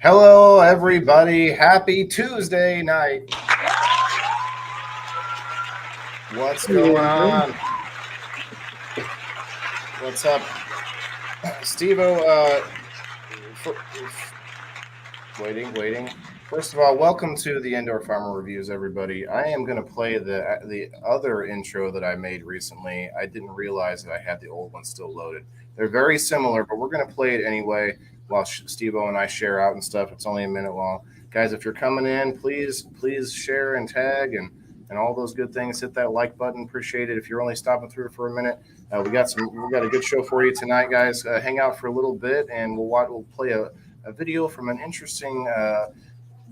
Hello, everybody. Happy Tuesday night. What's going on? What's up? Steveo, waiting. First of all, welcome to the Indoor Farmer Reviews, everybody. I am going to play the other intro that I made recently. I didn't realize that I had the old one still loaded. They're very similar, but we're going to play it anyway while Steveo and I share out and stuff. It's only a minute long. Guys, if you're coming in, please share and tag and all those good things. Hit that like button. Appreciate it. If you're only stopping through for a minute, we got a good show for you tonight, guys. Hang out for a little bit, and we'll play a video from an interesting,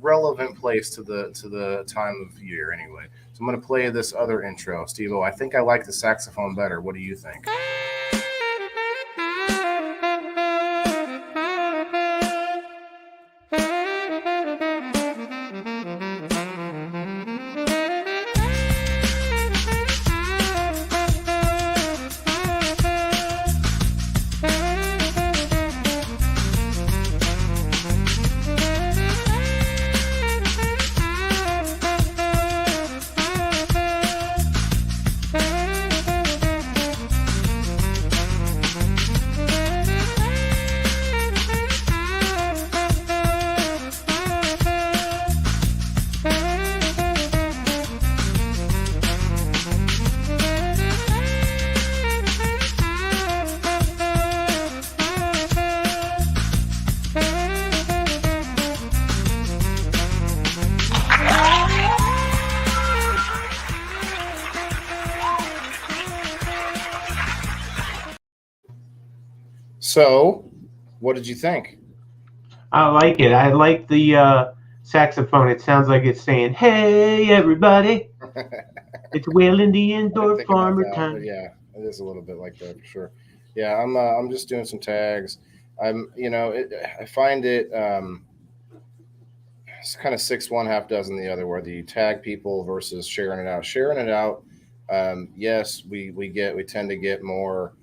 relevant place to the time of year. Anyway, so I'm going to play this other intro, Steve-O. I think I like the saxophone better. What do you think? So, what did you think? I like it. I like the saxophone. It sounds like it's saying, "Hey, everybody, it's Wailing the Indoor Farmer time." Yeah, it is a little bit like that for sure. Yeah, I'm just doing some tags. I find it it's kind of six one, half dozen the other, where you tag people versus sharing it out. Sharing it out, yes, we tend to get more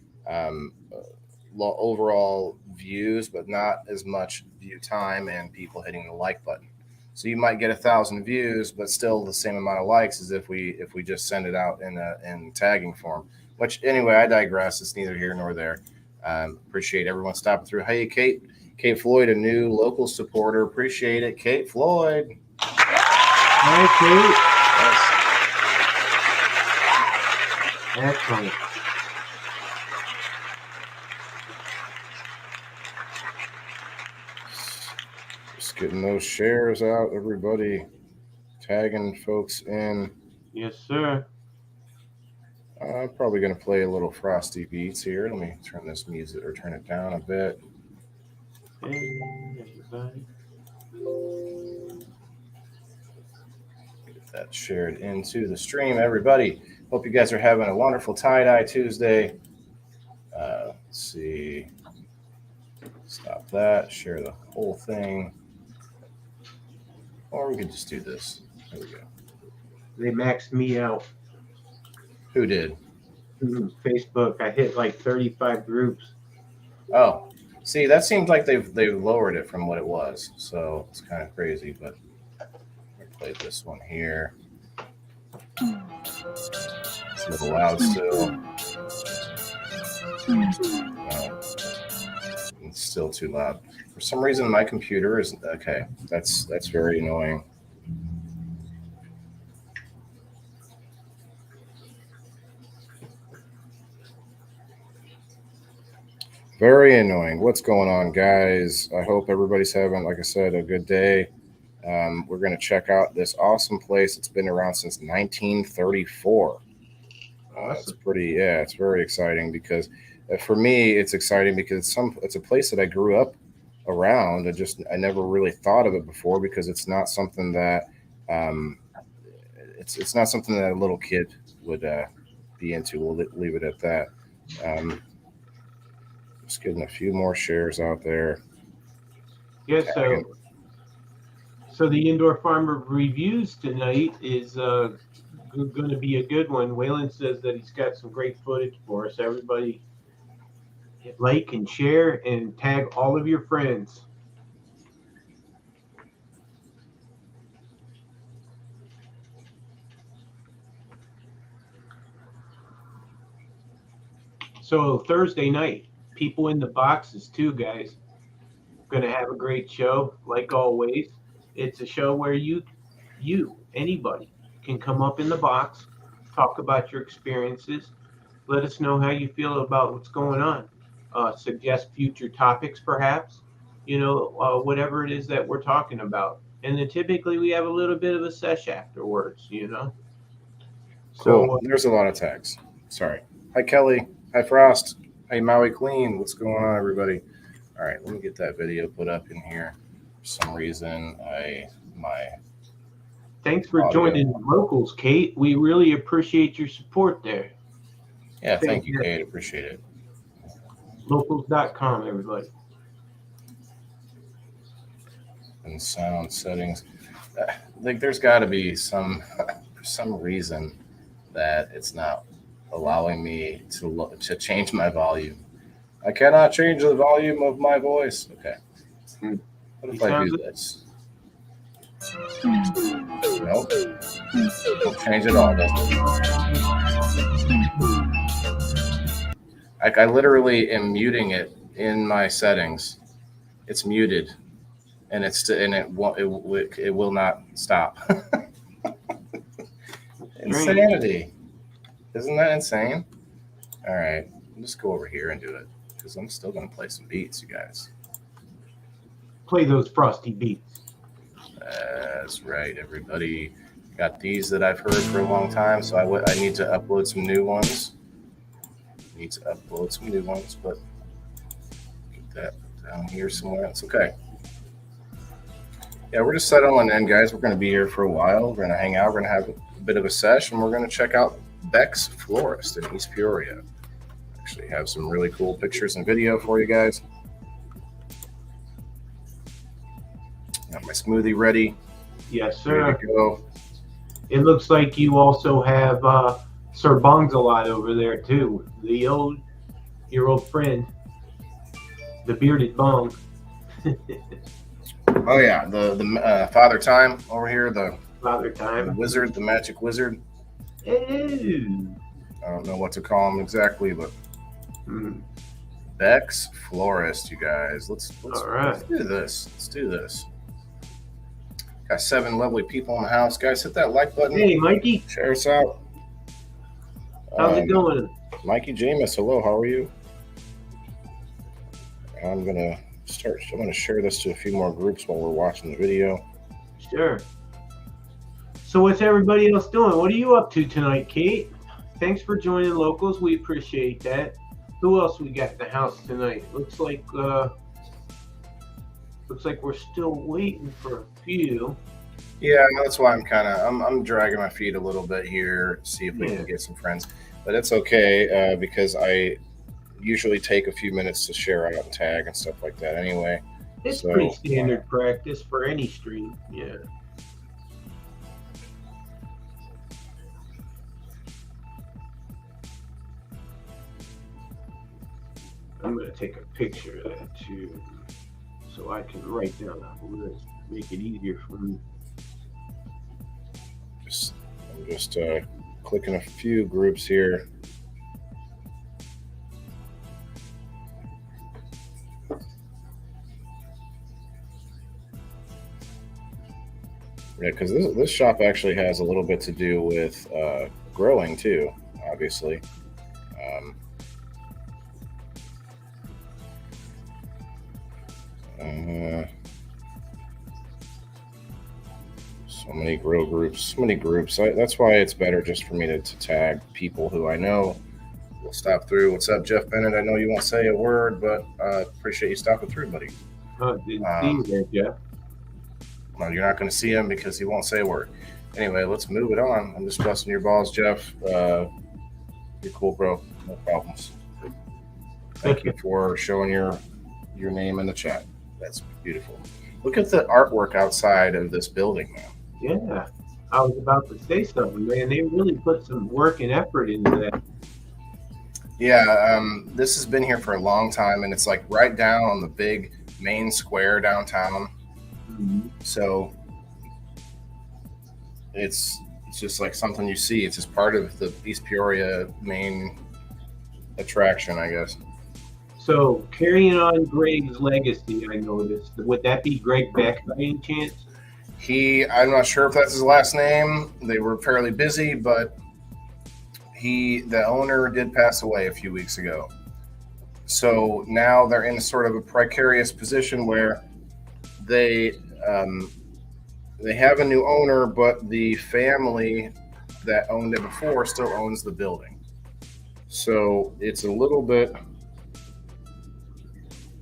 overall views, but not as much view time and people hitting the like button. So you might get 1,000 views, but still the same amount of likes as if we just send it out in tagging form. Which anyway, I digress. It's neither here nor there. Appreciate everyone stopping through. Hey, Kate Floyd, a new local supporter. Appreciate it, Kate Floyd. Hey, Kate. Yes. Excellent. Just getting those shares out, everybody. Tagging folks in. Yes, sir. I'm probably going to play a little Frosty Beats here. Let me turn this music or turn it down a bit. Hey, everybody. Get that shared into the stream, everybody. Hope you guys are having a wonderful tie-dye Tuesday. Let's see. Stop that. Share the whole thing. Or we could just do this. There we go. They maxed me out. Who did? Facebook. I hit like 35 groups. Oh, see, that seems like they've lowered it from what it was. So it's kind of crazy, but I played this one here. It's a little loud still. No, it's still too loud. For some reason, my computer is okay. That's very annoying. Very annoying. What's going on, guys? I hope everybody's having, like I said, a good day. We're going to check out this awesome place. It's been around since 1934. It's it's very exciting because for me, it's exciting because it's a place that I grew up around. I never really thought of it before because it's not something that it's not something that a little kid would be into. We'll leave it at that. Just getting a few more shares out there. Yeah, so the Indoor Farmer Reviews tonight is going to be a good one. Waylon says that he's got some great footage for us. Everybody like and share and tag all of your friends. So Thursday night, people in the boxes too, guys. Gonna have a great show, like always. It's a show where anybody, can come up in the box, talk about your experiences, let us know how you feel about what's going on, suggest future topics, perhaps, whatever it is that we're talking about. And then typically we have a little bit of a sesh afterwards. Cool. So There's a lot of tags. Sorry. Hi, Kelly. Hi, Frost. Hey, Maui Clean. What's going on, everybody? All right, let me get that video put up in here. For some reason, my thanks for audio. joining the locals, Kate. We really appreciate your support there. Yeah, thank you, Kate. Appreciate it. Locals.com, everybody. And sound settings. Like, there's got to be some for some reason that it's not allowing me to change my volume. I cannot change the volume of my voice. Okay. What if I do this? Nope. Don't change it all, does it? Like, I literally am muting it in my settings. It's muted, and it will not stop. Insanity. Isn't that insane? All right, I'll just go over here and do it because I'm still going to play some beats, you guys. Play those frosty beats. That's right, everybody. Got these that I've heard for a long time, so I need to upload some new ones. But get that down here somewhere. It's okay. Yeah, we're just settling in, guys. We're going to be here for a while. We're going to hang out. We're going to have a bit of a sesh, and we're going to check out Beck's Florist in East Peoria. Actually have some really cool pictures and video for you guys. Got my smoothie ready. Yes, sir. Ready to go. It looks like you also have Sir Bongs-a-lot over there too. Your old friend, the bearded bong. Oh yeah, the Father Time over here, the Father Time, the wizard, the magic wizard. Ew. I don't know what to call him exactly, but Beck's Florist, you guys. Let's do this. Let's do this. Got 7 lovely people in the house, guys. Hit that like button. Hey, Mikey. Share us out. How's it going? Mikey Jameis, hello. How are you? I'm gonna share this to a few more groups while we're watching the video. Sure. So what's everybody else doing? What are you up to tonight, Kate? Thanks for joining Locals. We appreciate that. Who else we got in the house tonight? Looks like we're still waiting for a few. Yeah, that's why I'm dragging my feet a little bit here, see if we can get some friends. But it's okay because I usually take a few minutes to share out and tag and stuff like that anyway. It's pretty standard practice for any stream. Yeah. I'm going to take a picture of that too, so I can write down a list, make it easier for me. I'm just clicking a few groups here. Yeah, because this shop actually has a little bit to do with growing too, obviously. So many grow groups, so many groups. That's why it's better just for me to tag people who I know. We'll stop through. What's up, Jeff Bennett? I know you won't say a word, but appreciate you stopping through, buddy. Oh, didn't see you there, Jeff. Well, you're not going to see him because he won't say a word. Anyway, let's move it on. I'm just busting your balls, Jeff. You're cool, bro. No problems. Thank you for showing your name in the chat. That's beautiful. Look at the artwork outside of this building, man. Yeah, I was about to say something, man. They really put some work and effort into that. Yeah, this has been here for a long time, and it's like right down on the big main square downtown. Mm-hmm. So it's just like something you see. It's just part of the East Peoria main attraction, I guess. So carrying on Greg's legacy, I noticed. Would that be Greg Beck by any chance? I'm not sure if that's his last name. They were fairly busy, but the owner did pass away a few weeks ago. So now they're in sort of a precarious position where they have a new owner, but the family that owned it before still owns the building. So it's a little bit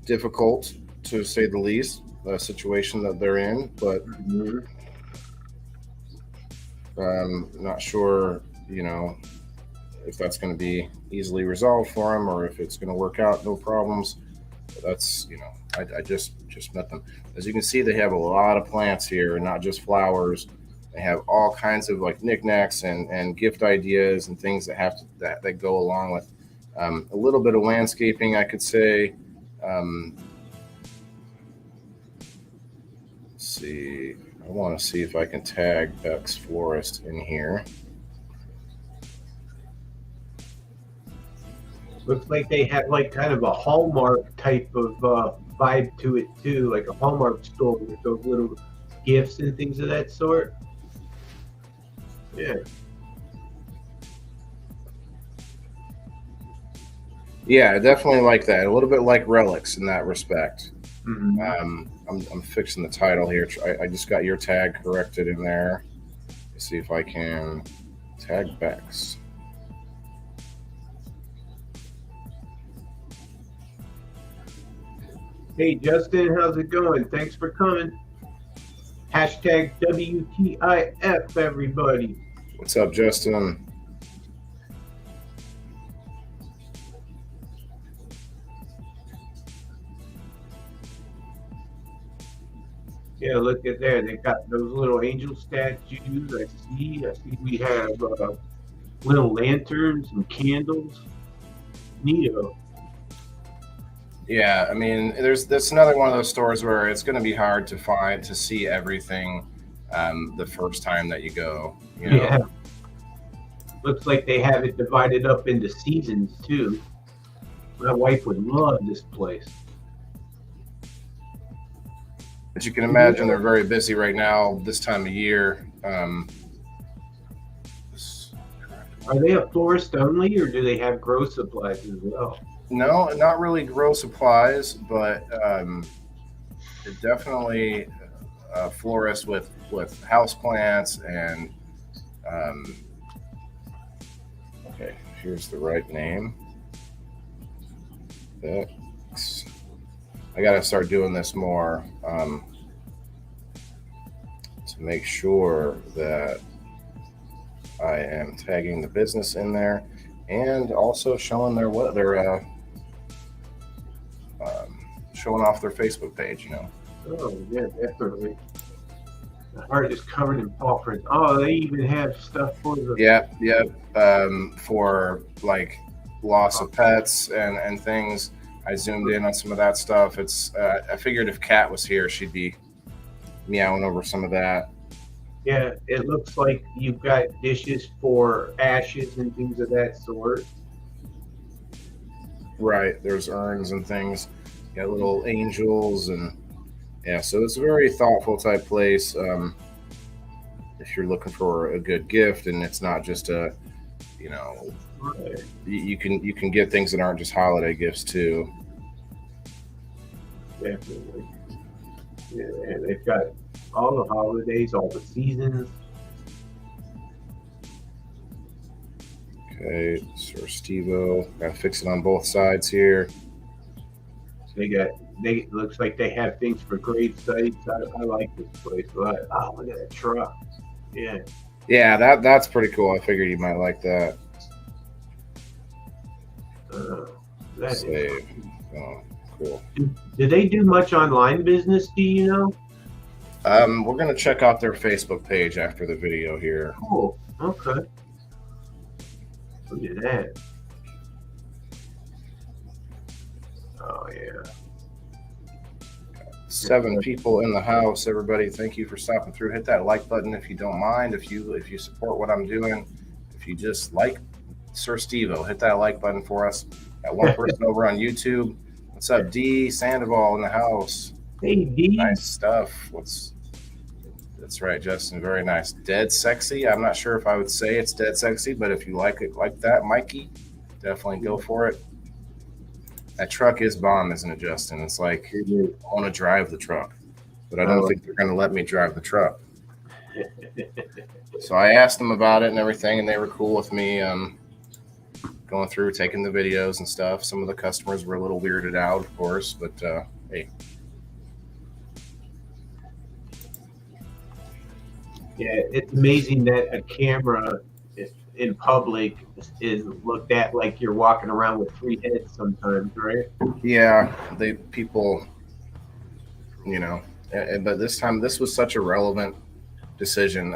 difficult, to say the least, the situation that they're in, but not sure, if that's going to be easily resolved for them or if it's going to work out, no problems. But that's, I just met them. As you can see, they have a lot of plants here, not just flowers. They have all kinds of like knickknacks and gift ideas and things that go along with a little bit of landscaping, I could say. Let's see. I want to see if I can tag Beck's Florist in here. Looks like they have like kind of a Hallmark type of vibe to it too, like a Hallmark store with those little gifts and things of that sort. Yeah. Yeah, I definitely like that. A little bit like Relics in that respect. Mm-hmm. I'm fixing the title here. I just got your tag corrected in there. Let's see if I can tag Beck's. Hey, Justin, how's it going? Thanks for coming. Hashtag WTIF, everybody. What's up, Justin? Yeah, look at there. They got those little angel statues. I see we have little lanterns and candles. Neato. Yeah, I mean, that's another one of those stores where it's going to be hard to see everything the first time that you go. Yeah. Looks like they have it divided up into seasons too. My wife would love this place. But you can imagine they're very busy right now this time of year. Are they a florist only, or do they have grow supplies as well? No, not really grow supplies, but definitely a florist with house plants and okay, here's the right name. Beck's. I got to start doing this more to make sure that I am tagging the business in there and also showing their showing off their Facebook page. Oh yeah, definitely. The heart is covered in paw prints. Oh, they even have stuff for the for like loss of pets and things. I zoomed in on some of that stuff. It's I figured if Kat was here, she'd be meowing over some of that. Yeah, it looks like you've got dishes for ashes and things of that sort. Right, there's urns and things. You got little angels and yeah, so it's a very thoughtful type place. If you're looking for a good gift and it's not just a, Right. you can get things that aren't just holiday gifts too. Definitely. Yeah, and they've got all the holidays, all the seasons. Okay, Sir Steveo. Gotta fix it on both sides here. They looks like they have things for grave sites. I like this place. But, oh, look at that truck. Yeah. Yeah, that's pretty cool. I figured you might like that. Save. Oh, cool. Do they do much online business? Do you know? We're gonna check out their Facebook page after the video here. Cool. Okay. Look at that. Oh yeah. 7 people in the house. Everybody, thank you for stopping through. Hit that like button if you don't mind. If you support what I'm doing, if you just like Sir Stevo. Hit that like button for us. Got one person over on YouTube. What's up, D Sandoval in the house? Hey, D. Nice stuff. That's right, Justin. Very nice. Dead sexy. I'm not sure if I would say it's dead sexy, but if you like it like that, Mikey, definitely go for it. That truck is bomb, isn't it, Justin? It's like I want to drive the truck, but I don't think they're going to let me drive the truck. So I asked them about it and everything, and they were cool with me going through, taking the videos and stuff. Some of the customers were a little weirded out, of course, but hey. Yeah, it's amazing that a camera in public is looked at like you're walking around with 3 heads sometimes, right? Yeah, people, but this time this was such a relevant decision.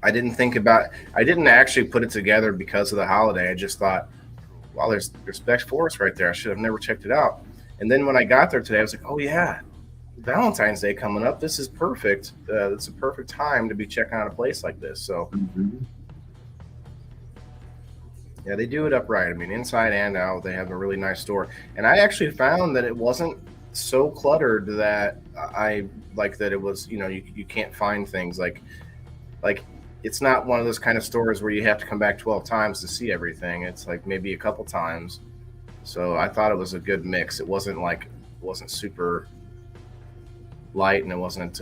I didn't actually put it together because of the holiday. I just thought, wow, there's Beck Florist right there. I should have never checked it out. And then when I got there today, I was like, oh yeah, Valentine's Day coming up. This is perfect. It's a perfect time to be checking out a place like this. So yeah, they do it upright. I mean, inside and out, they have a really nice store. And I actually found that it wasn't so cluttered that I like that it was, you can't find things like it's not one of those kind of stores where you have to come back 12 times to see everything. It's like maybe a couple times. So I thought it was a good mix. It wasn't super light, and it wasn't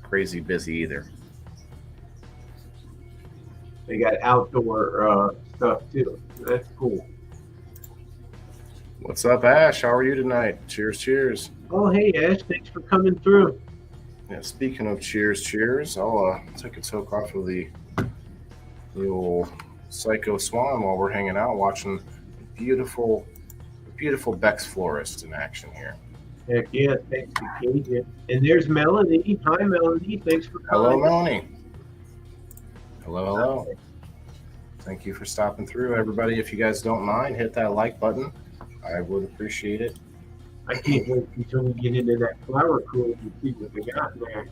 crazy busy either. They got outdoor stuff too. That's cool. What's up, Ash? How are you tonight? Cheers. Oh, hey, Ash. Thanks for coming through. Yeah, speaking of cheers, I'll take a toke off of the old Psycho Swan while we're hanging out watching beautiful Beck's Florist in action here. Heck yeah, thanks to Kate. And there's Melanie. Hi, Melanie. Thanks for coming. Hello, Melanie. Hello. Thank you for stopping through, everybody. If you guys don't mind, hit that like button. I would appreciate it. I can't wait until we get into that flower cooler and see what we got there.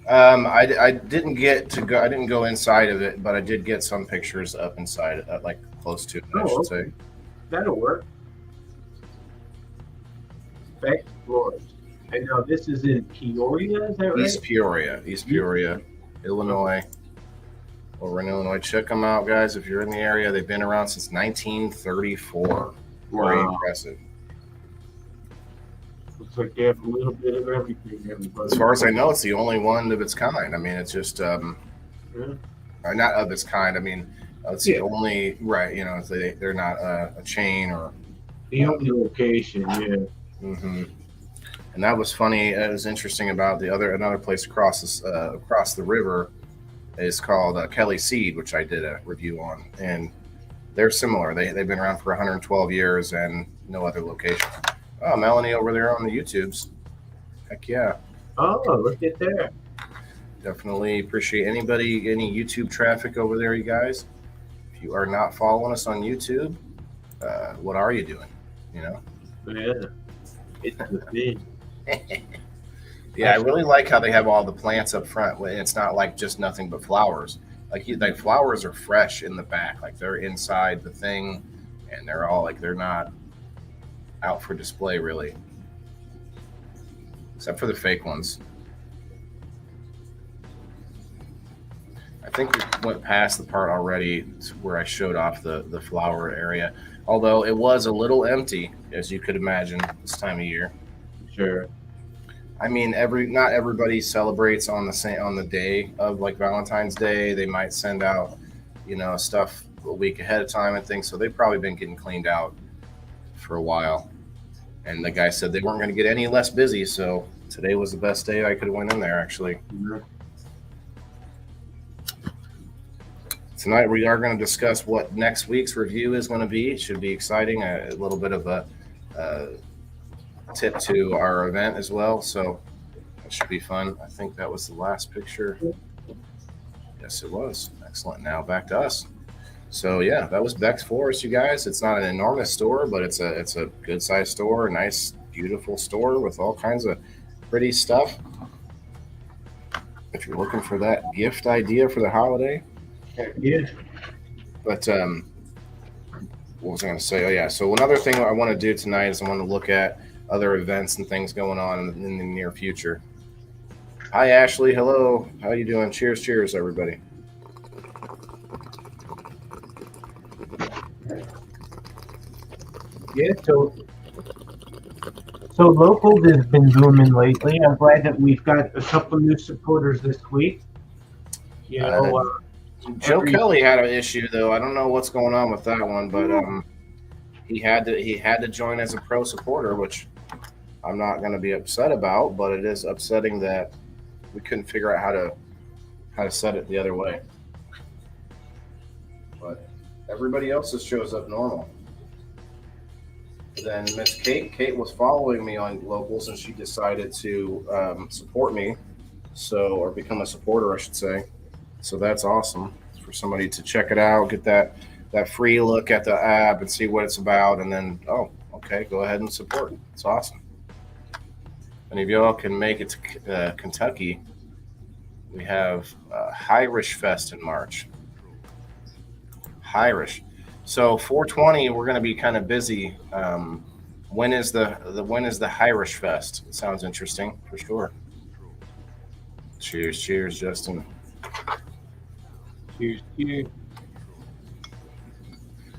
I didn't get to go. I didn't go inside of it, but I did get some pictures up inside, like close to it, I should say. That'll work. Beck Florist. And now this is in Peoria, is that right? East Peoria, Illinois. Over in Illinois. Check them out, guys. If you're in the area, they've been around since 1934. Very impressive. Looks like they have a little bit of everything. Everybody. As far as I know, it's the only one of its kind. I mean, it's just not of its kind. I mean, it's the only they're not a chain or the only location. Yeah. Mm-hmm. And that was funny. It was interesting about another place across the river. Is called Kelly Seed, which I did a review on, and they're similar. They've been around for 112 years and no other location. Oh, Melanie over there on the YouTubes. Heck yeah. Oh, look at that. Definitely appreciate any YouTube traffic over there, you guys. If you are not following us on YouTube, what are you doing? Yeah. It's the thing. Yeah, I really like how they have all the plants up front. It's not like just nothing but flowers. Like flowers are fresh in the back. Like they're inside the thing, and they're all like they're not out for display really, except for the fake ones. I think we went past the part already where I showed off the flower area, although it was a little empty, as you could imagine this time of year. Sure. I mean, not everybody celebrates on the day of like Valentine's Day. They might send out, stuff a week ahead of time and things. So they've probably been getting cleaned out for a while. And the guy said they weren't going to get any less busy. So today was the best day I could have went in there, actually. Mm-hmm. Tonight we are going to discuss what next week's review is going to be. It should be exciting. A little bit of a tip to our event as well, so that should be fun. I think that was the last picture. Yes, it was. Excellent. Now back to us. So yeah, that was Beck's Florist, you guys. It's not an enormous store, but it's a good sized store, a nice, beautiful store with all kinds of pretty stuff. if you're looking for that gift idea for the holiday. Yeah. But what was I going to say? Oh yeah. So another thing I want to do tonight is I want to look at other events and things going on in the near future. Hi Ashley, hello. How you doing? Cheers, cheers, everybody. Yeah. So locals has been booming lately. I'm glad that we've got a couple new supporters this week. You know, Joe Kelly had an issue though. I don't know what's going on with that one, but he had to join as a pro supporter, which I'm not going to be upset about. But it is upsetting that we couldn't figure out how to set it the other way. But everybody else just shows up normal. Then Miss Kate was following me on locals, and she decided to support me, or become a supporter, I should say. So that's awesome for somebody to check it out, get that free look at the app, and see what it's about, and then okay, go ahead and support. It's awesome. And if y'all can make it to Kentucky, we have Irish Fest in March. Irish. So 420, we're going to be kind of busy. When is the Irish Fest? It sounds interesting for sure. Cheers, cheers, Justin. cheers, cheers.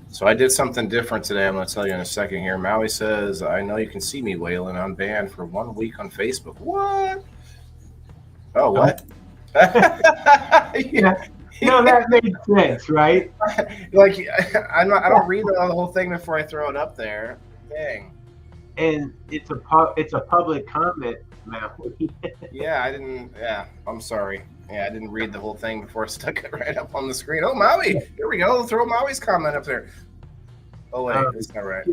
So I did something different today. I'm going to tell you in a second here. Maui says, "I know you can see me, Waylon. I'm banned for 1 week on Facebook." What? Oh, what? Yeah. No, that made sense, right? Like I don't read the whole thing before I throw it up there. Dang. And it's a public comment, Maui. Yeah, I didn't. Yeah, I'm sorry. Yeah, I didn't read the whole thing before I stuck it right up on the screen. Oh, Maui! Here we go. Throw Maui's comment up there. Oh wait, that's not right.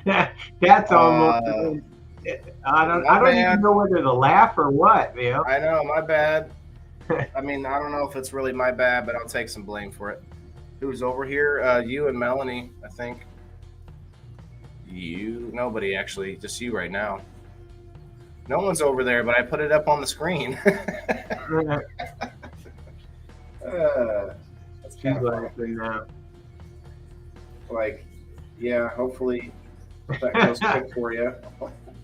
Yeah. That's almost. I don't even know whether to laugh or what, man. I know, my bad. I mean, I don't know if it's really my bad, but I'll take some blame for it. Who's over here? You and Melanie, I think. Nobody actually, just you right now. No one's over there, but I put it up on the screen. That's kind of laughing now. Like, yeah, hopefully that goes quick for you.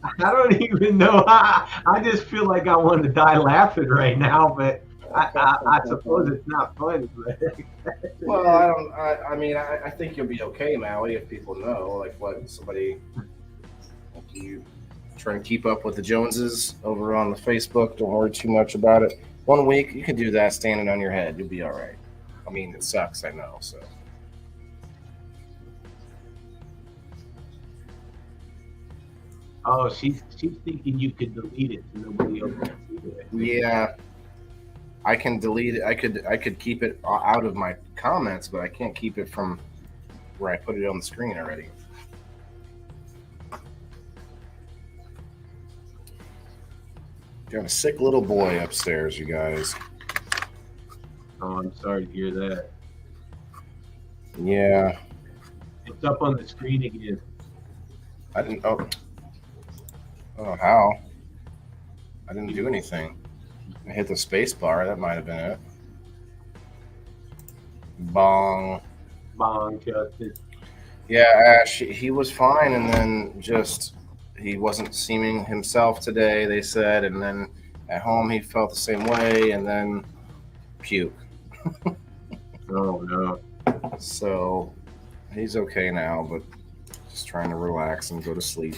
I don't even know. I just feel like I want to die laughing right now, but I suppose it's not fun. Well, I think you'll be okay, Maui, if people know, like, what somebody. Like you try to keep up with the Joneses over on the Facebook. Don't worry too much about it. 1 week, you can do that standing on your head. You'll be all right. I mean, it sucks, I know. So. Oh, she's thinking you could delete it so nobody else can see it. Yeah, I can delete it. I could keep it out of my comments, but I can't keep it from where I put it on the screen already. Got a sick little boy upstairs, you guys. Oh, I'm sorry to hear that. Yeah. It's up on the screen again. I didn't. Oh, how? I didn't do anything. I hit the space bar. That might have been it. Bong. Bong, Justin. Yeah, Ash, he was fine, and then he wasn't seeming himself today, they said, and then at home he felt the same way, and then puke. Oh, no. So he's okay now, but just trying to relax and go to sleep.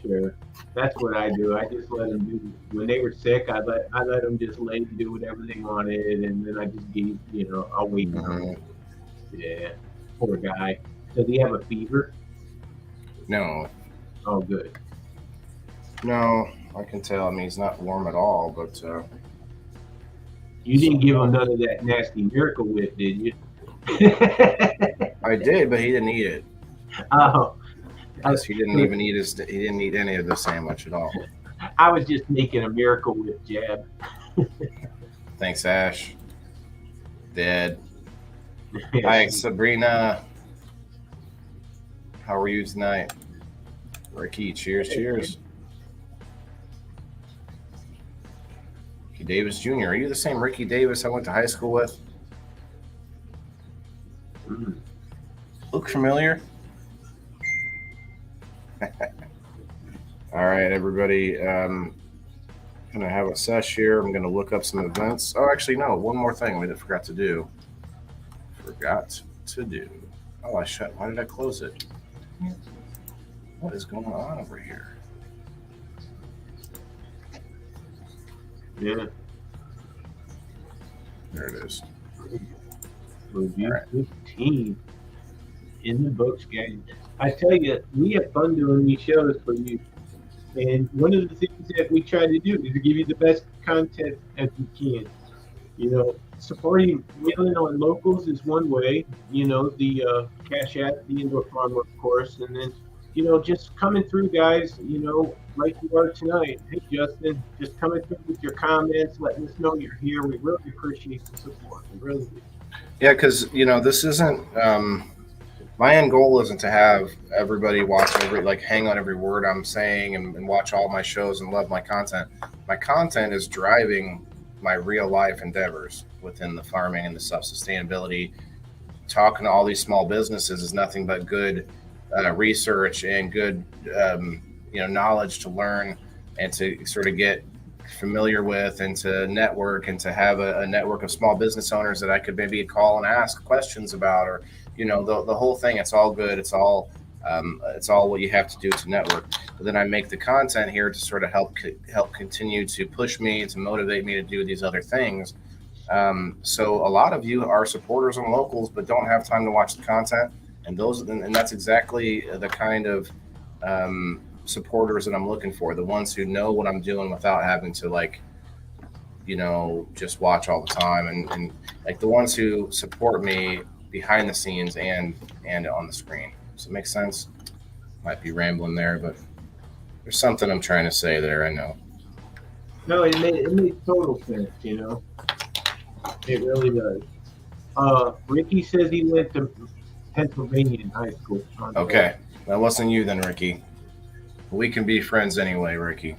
Sure. That's what I do. I just let them do. When they were sick, I let them just lay and do whatever they wanted, and then I just gave, I'll wait. Mm-hmm. Yeah. Poor guy. Does he have a fever? No. Oh, good. No, I can tell. I mean, he's not warm at all, but. You didn't give him none of that nasty Miracle Whip, did you? I did, but he didn't eat it. Oh. He didn't even eat he didn't eat any of the sandwich at all. I was just making a Miracle Whip jab. Thanks, Ash. Dead. Hi, Sabrina. How are you tonight? Ricky, cheers, cheers. Ricky Davis Jr. Are you the same Ricky Davis I went to high school with? Look familiar? All right, everybody. Gonna have a sesh here. I'm gonna look up some events. Oh, actually, no. One more thing we forgot to do. Oh, why did I close it? What is going on over here? Yeah. There it is. Review 15 in the books, guys. I tell you, we have fun doing these shows for you. And one of the things that we try to do is to give you the best content as we can. You know, supporting wheeling on locals is one way. You know, the Cash App, the Indoor Farmer, of course, and then just coming through, guys. You know, like you are tonight. Hey, Justin, just coming through with your comments, letting us know you're here. We really appreciate the support. We really do. Yeah, because this isn't. My end goal isn't to have everybody watch hang on every word I'm saying and watch all my shows and love my content. My content is driving my real life endeavors within the farming and the self-sustainability. Talking to all these small businesses is nothing but good research and good knowledge to learn and to sort of get familiar with and to network and to have a network of small business owners that I could maybe call and ask questions about, or the whole thing. It's all good. It's all what you have to do to network. But then I make the content here to sort of help continue to push me, to motivate me to do these other things. So a lot of you are supporters and locals, but don't have time to watch the content. And that's exactly the kind of supporters that I'm looking for. The ones who know what I'm doing without having to just watch all the time, and like the ones who support me behind the scenes and on the screen. Does it make sense? Might be rambling there, but there's something I'm trying to say there. I know. No, it made total sense. It really does. Ricky says he went to Pennsylvania in high school. Okay, that wasn't you then, Ricky. We can be friends anyway, Ricky.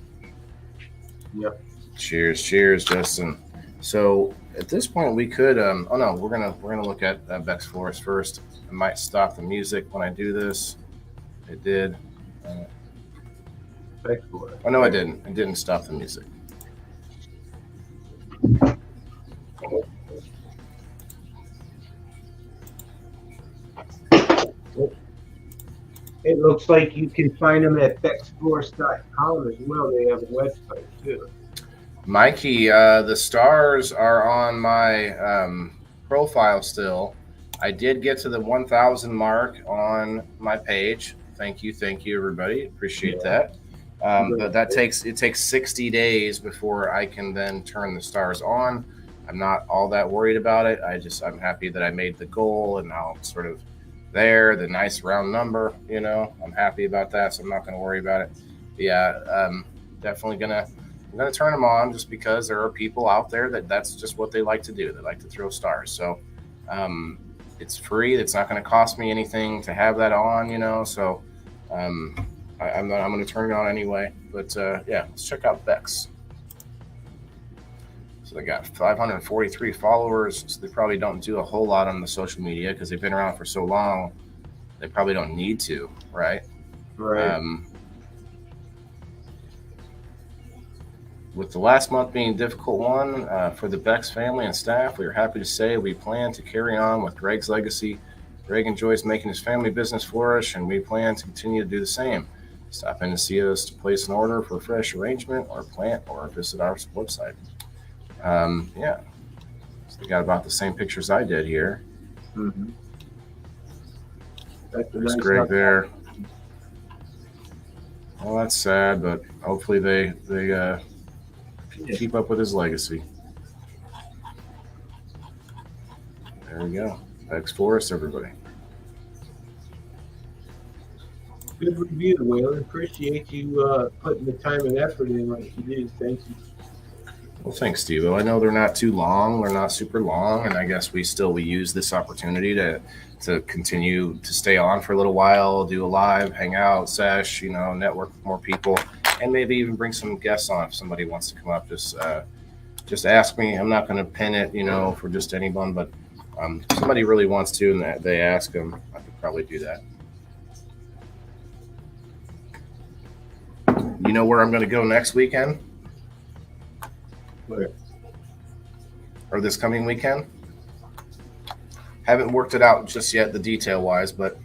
Yep. Cheers, Justin. So at this point, we could. We're gonna look at Beck's Florist first. I might stop the music when I do this. It did. Beck's Florist. Oh no, I didn't. I didn't stop the music. It looks like you can find them at becksflorist.com as well. They have a website too. Mikey, the stars are on my profile still. I did get to the 1,000 mark on my page. Thank you, everybody. Appreciate that. But it takes 60 days before I can then turn the stars on. I'm not all that worried about it. I'm happy that I made the goal and now I'm sort of there, the nice round number. I'm happy about that, so I'm not going to worry about it. But yeah, definitely I'm going to turn them on just because there are people out there that's just what they like to do. They like to throw stars. So it's free. It's not going to cost me anything to have that on, so I'm going to turn it on anyway. But yeah, let's check out Beck's. So they got 543 followers. So they probably don't do a whole lot on the social media because they've been around for so long. They probably don't need to, right? Right. With the last month being a difficult one for the Beck's family and staff, we are happy to say we plan to carry on with Greg's legacy. Greg enjoys making his family business flourish, and we plan to continue to do the same. Stop in to see us to place an order for a fresh arrangement or plant, or visit our website. Yeah, so they got about the same pictures I did here. Mm-hmm. There's Greg there. Well, that's sad, but hopefully they keep up with his legacy. There we go. Beck's Florist, everybody. Good review, Waylon. Appreciate you putting the time and effort in like you did. Thank you. Well, thanks, Steve. I know they're not too long. They're not super long, and I guess we use this opportunity to continue to stay on for a little while, do a live, hang out, sesh, network with more people, and maybe even bring some guests on if somebody wants to come up. Just just ask me. I'm not going to pin it, for just anyone, but if somebody really wants to and they ask them, I could probably do that. You know where I'm going to go next weekend? Where? Or this coming weekend? Haven't worked it out just yet, the detail wise, but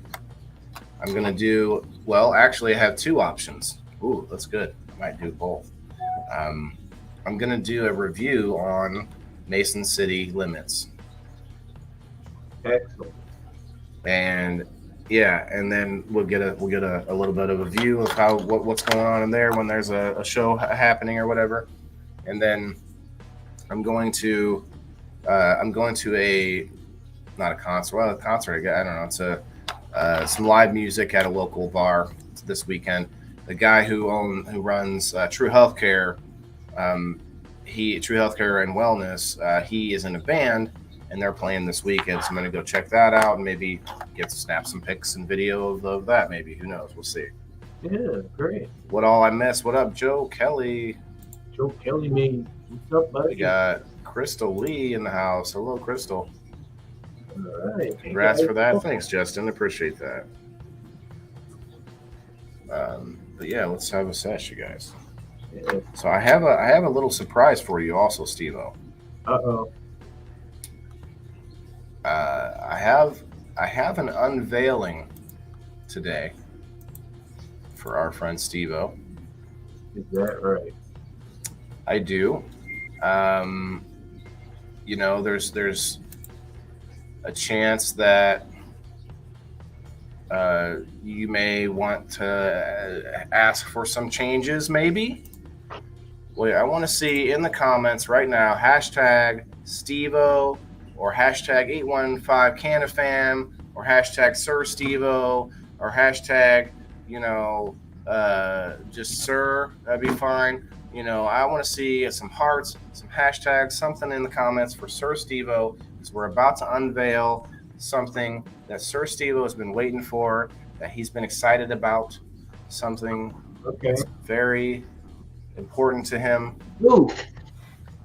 I'm going to do, well, actually I have two options. Ooh, that's good. I might do both. I'm going to do a review on Mason City limits. Excellent. And yeah, and then we'll get a little bit of a view of what's going on in there when there's a show happening or whatever. And then I'm going to a, not a concert, well, a concert, I don't know, it's some live music at a local bar this weekend. The guy who runs True Healthcare, True Healthcare and Wellness, he is in a band and they're playing this weekend. So I'm going to go check that out and maybe get to snap some pics and video of that. Maybe, who knows? We'll see. Yeah, great. What all I missed? What up, Joe Kelly? Joe Kelly, man. What's up, buddy? We got Crystal Lee in the house. Hello, Crystal. All right. Congrats for that. Thanks, Justin. Appreciate that. But yeah, let's have a sesh, you guys. Yeah. So I have a little surprise for you, also, Steve-O. Uh-oh. I have an unveiling today for our friend Steve-O. Is that right? I do. There's a chance that you may want to ask for some changes, maybe. Well, I want to see in the comments right now, hashtag Steve-O or hashtag 815CanFam or hashtag Sir Steve-O or hashtag, just Sir, that'd be fine. I want to see some hearts, some hashtags, something in the comments for Sir Steve-O, because we're about to unveil something that Sir Steve-O has been waiting for, that he's been excited about, something that's very important to him. Ooh,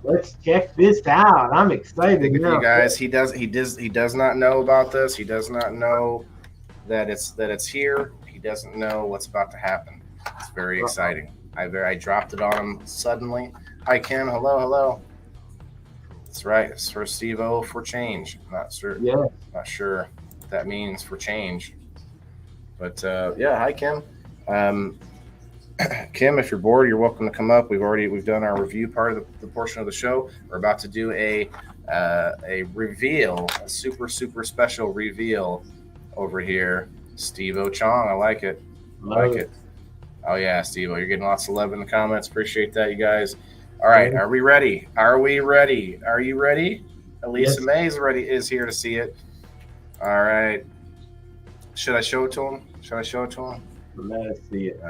let's check this out. I'm excited. You guys, he does not know about this. He does not know that it's here. He doesn't know what's about to happen. It's very exciting. I dropped it on him suddenly. Hi, Kim. Hello. That's right. It's for Steve-O for change. Not sure. Yeah. Not sure what that means for change. But yeah. Hi, Kim. Kim, if you're bored, you're welcome to come up. We've done our review part of the portion of the show. We're about to do a reveal, a super special reveal over here. Steve-O Chong. I like it. Like it. Oh, yeah, Steve-O, you're getting lots of love in the comments. Appreciate that, you guys. All right, are we ready? Are you ready? Elisa May is here to see it. All right. Should I show it to him? Let's see it.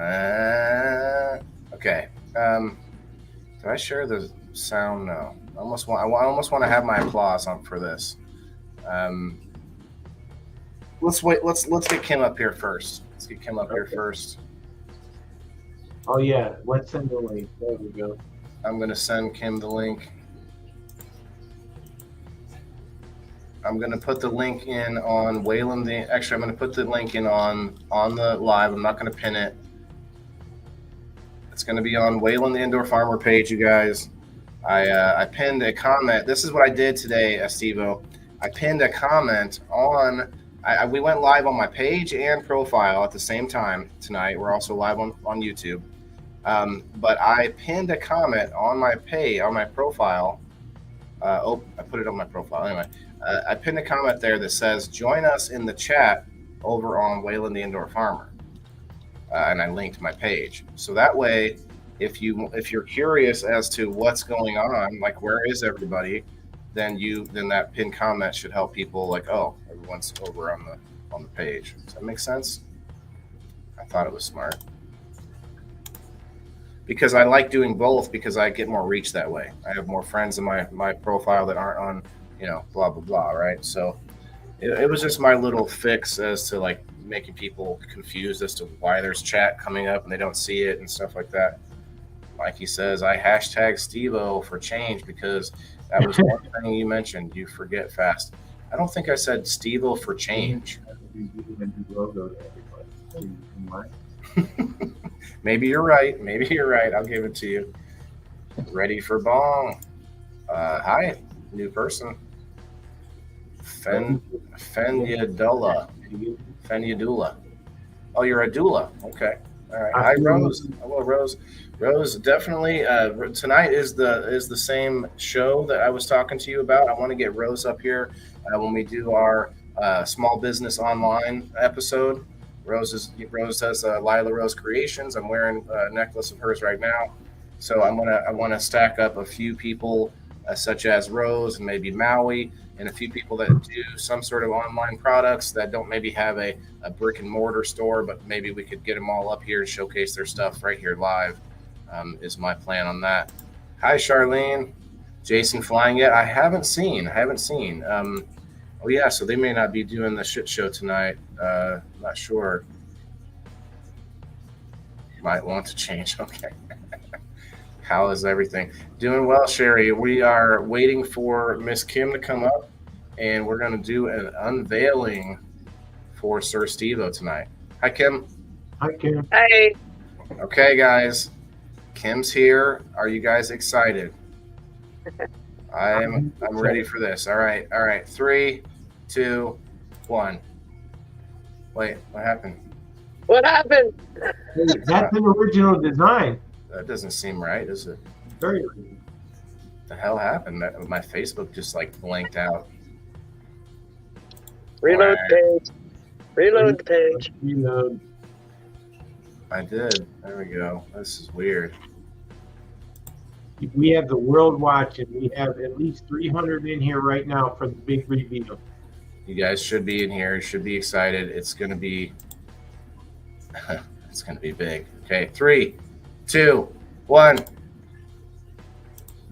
Okay. Did I share the sound? No. I almost want to have my applause on for this. Let's wait. Let's get Kim up here first. Here first. Oh yeah, let's send the link. There we go. I'm gonna send Kim the link. I'm gonna put the link in on Wayland. I'm gonna put the link in on the live. I'm not gonna pin it. It's gonna be on Wayland the Indoor Farmer page, you guys. I pinned a comment. This is what I did today, Steve-O. I pinned a comment on. We went live on my page and profile at the same time tonight. We're also live on YouTube. But I pinned a comment on my profile. I put it on my profile. Anyway, I pinned a comment there that says, join us in the chat over on Wayland the Indoor Farmer. And I linked my page. So that way, if you're curious as to what's going on, like where is everybody, then that pinned comment should help people like, oh, everyone's over on the page. Does that make sense? I thought it was smart. Because I like doing both, because I get more reach that way. I have more friends in my profile that aren't on, blah, blah, blah, right? So it was just my little fix as to like making people confused as to why there's chat coming up and they don't see it and stuff like that. Mikey says, I hashtag Steveo for change because that was one thing you mentioned. You forget fast. I don't think I said Steveo for change. Maybe you're right. Maybe you're right. I'll give it to you. Ready for bong. Hi, new person. Fenyadula. Fenyadula. Oh, you're a doula. Okay. All right. Hi, Rose. Hello, Rose. Rose, definitely. Tonight is the same show that I was talking to you about. I want to get Rose up here when we do our small business online episode. Rose does Lila Rose Creations. I'm wearing a necklace of hers right now, so I want to stack up a few people such as Rose and maybe Maui, and a few people that do some sort of online products that don't maybe have a brick and mortar store, but maybe we could get them all up here and showcase their stuff right here live. Is my plan on that. Hi, Charlene. Jason flying yet? I haven't seen. Oh yeah, so they may not be doing the shit show tonight. Not sure. Might want to change. Okay. How is everything? Doing well, Sherry. We are waiting for Miss Kim to come up, and we're going to do an unveiling for Sir Steveo tonight. Hi, Kim. Hi, Kim. Hi. Okay, guys. Kim's here. Are you guys excited? I'm ready for this. All right. 3, 2, 1. Wait, what happened? What happened? Hey, that's an original design. That doesn't seem right, is it? Very. The hell happened? My Facebook just like blanked out. Reload page. Reload page. Reload. I did. There we go. This is weird. We have the world watching. We have at least 300 in here right now for the big reveal. You guys should be in here. Should be excited. It's gonna be. It's gonna be big. Okay, 3, 2, 1.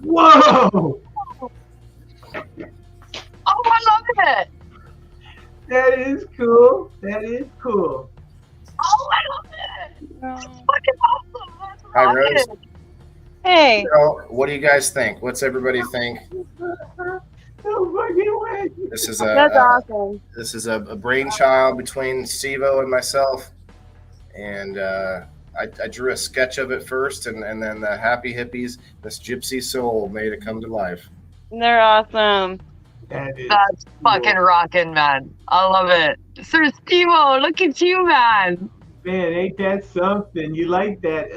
Whoa! Oh, I love it. That is cool. That is cool. Oh, I love it. That's fucking awesome. That's Hi, right. Rose. Hey. So, what do you guys think? What's everybody think? No fucking way. This is That's awesome. This is a brainchild between Steveo and myself, and I drew a sketch of it first, and then the Happy Hippies, this gypsy soul, made it come to life. They're awesome. That's fucking rocking, man. I love it. Sir Steveo, look at you, man. Man, ain't that something? You like that?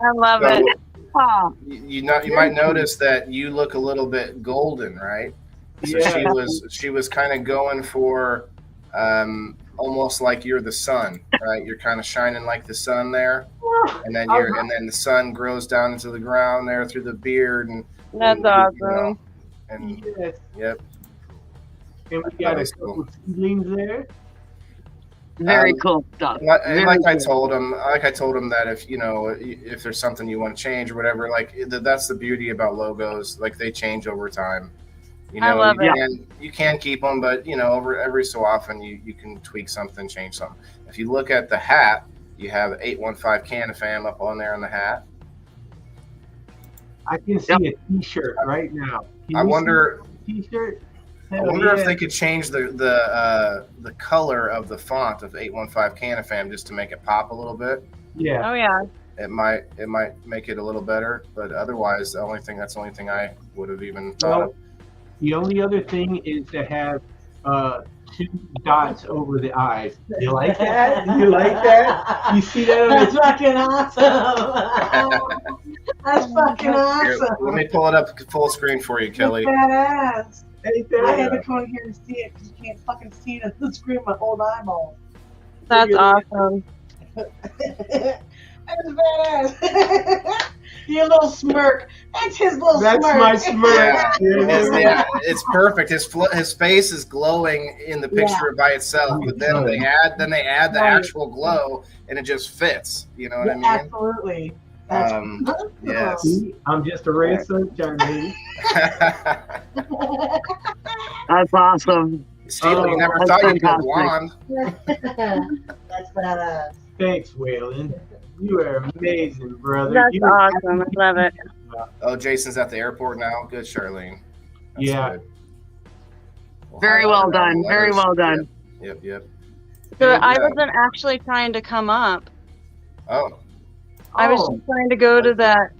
I love it. Oh, You might notice that you look a little bit golden, right? So Yeah. she was kind of going for almost like you're the sun, right? You're kind of shining like the sun there, and then the sun grows down into the ground there through the beard, and That's awesome. And Yes. yep. And we got a couple seedlings there. very cool stuff. And like I Very told him that if there's something you want to change or whatever, like that's the beauty about logos. Like they change over time. I love You can keep them, but over every so often you can tweak something, change something. If you look at the hat, you have 815 Canifam up on there on the hat. I can see a T-shirt right now. Can I you wonder. see a T-shirt. I wonder if they could change the color of the font of 815 Canifam just to make it pop a little bit. Yeah. Oh yeah. It might make it a little better, but otherwise, that's the only thing I would have even thought of. The only other thing is to have 2 dots over the eyes. You like that? You like that? You see that? That's fucking awesome. That's fucking Here, awesome. let me pull it up full screen for you, Kelly. Badass. Ain't I had that? to come in here and see it because you can't fucking see it on the screen with my old eyeball. That's awesome. That's badass. Your little smirk. That's his little That's smirk. my smirk. Yeah, it's perfect. His face is glowing in the picture by itself, but then they add the actual glow, and it just fits. You know what I mean? Absolutely. That's Yes. See, I'm just a ray of sunshine, baby. That's awesome. Steve, you never that's thought you'd go fantastic. blonde. That's badass. Thanks, Waylon. You are amazing, brother. That's You awesome. I love it. Oh, Jason's at the airport now. Good, Charlene. That's Yeah. good. We'll Very highlight well it on the done. Very letters. well done. Yep. So Yeah. I wasn't actually trying to come up. Oh, I was Oh, just trying to go to that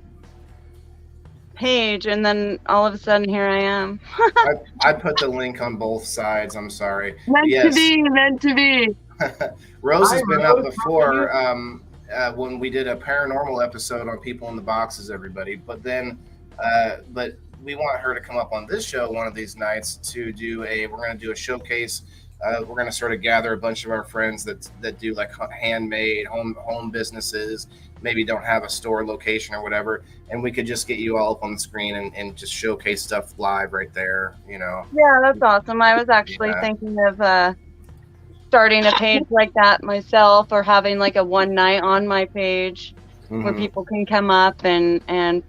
page, and then all of a sudden here I am. I put the link on both sides. I'm sorry. Meant to Yes. be, meant to be. Rose has Hi, been Rose. up before when we did a paranormal episode on people in the boxes, everybody. But then, but we want her to come up on this show one of these nights to do we're going to do a showcase. We're going to sort of gather a bunch of our friends that do like handmade home businesses, maybe don't have a store location or whatever. And we could just get you all up on the screen and just showcase stuff live right there, you know. Yeah, that's awesome. I was actually thinking of starting a page like that myself, or having like a one night on my page where people can come up and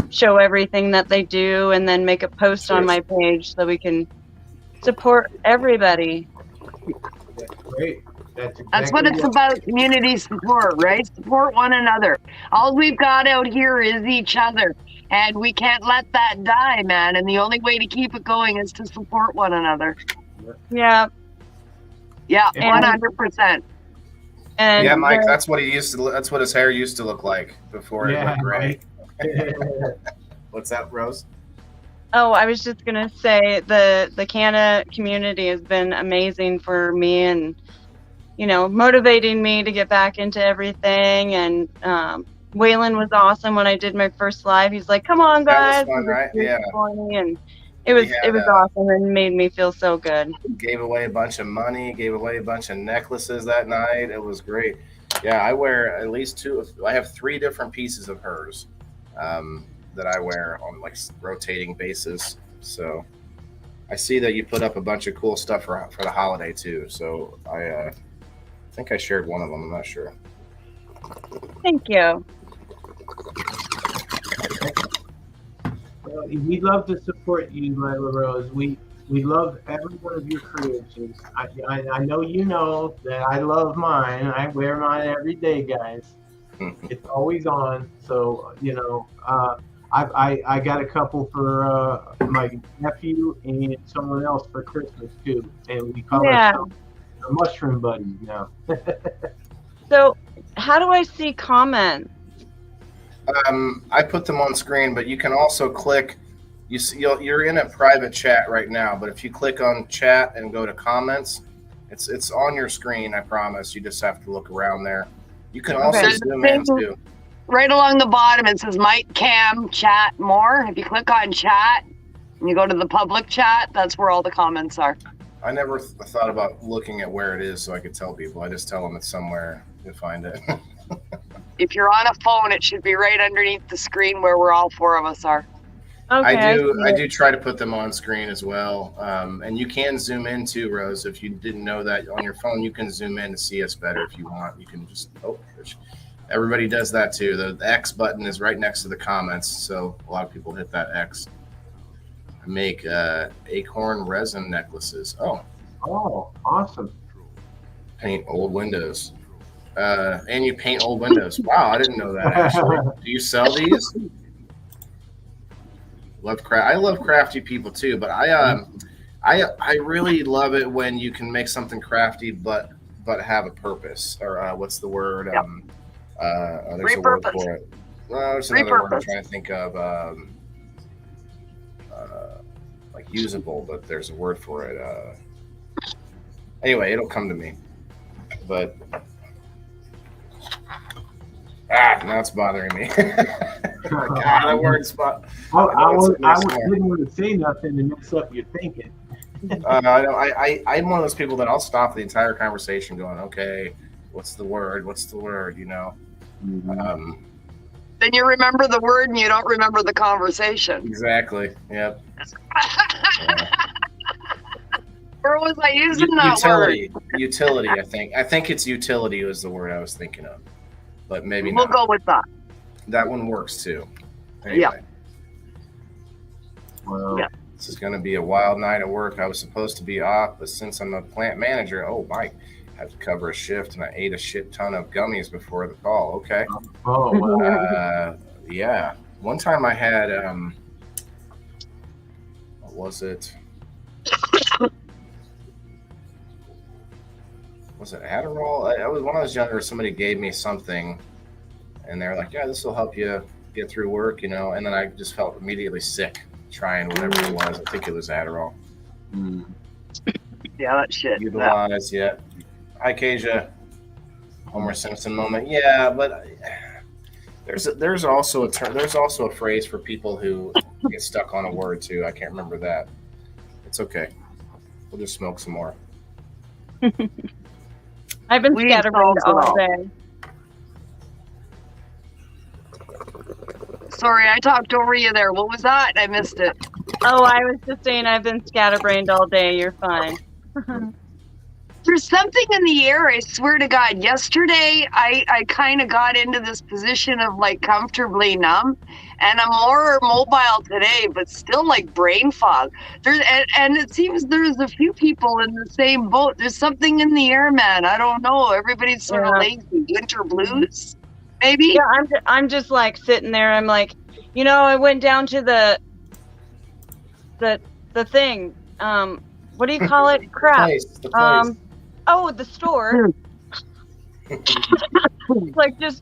show everything that they do, and then make a post on my page so we can support everybody. that's great. That's what it's about, community support, right? Support one another. All we've got out here is each other. And we can't let that die, man. And the only way to keep it going is to support one another. Yeah. Yeah, And- 100%. And Yeah, Mike, that's what that's what his hair used to look like before it Yeah, went gray. Mike. What's that, Rose? Oh, I was just gonna say the Canada community has been amazing for me, and motivating me to get back into everything. And Waylon was awesome when I did my first live. He's like, "Come on, guys!" That was fun, right? Yeah. And it was awesome and made me feel so good. Gave away a bunch of money, gave away a bunch of necklaces that night. It was great. Yeah, I wear at least two. I have 3 different pieces of hers that I wear on like rotating basis. So I see that you put up a bunch of cool stuff for the holiday too. So I think I shared one of them. I'm not sure. Thank you. Well, we love to support you, Lila Rose. We love every one of your creations. I know you know that I love mine. I wear mine every day, guys. It's always on. So I got a couple for my nephew and someone else for Christmas too, and we call ourselves the Mushroom Buddies now. So, how do I see comments? I put them on screen, but you can also click. You're in a private chat right now, but if you click on chat and go to comments, it's on your screen. I promise. You just have to look around there. You can also zoom in too. Right along the bottom, it says Mike Cam Chat More. If you click on chat and you go to the public chat, that's where all the comments are. I never thought about looking at where it is so I could tell people. I just tell them it's somewhere to find it. If you're on a phone, it should be right underneath the screen where we're all 4 of us are. Okay, I do try to put them on screen as well. And you can zoom in too, Rose. If you didn't know that on your phone, you can zoom in to see us better if you want. You can just, everybody does that too. The X button is right next to the comments. So a lot of people hit that X. I make acorn resin necklaces. Oh, Awesome. paint old windows. And you paint old windows. Wow, I didn't know that actually. Do you sell these? I love crafty people too, but I really love it when you can make something crafty but have a purpose, or what's the word? There's a word for it. Well, there's another word I'm trying to think of. Like usable, but there's a word for it. Anyway, it'll come to me. But now it's bothering me. God, that word spot. I didn't want to say nothing to mess up your thinking. I'm one of those people that I'll stop the entire conversation going, okay, what's the word? What's the word? Mm-hmm. Then you remember the word and you don't remember the conversation. Exactly. Yep. Where was I using that word? Utility, I think. I think it's utility was the word I was thinking of. But maybe we'll not. Go with that. That one works too. Anyway. Yeah. Wow. Yeah. This is going to be a wild night at work. I was supposed to be off, but since I'm a plant manager, oh, Mike, have to cover a shift, and I ate a shit ton of gummies before the call. Okay. Oh, wow. Yeah. One time I had what was it? Was it Adderall? I was when I was younger. Somebody gave me something, and they're like, "Yeah, this will help you get through work," and then I just felt immediately sick trying whatever it was. I think it was Adderall. Yeah, that shit. Utilize, yeah. Hi, Kasia. Homer Simpson moment. Yeah, but there's also a term. There's also a phrase for people who get stuck on a word too. I can't remember that. It's okay. We'll just smoke some more. I've been scatterbrained all day. Sorry, I talked over you there. What was that? I missed it. Oh, I was just saying I've been scatterbrained all day. You're fine. There's something in the air, I swear to God. Yesterday, I kind of got into this position of like comfortably numb, and I'm more mobile today, but still like brain fog. And it seems there's a few people in the same boat. There's something in the air, man. I don't know. Everybody's sort of lazy. Winter blues, maybe? Yeah, I'm just like sitting there. I'm like, I went down to the thing. What do you call it? Crap. The place. Oh, the store. Like just.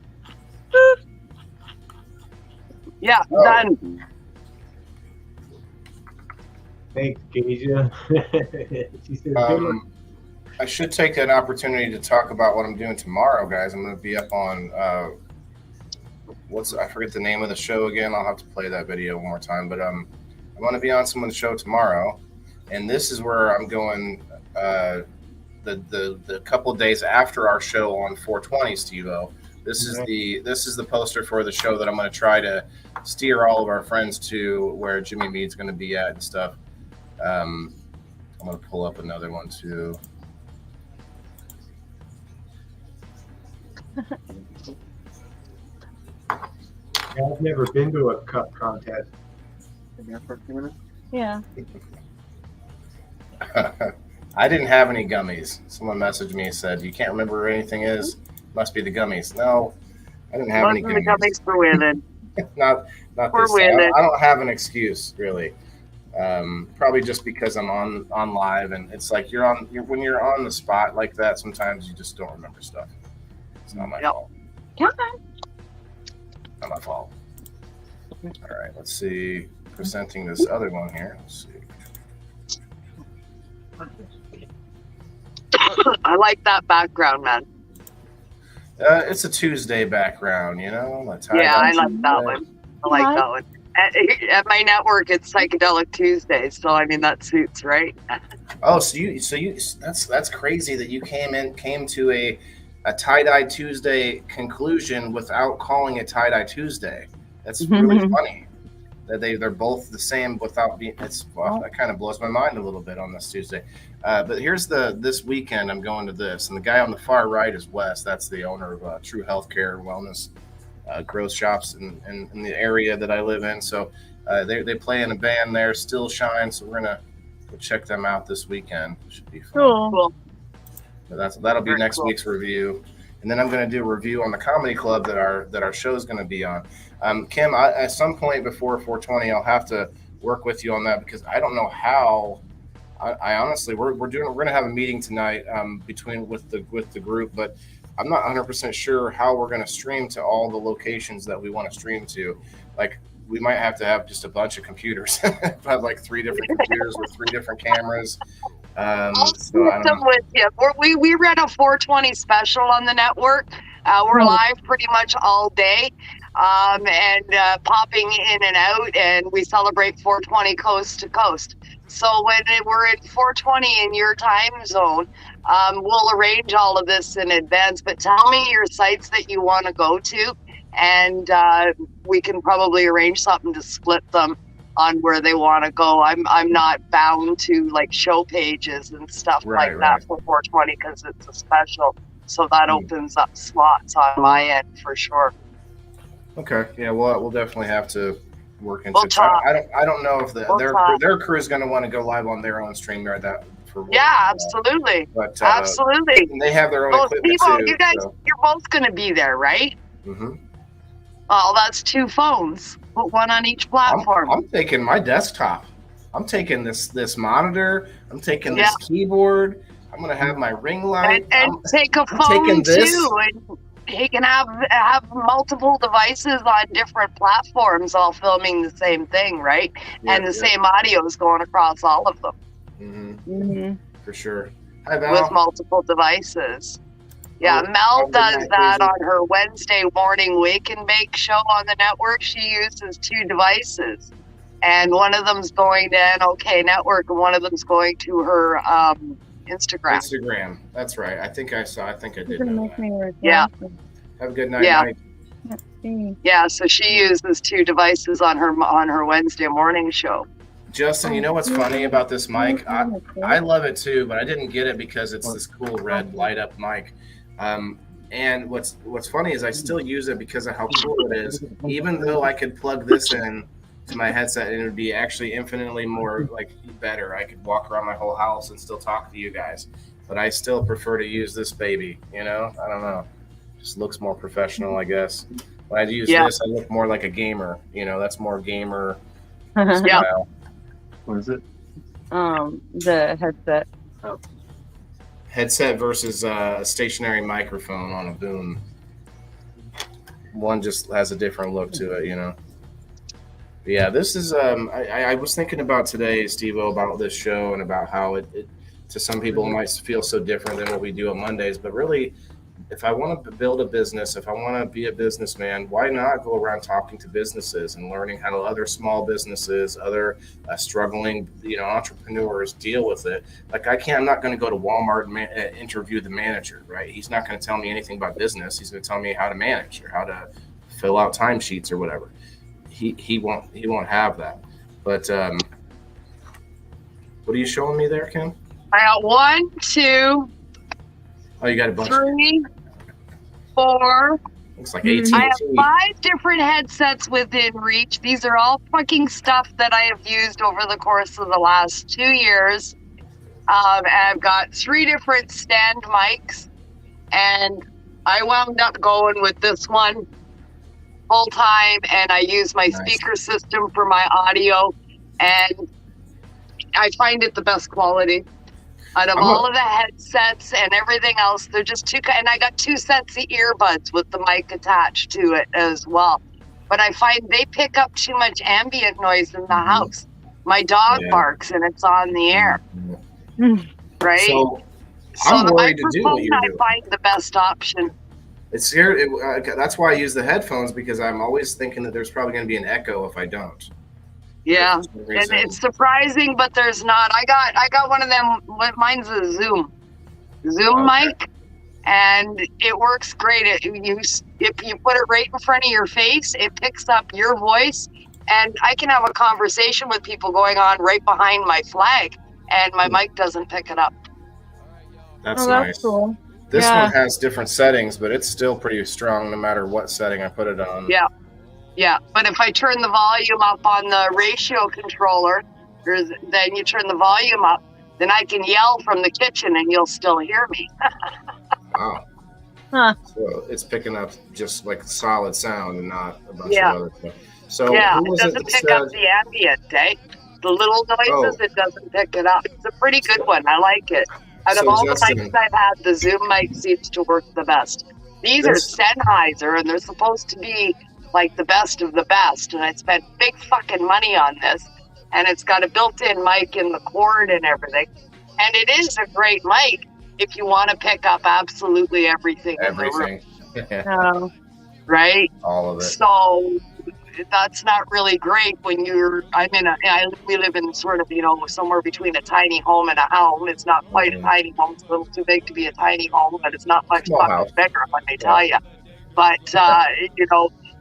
Yeah, done. Thanks, Kasia. She said, I should take an opportunity to talk about what I'm doing tomorrow, guys. I'm going to be up on I forget the name of the show again. I'll have to play that video one more time. But I'm going to be on someone's show tomorrow, and this is where I'm going. The couple of days after our show on 420, Steve-O. This is the poster for the show that I'm going to try to steer all of our friends to where Jimmy Mead's going to be at and stuff. I'm going to pull up another one too. I've never been to a cup contest. Been there for a few minutes. Yeah. I didn't have any gummies. Someone messaged me and said, "You can't remember where anything is? Must be the gummies." No, I didn't have any gummies. The gummies for women. not For this women. time. I don't have an excuse really. Probably just because I'm on live, and it's like when you're on the spot like that, sometimes you just don't remember stuff. It's not my fault. Come Not my fault. All right, let's see. Presenting this other one here. Let's see. I like that background, man. It's a Tuesday background, I like that one. I like that one. At my network, it's Psychedelic Tuesdays, so I mean that suits, right? Oh, so you that's crazy that you came to a tie-dye Tuesday conclusion without calling it tie-dye Tuesday. That's really funny that they're both the same without being. That kind of blows my mind a little bit on this Tuesday. But here's this weekend I'm going to this, and the guy on the far right is Wes. That's the owner of True Healthcare and Wellness growth shops in the area that I live in. So they play in a band there, Still Shine. So we're gonna go check them out this weekend. Should be fun. Cool. But that'll be next week's review, and then I'm going to do a review on the comedy club that our show is going to be on. Kim, at some point before 420, I'll have to work with you on that because I don't know how. I honestly, we're going to have a meeting tonight with the group, but I'm not 100% sure how we're going to stream to all the locations that we want to stream to. Like, we might have to have just a bunch of computers, have like 3 different computers with 3 different cameras. I'll split them with you. We ran a 420 special on the network. We're live pretty much all day and popping in and out, and we celebrate 420 coast to coast. So when we're in 420 in your time zone, we'll arrange all of this in advance. But tell me your sites that you want to go to, and we can probably arrange something to split them on where they want to go. I'm not bound to like show pages and stuff that for 420 because it's a special. So that opens up slots on my end for sure. Okay. Yeah, we'll definitely have to work into We'll it. So talk. I don't know if We'll their talk. crew is going to want to go live on their own StreamYard that for work. Yeah, absolutely. But Absolutely. and they have their own Well, equipment Steve, too. you guys, So. you're both going to be there, right? Mm-hmm. Oh, that's 2 phones. Put one on each platform. I'm taking my desktop. I'm taking this monitor. I'm taking this keyboard. I'm going to have my ring light. And take a phone too. And he can have multiple devices on different platforms all filming the same thing, right? Yeah, and the same audio is going across all of them. Mm-hmm. For sure. Hi, Val. With multiple devices. Yeah, Mel does that on her Wednesday morning Wake and Bake show on the network. She uses 2 devices. And one of them's going to NOK Network and one of them's going to her Instagram. Instagram. That's right. I think I did know that. Yeah. Have a good night, Mike. Yeah, so she uses 2 devices on her Wednesday morning show. Justin, you know what's funny about this mic? I love it too, but I didn't get it because it's this cool red light up mic. And what's funny is I still use it because of how cool it is, even though I could plug this in to my headset and it would be actually infinitely more better. I could walk around my whole house and still talk to you guys, but I still prefer to use this baby. I don't know, just looks more professional, I guess. When I use this, I look more like a gamer. That's more gamer style. What is it? The headset. Oh. Headset versus a stationary microphone on a boom. One just has a different look to it, But yeah, this is. I was thinking about today, Steve-O, about this show and about how it to some people it might feel so different than what we do on Mondays. But really, if I want to build a business, if I want to be a businessman, why not go around talking to businesses and learning how other small businesses, other struggling, entrepreneurs deal with it? I'm not going to go to Walmart and interview the manager, right? He's not going to tell me anything about business. He's going to tell me how to manage or how to fill out timesheets or whatever. He won't have that. But what are you showing me there, Kim? I got 1, 2. Oh, you got a bunch. 3, 4. Looks like 18. I have 5 different headsets within reach. These are all fucking stuff that I have used over the course of the last 2 years. And I've got 3 different stand mics, and I wound up going with this one full time, and I use my speaker system for my audio, and I find it the best quality. Out of all of the headsets and everything else, they're just 2, and I got 2 sets of earbuds with the mic attached to it as well. But I find they pick up too much ambient noise in the house. My dog barks and it's on the air, right? So I'm the worried to do what you're doing. I find the best option. It's here. That's why I use the headphones, because I'm always thinking that there's probably going to be an echo if I don't. Yeah, and it's surprising, but there's not. I got one of them. Mine's a Zoom mic, and it works great. If you put it right in front of your face, it picks up your voice, and I can have a conversation with people going on right behind my flag, and my mic doesn't pick it up. That's nice. That's cool. This one has different settings, but it's still pretty strong no matter what setting I put it on. Yeah, but if I turn the volume up on the ratio controller, then you turn the volume up, then I can yell from the kitchen and you'll still hear me. Wow. Huh. So it's picking up just like solid sound and not a bunch of other stuff. So it doesn't pick up the ambient, eh? The little noises, it doesn't pick it up. It's a pretty good one. I like it. Out of all the mics I've had, the Zoom mic seems to work the best. These are Sennheiser, and they're supposed to be like the best of the best, and I spent big fucking money on this, and it's got a built-in mic in the cord and everything, and it is a great mic if you want to pick up absolutely everything in the room. Right? All of it. So that's not really great when we live in sort of, somewhere between a tiny home and a home. It's not quite a tiny home. It's a little too big to be a tiny home, but it's not much fucking bigger, let me tell you. But, so,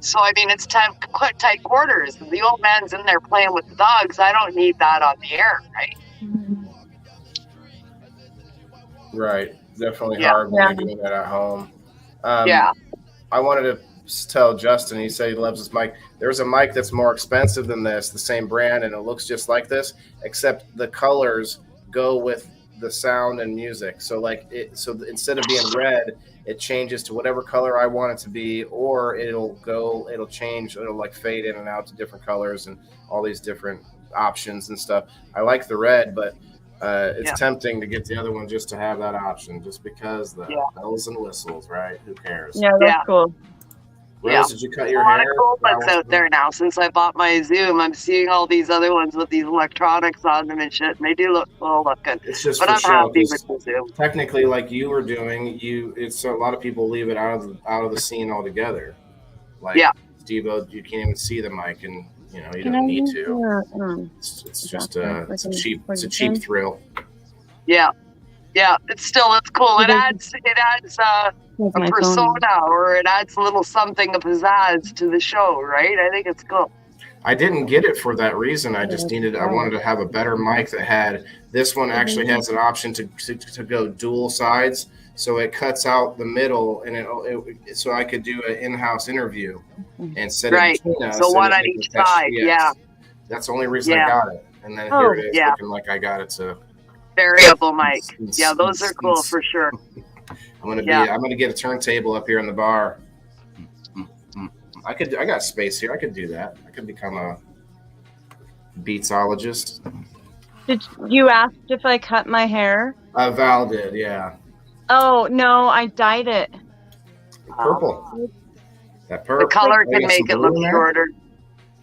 it's quite tight quarters. The old man's in there playing with the dogs. I don't need that on the air, right? Right. Definitely hard when you're doing that at home. I wanted to tell Justin, he said he loves this mic. There's a mic that's more expensive than this, the same brand, and it looks just like this, except the colors go with the sound and music. So instead of being red, it changes to whatever color I want it to be, or it'll change, it'll like fade in and out to different colors and all these different options and stuff. I like the red, but it's tempting to get the other one just to have that option, just because the bells and whistles, right? Who cares? Yeah, that's cool. Rose, did you cut your a lot hair? of cool ones out there now. Since I bought my Zoom, I'm seeing all these other ones with these electronics on them and shit, and they do look cool looking. It's just but I'm happy with the Zoom. Technically, like you were doing, it's a lot of people leave it out of the scene altogether. Like Steve-O, you can't even see the mic, and you don't need to. It's just it's a cheap thrill. Yeah, it's cool. It adds a persona, or it adds a little something of pizzazz to the show, right? I think it's cool. I didn't get it for that reason. I just I wanted to have a better mic that had, this one actually has an option to go dual sides, so it cuts out the middle, and so I could do an in-house interview instead of between us. So one on each side, That's the only reason I got it. And then here it is, looking like I got it to variable mic. Yeah, those are cool for sure. I'm gonna get a turntable up here in the bar. I got space here. I could do that. I could become a beatsologist. Did you ask if I cut my hair? Val did, yeah. Oh no, I dyed it. Purple. That purple. The color can make it look shorter.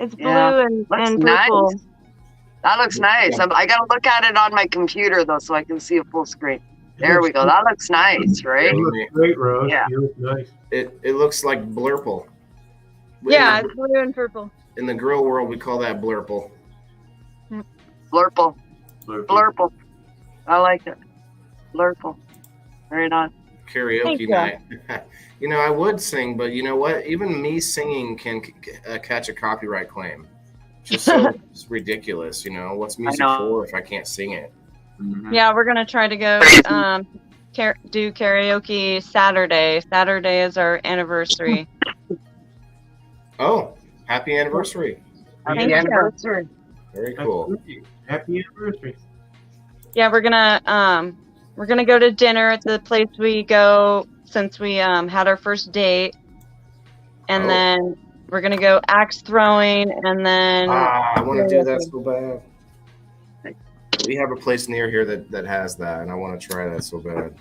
It's blue and purple. Nice. That looks nice. I gotta look at it on my computer though, so I can see a full screen. There we go. That looks nice, right? It looks great, Rose. Yeah. You look nice. It looks like blurple. Yeah, it's blue and purple. In the grill world, we call that blurple. Blurple. I like it. Blurple. Right on. Karaoke night. I would sing, but you know what? Even me singing can catch a copyright claim. It's ridiculous, What's music for if I can't sing it? Mm-hmm. Yeah, we're gonna try to go do karaoke Saturday. Saturday is our anniversary. Oh, happy anniversary! Happy anniversary! Very cool. Happy anniversary! Yeah, we're gonna go to dinner at the place we go since we had our first date, and then we're gonna go axe throwing, and then I want to do that so bad. We have a place near here that has that, and I want to try that so bad.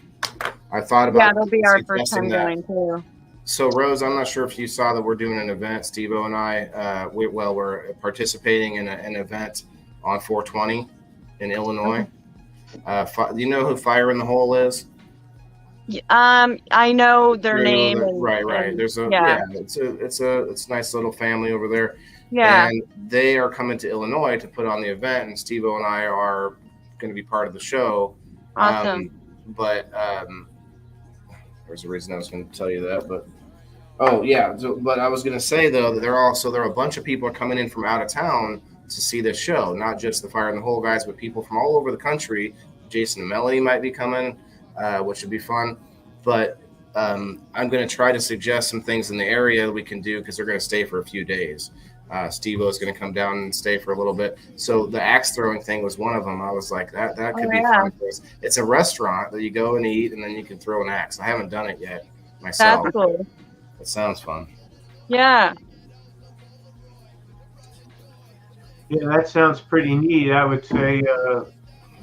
I thought about it'll be our first time going too. So Rose, I'm not sure if you saw that we're doing an event. Steveo and I, we're participating in an event on 420 in Illinois. Do you know who Fire in the Hole is? I know their name. Right. There's it's a nice little family over there. Yeah. And they are coming to Illinois to put on the event, and Steveo and I are going to be part of the show. Awesome. But there's a reason I was going to tell you that, but but I was going to say though that there are a bunch of people coming in from out of town to see this show, not just the Fire in the Hole guys, but people from all over the country. Jason and Melody might be coming, which would be fun. But I'm going to try to suggest some things in the area that we can do because they're going to stay for a few days. Steve-O is going to come down and stay for a little bit. So the axe throwing thing was one of them. I was like, that could be fun for us. It's a restaurant that you go and eat, and then you can throw an axe. I haven't done it yet myself. That's cool. It sounds fun. Yeah. Yeah, that sounds pretty neat. I would say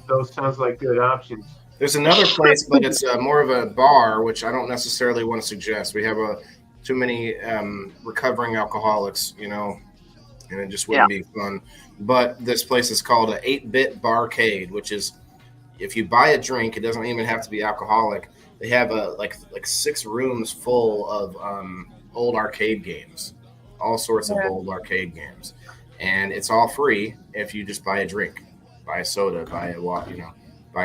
those sounds like good options. There's another place, but it's more of a bar, which I don't necessarily want to suggest. We have too many recovering alcoholics, and it just wouldn't be fun. But this place is called an 8-Bit Barcade, which is, if you buy a drink, it doesn't even have to be alcoholic. They have like 6 rooms full of old arcade games, all sorts of old arcade games, and it's all free if you just buy a drink, buy a soda, buy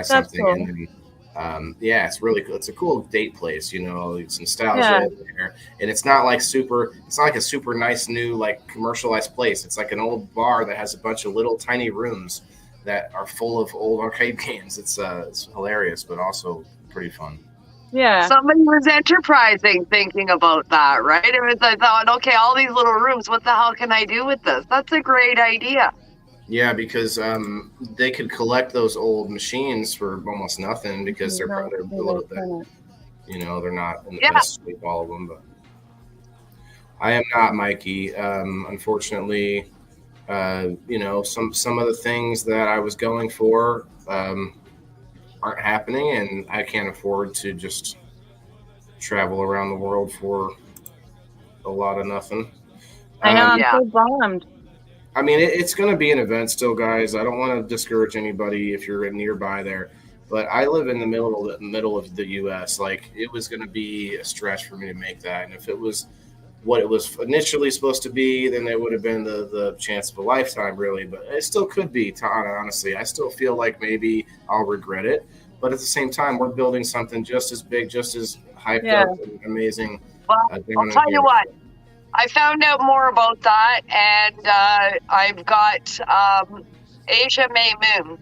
something. Cool. And then, it's really cool. It's a cool date place, it's nostalgia there. And it's not like a super nice new like commercialized place. It's like an old bar that has a bunch of little tiny rooms that are full of old arcade games. It's hilarious, but also pretty fun. Yeah. Somebody was enterprising thinking about that, right? I thought, okay, all these little rooms, what the hell can I do with this? That's a great idea. Yeah, because they could collect those old machines for almost nothing because they're a little bit, they're not in the best shape, all of them. But I am not, Mikey. Unfortunately, some of the things that I was going for aren't happening, and I can't afford to just travel around the world for a lot of nothing. I know, I'm so bummed. I mean, it's going to be an event still, guys. I don't want to discourage anybody if you're nearby there, but I live in the middle of the U.S. Like, it was going to be a stretch for me to make that, and if it was what it was initially supposed to be, then it would have been the chance of a lifetime, really. But it still could be, honestly. I still feel like maybe I'll regret it, but at the same time, we're building something just as big, just as hyped up and amazing. Well, I'll tell you what. I found out more about that, and I've got Asia May Moon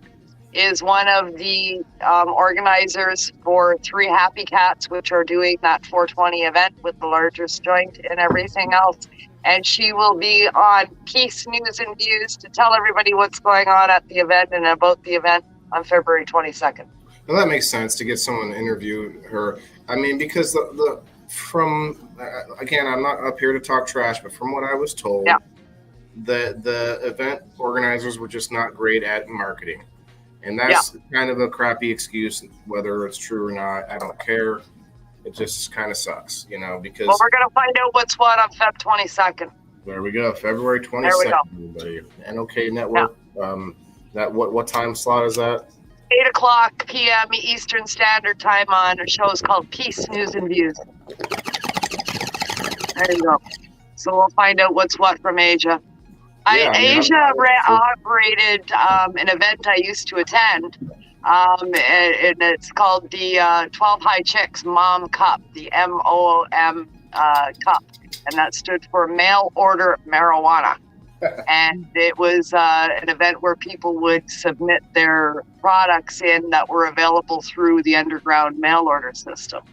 is one of the organizers for 3 Happy Cats, which are doing that 420 event with the largest joint and everything else. And she will be on Peace News and Views to tell everybody what's going on at the event and about the event on February 22nd. Well, that makes sense to get someone to interview her. I mean, because again, I'm not up here to talk trash, but from what I was told, the event organizers were just not great at marketing. And that's kind of a crappy excuse, whether it's true or not. I don't care. It just kind of sucks, because... Well, we're going to find out what's what on Feb 22nd. There we go, February 22nd, there we go. Everybody. NOK Network. Yeah. What time slot is that? 8:00 p.m. Eastern Standard Time on a show called Peace News and Views. There you go. So we'll find out what's what from Asia. Asia operated an event I used to attend, and it's called the 12 High Chicks Mom Cup, the MOM Cup, and that stood for Mail Order Marijuana. And it was an event where people would submit their products in that were available through the underground mail order system.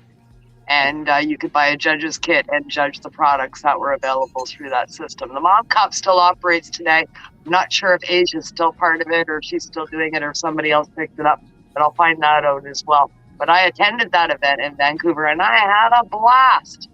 And you could buy a judge's kit and judge the products that were available through that system. The Mom Cup still operates today. I'm not sure if Asia's still part of it or if she's still doing it or if somebody else picked it up, but I'll find that out as well. But I attended that event in Vancouver and I had a blast.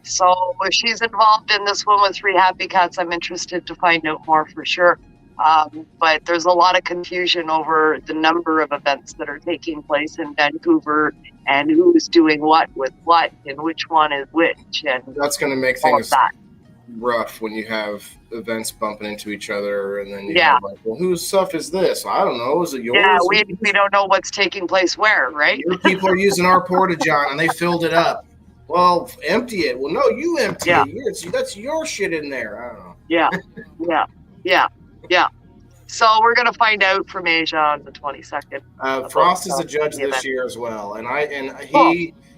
So if she's involved in this one with 3 Happy Cats, I'm interested to find out more for sure. But there's a lot of confusion over the number of events that are taking place in Vancouver and who's doing what with what and which one is which. And that's going to make things rough when you have events bumping into each other and then you have like, well, whose stuff is this? I don't know. Is it yours? Yeah, we don't know what's taking place where, right? Your people are using our porta-john and they filled it up. Well, empty it. Well, no, you empty it. That's your shit in there. I don't know. Yeah. So we're gonna find out from Asia on the 22nd. Frost is a judge this year as well, and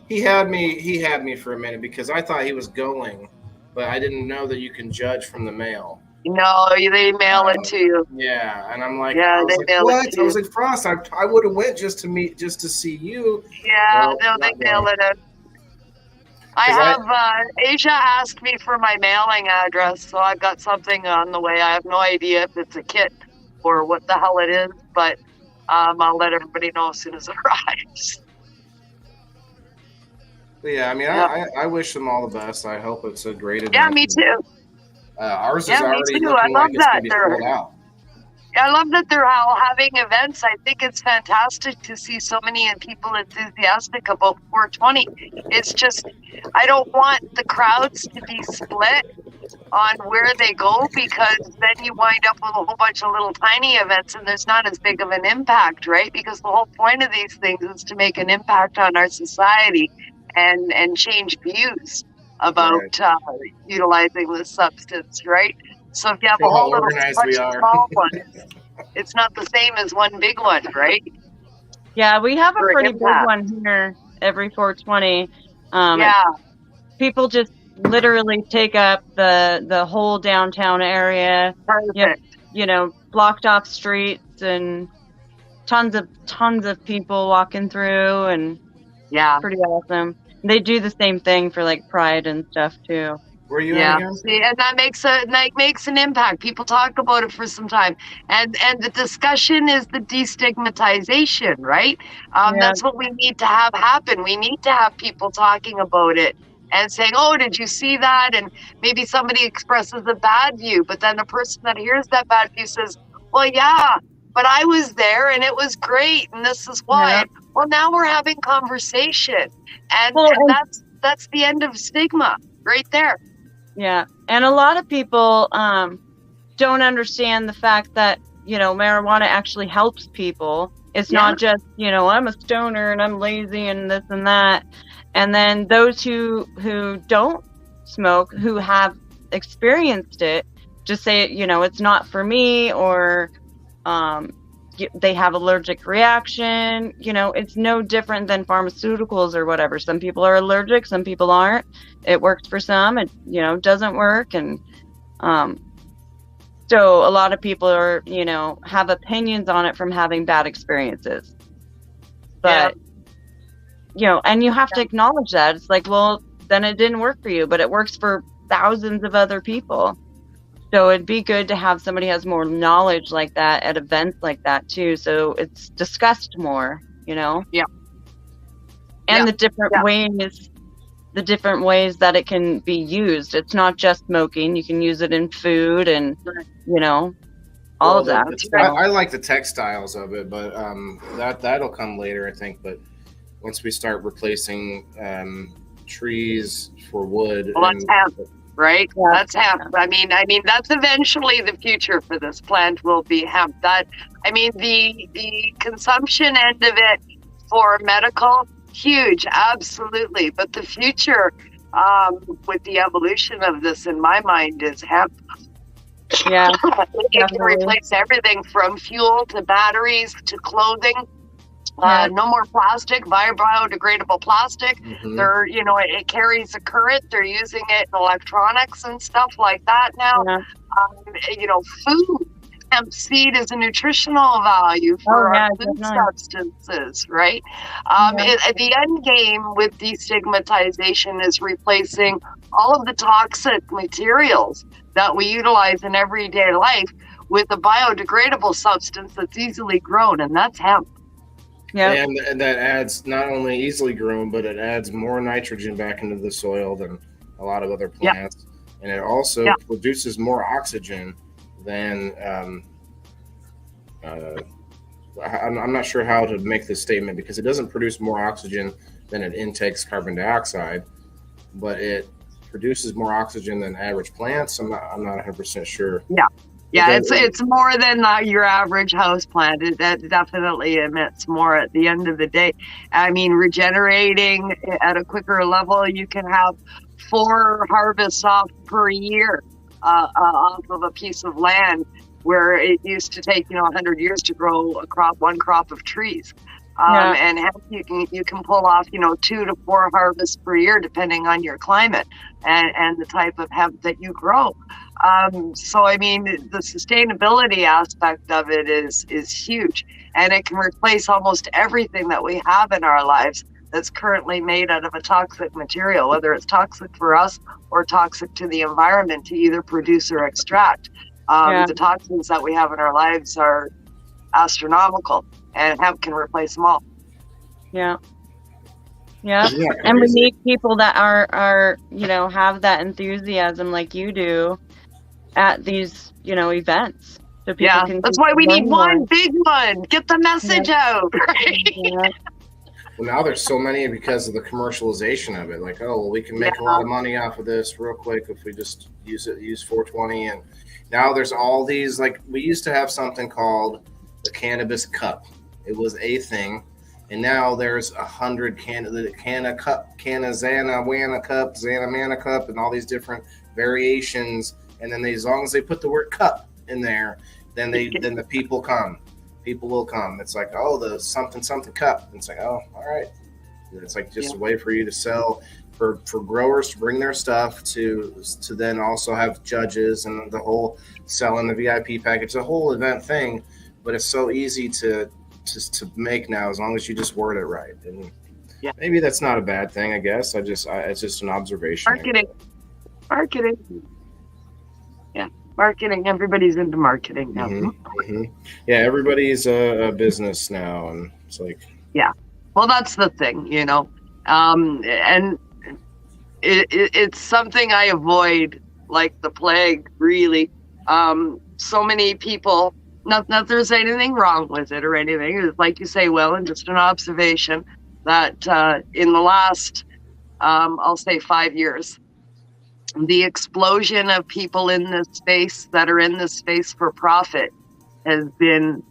he had me for a minute because I thought he was going, but I didn't know that you can judge from the mail. No, they mail it to you. Yeah, and I'm like, mail it to you. I was like, Frost, I would have went just to see you. Yeah, well, they mail it in. Asia asked me for my mailing address, so I've got something on the way. I have no idea if it's a kit or what the hell it is, but I'll let everybody know as soon as it arrives. Yeah, I mean, I wish them all the best. I hope it's a great event. Yeah, me too. Ours is already looking like it's going to be sold out. I love that they're all having events. I think it's fantastic to see so many people enthusiastic about 420. It's just, I don't want the crowds to be split on where they go because then you wind up with a whole bunch of little tiny events and there's not as big of an impact, right? Because the whole point of these things is to make an impact on our society and change views about utilizing this substance, right? So if you have a whole little bunch of small ones, it's not the same as one big one, right? Yeah, we have a pretty big one here every 420. People just literally take up the whole downtown area. Perfect. You know, blocked off streets and tons of people walking through, and Yeah. Pretty awesome. They do the same thing for like Pride and stuff too. Where are you Yeah, at again? see, and that makes an impact. People talk about it for some time, and the discussion is the destigmatization, right? Yeah. That's what we need to have happen. We need to have people talking about it and saying, "Oh, did you see that?" And maybe somebody expresses a bad view, but then the person that hears that bad view says, "Well, yeah, but I was there and it was great, and this is why." Yeah. Well, now we're having conversation, and, Well, and that's the end of stigma right there. Yeah. And a lot of people don't understand the fact that, marijuana actually helps people. It's not just, I'm a stoner and I'm lazy and this and that. And then those who don't smoke, who have experienced it, just say, it's not for me, or they have allergic reaction. It's no different than pharmaceuticals or whatever. Some people are allergic, some people aren't. It works for some, it doesn't work. And so a lot of people are have opinions on it from having bad experiences, but and you have to acknowledge that. It's like, well, then it didn't work for you, but it works for thousands of other people. So it'd be good to have somebody who has more knowledge like that at events like that too, so it's discussed more, Yeah. And the different ways that it can be used. It's not just smoking. You can use it in food and all of that. I like the textiles of it, but that'll come later, I think. But once we start replacing trees for wood, well, that's hemp, right? Yeah. That's hemp. I mean, that's eventually the future for this plant will be hemp. The consumption end of it for medical, huge, absolutely. But the future, with the evolution of this, in my mind, is hemp. Yeah, it can replace everything from fuel to batteries to clothing. No more plastic, biodegradable plastic. They're, it carries a current. They're using it in electronics and stuff like that now. Food. Hemp seed is a nutritional value for food substances, right? The end game with destigmatization is replacing all of the toxic materials that we utilize in everyday life with a biodegradable substance that's easily grown, and that's hemp. Yeah, and that adds not only easily grown, but it adds more nitrogen back into the soil than a lot of other plants, and it also produces more oxygen than. I'm not sure how to make this statement because it doesn't produce more oxygen than it intakes carbon dioxide, but it produces more oxygen than average plants. I'm not 100% sure. Yeah, it's more than your average house plant. That definitely emits more at the end of the day. I mean, regenerating at a quicker level, you can have 4 harvests off per year off of a piece of land where it used to take 100 years to grow one crop of trees. And hemp, you can pull off 2 to 4 harvests per year depending on your climate and the type of hemp that you grow. So I mean, the sustainability aspect of it is huge, and it can replace almost everything that we have in our lives that's currently made out of a toxic material, whether it's toxic for us or toxic to the environment to either produce or extract. The toxins that we have in our lives are astronomical, and hemp can replace them all. Yeah. And we need people that are have that enthusiasm like you do at these events, so people can. That's why we need one big one. Get the message out. Right? Well, now there's so many because of the commercialization of it. Like, oh, well, we can make a lot of money off of this real quick if we just use 420. And now there's all these, like, we used to have something called the cannabis cup. It was a thing. And now there's 100 Canna cup, Canna Xana Wana cup, Xana Mana cup, and all these different variations. And then as long as they put the word cup in there, then the people come. People will come. It's like, oh, the something cup. And it's like, oh, all right. It's like just a way for you to sell, for growers to bring their stuff to then also have judges and the whole selling the VIP package, the whole event thing. But it's so easy to make now as long as you just word it right. And Maybe that's not a bad thing. I guess it's just an observation. Marketing. Yeah, marketing. Everybody's into marketing now. Yeah, everybody's a business now, and it's like. Yeah, well, that's the thing, and it's something I avoid like the plague. Really, so many people. Not that there's anything wrong with it or anything. It's like you say, Will, and just an observation that in the last, I'll say 5 years, the explosion of people in this space that are in this space for profit has been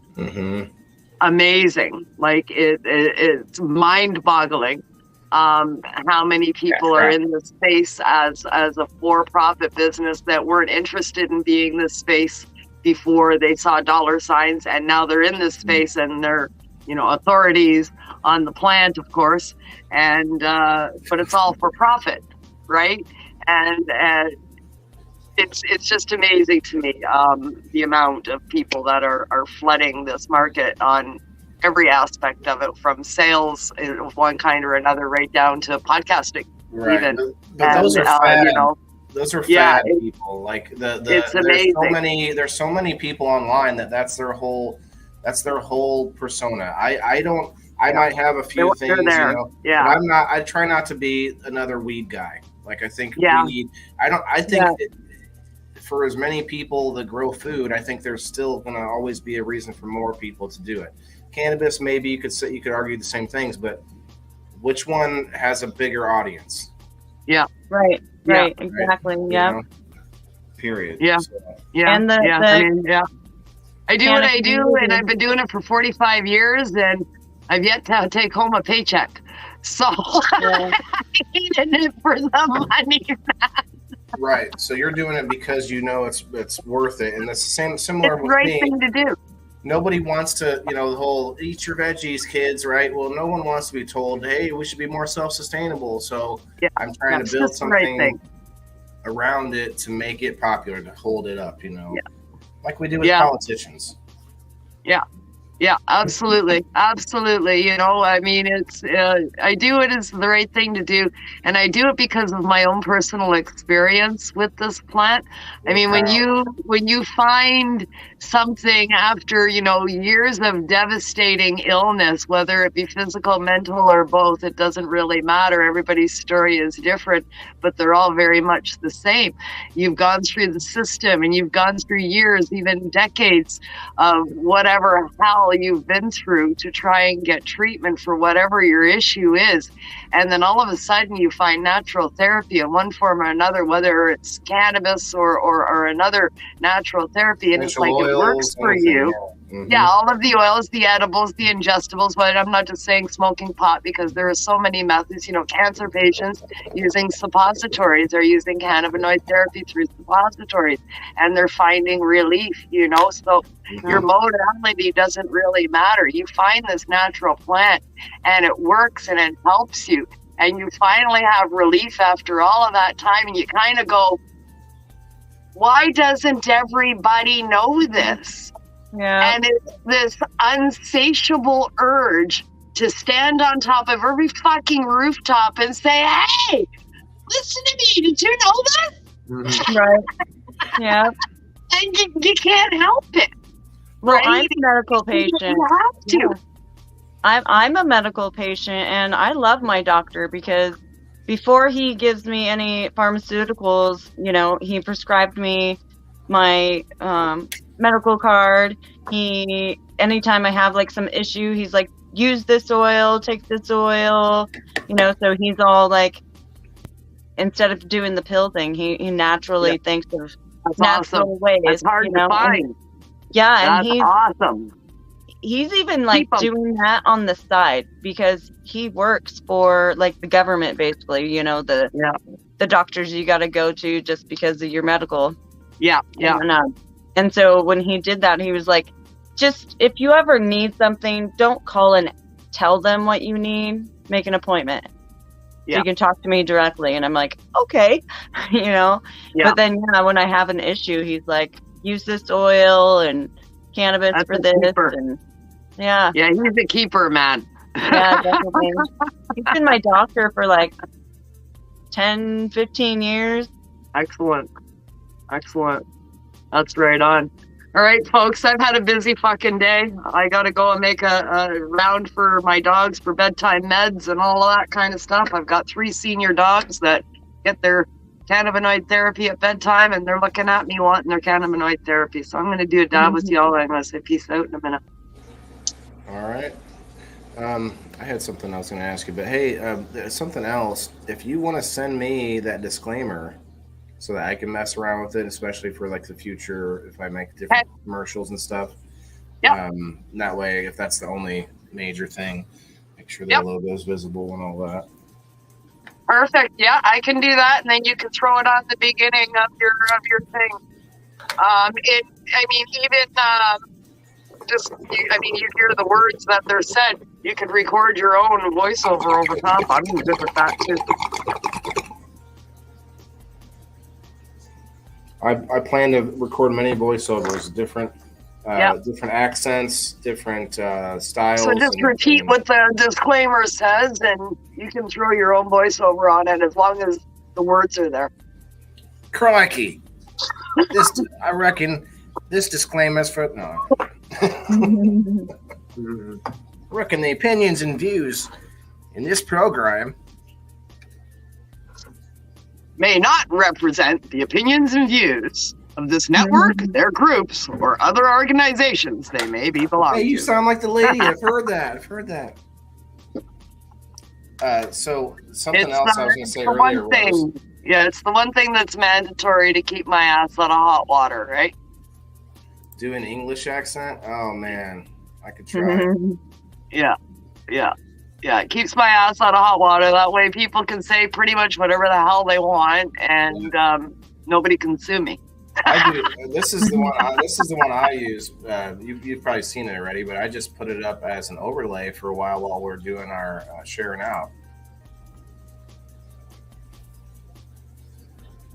amazing. Like it's mind-boggling how many people are in this space as a for-profit business that weren't interested in being this space before they saw dollar signs, and now they're in this space and they're authorities on the plant, of course, and but it's all for profit, right? And it's just amazing to me, the amount of people that are flooding this market on every aspect of it, from sales of one kind or another right down to podcasting. Right. Even. But those are fad. Those are fad people. Like it's amazing. There's so many people online that's their whole persona. I might have a few things, but I'm not. I try not to be another weed guy. Like I think for as many people that grow food, I think there's still going to always be a reason for more people to do it. Cannabis, maybe you could argue the same things, but which one has a bigger audience? Yeah. Right. Exactly. Right? Yeah. Period. Yeah. So. Yeah. And I do what I do, and I've been doing it for 45 years, and I've yet to take home a paycheck. So I'm eating it for the money. Right. So you're doing it because it's worth it, and that's similar it's with the right me. thing to do. Nobody wants to, the whole eat your veggies, kids, right? Well, no one wants to be told, hey, we should be more self-sustainable. So I'm trying to build something around it to make it popular, to hold it up, like we do with politicians. Yeah, absolutely. Absolutely. I mean, it's, I do it as the right thing to do. And I do it because of my own personal experience with this plant. I mean, when you find something after, years of devastating illness, whether it be physical, mental, or both, it doesn't really matter. Everybody's story is different, but they're all very much the same. You've gone through the system, and you've gone through years, even decades of whatever hell you've been through to try and get treatment for whatever your issue is. And then all of a sudden you find natural therapy in one form or another, whether it's cannabis or another natural therapy, and it's like it works for you. Yeah, all of the oils, the edibles, the ingestibles, but I'm not just saying smoking pot, because there are so many methods. Cancer patients using suppositories are using cannabinoid therapy through suppositories, and they're finding relief, so your modality doesn't really matter. You find this natural plant and it works and it helps you, and you finally have relief after all of that time, and you kind of go, why doesn't everybody know this? Yeah. And it's this unsatiable urge to stand on top of every fucking rooftop and say, hey, listen to me, did you know this? Right. Yeah. And you can't help it. Well, right? I'm a medical patient. You have to. Yeah. I'm a medical patient, and I love my doctor, because before he gives me any pharmaceuticals, he prescribed me my medical card. Anytime I have like some issue, he's like, use this oil, take this oil, so he's all like, instead of doing the pill thing, he naturally thinks of natural ways. It's hard to find. And he's awesome. He's even like doing that on the side, because he works for like the government, basically, the doctors you got to go to just because of your medical. Yeah. And so when he did that, he was like, just if you ever need something, don't call and tell them what you need. Make an appointment. So you can talk to me directly. And I'm like, okay, But then when I have an issue, he's like, use this oil and cannabis for this. Keeper. And yeah, he's a keeper, man. Yeah, definitely. He's been my doctor for like 10, 15 years. Excellent. Excellent. That's right on. All right, folks, I've had a busy fucking day. I got to go and make a round for my dogs for bedtime meds and all of that kind of stuff. I've got 3 senior dogs that get their cannabinoid therapy at bedtime, and they're looking at me wanting their cannabinoid therapy. So I'm going to do a dab with y'all, and I'm going to say peace out in a minute. All right. I had something I was going to ask you, but hey, there's something else. If you want to send me that disclaimer so that I can mess around with it, especially for like the future, if I make different commercials and stuff. Yep. That way, if that's the only major thing, make sure the logo is visible and all that. Perfect. Yeah, I can do that, and then you can throw it on the beginning of your thing. You hear the words that they're said. You can record your own voiceover over top. I'm good with that too. I plan to record many voiceovers, different accents, different styles. So just repeat what the disclaimer says, and you can throw your own voiceover on it as long as the words are there. Crikey! I reckon this disclaimer's for no. I reckon the opinions and views in this program may not represent the opinions and views of this network, their groups, or other organizations they may be belonging to. Hey, you sound like the lady. I've heard that. So something else I was going to say earlier was... Yeah, it's the one thing that's mandatory to keep my ass out of hot water, right? Do an English accent? Oh, man. I could try. Yeah. It keeps my ass out of hot water. That way people can say pretty much whatever the hell they want, and nobody can sue me. I do. This is the one I use. You've probably seen it already, but I just put it up as an overlay for a while we're doing our sharing out.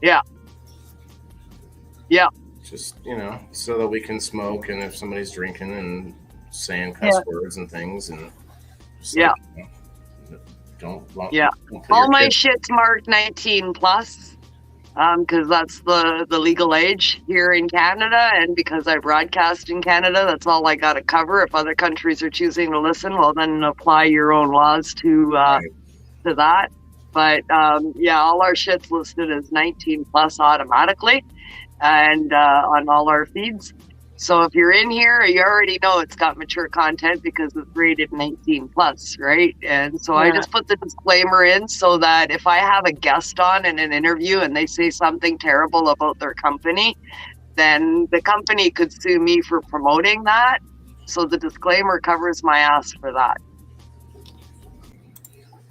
Yeah. Just, so that we can smoke, and if somebody's drinking and saying cuss words and things, and don't all my shit's marked 18 plus, because that's the legal age here in Canada, and because I broadcast in Canada, that's all I got to cover. If other countries are choosing to listen, well, then apply your own laws to that. But all our shit's listed as 19 plus automatically, and on all our feeds. So if you're in here, you already know it's got mature content because it's rated 19 plus, right? And so I just put the disclaimer in so that if I have a guest on in an interview and they say something terrible about their company, then the company could sue me for promoting that. So the disclaimer covers my ass for that.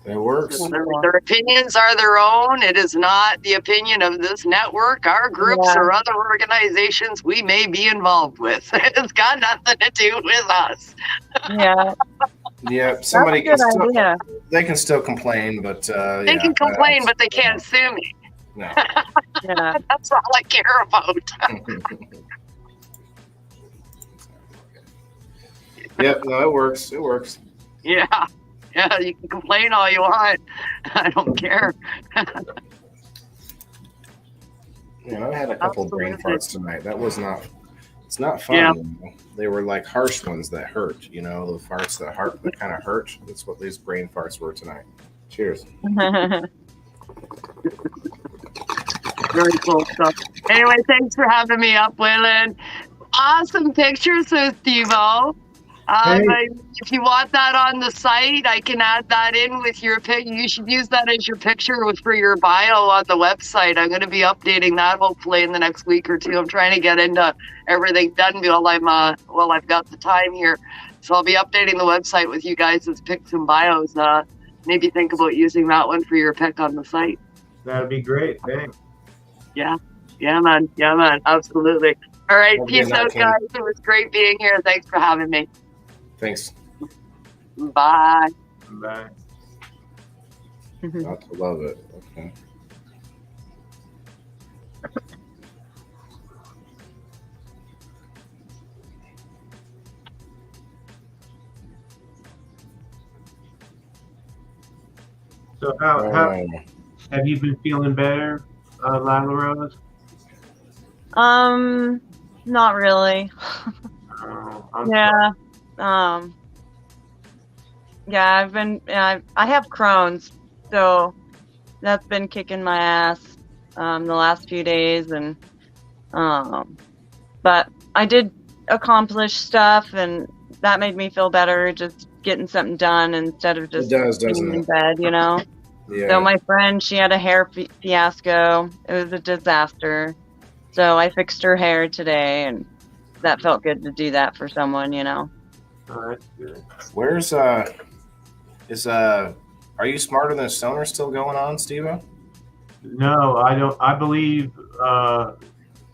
It works. So their opinions are their own. It is not the opinion of this network, our groups, or other organizations we may be involved with. It's got nothing to do with us. Yeah. Somebody can still, they can still complain, but they can complain, but they can't sue me. No. That's all I care about. Yep. No, it works. Yeah, you can complain all you want. I don't care. Man, I had a couple brain farts tonight. That was not. It's not fun. Yeah. They were like harsh ones that hurt. The farts that kind of hurt. That's what these brain farts were tonight. Cheers. Very cool stuff. Anyway, thanks for having me up, Waylon. Awesome pictures, so Steve-O. If you want that on the site, I can add that in with your pic. You should use that as your picture for your bio on the website. I'm going to be updating that hopefully in the next week or two. I'm trying to get into everything done while I've got the time here. So I'll be updating the website with you guys' pics and bios. Maybe think about using that one for your pic on the site. That'd be great. Thanks. Yeah, man. Absolutely. All right. Peace out, guys. It was great being here. Thanks for having me. Thanks. Bye. Bye. Not to love it. Okay. So how have you been feeling better, Lila Rose? Not really. I'm Yeah. Yeah, I have Crohn's, so that's been kicking my ass the last few days, and but I did accomplish stuff, and that made me feel better, just getting something done instead of just It does, doesn't being in it? bed, you know. Yeah. So my friend, she had a hair fiasco. It was a disaster. So I fixed her hair today, and that felt good to do that for someone, you know. Oh, that's good. Where's are you smarter than a stoner still going on, Steve-O? No, I don't. I believe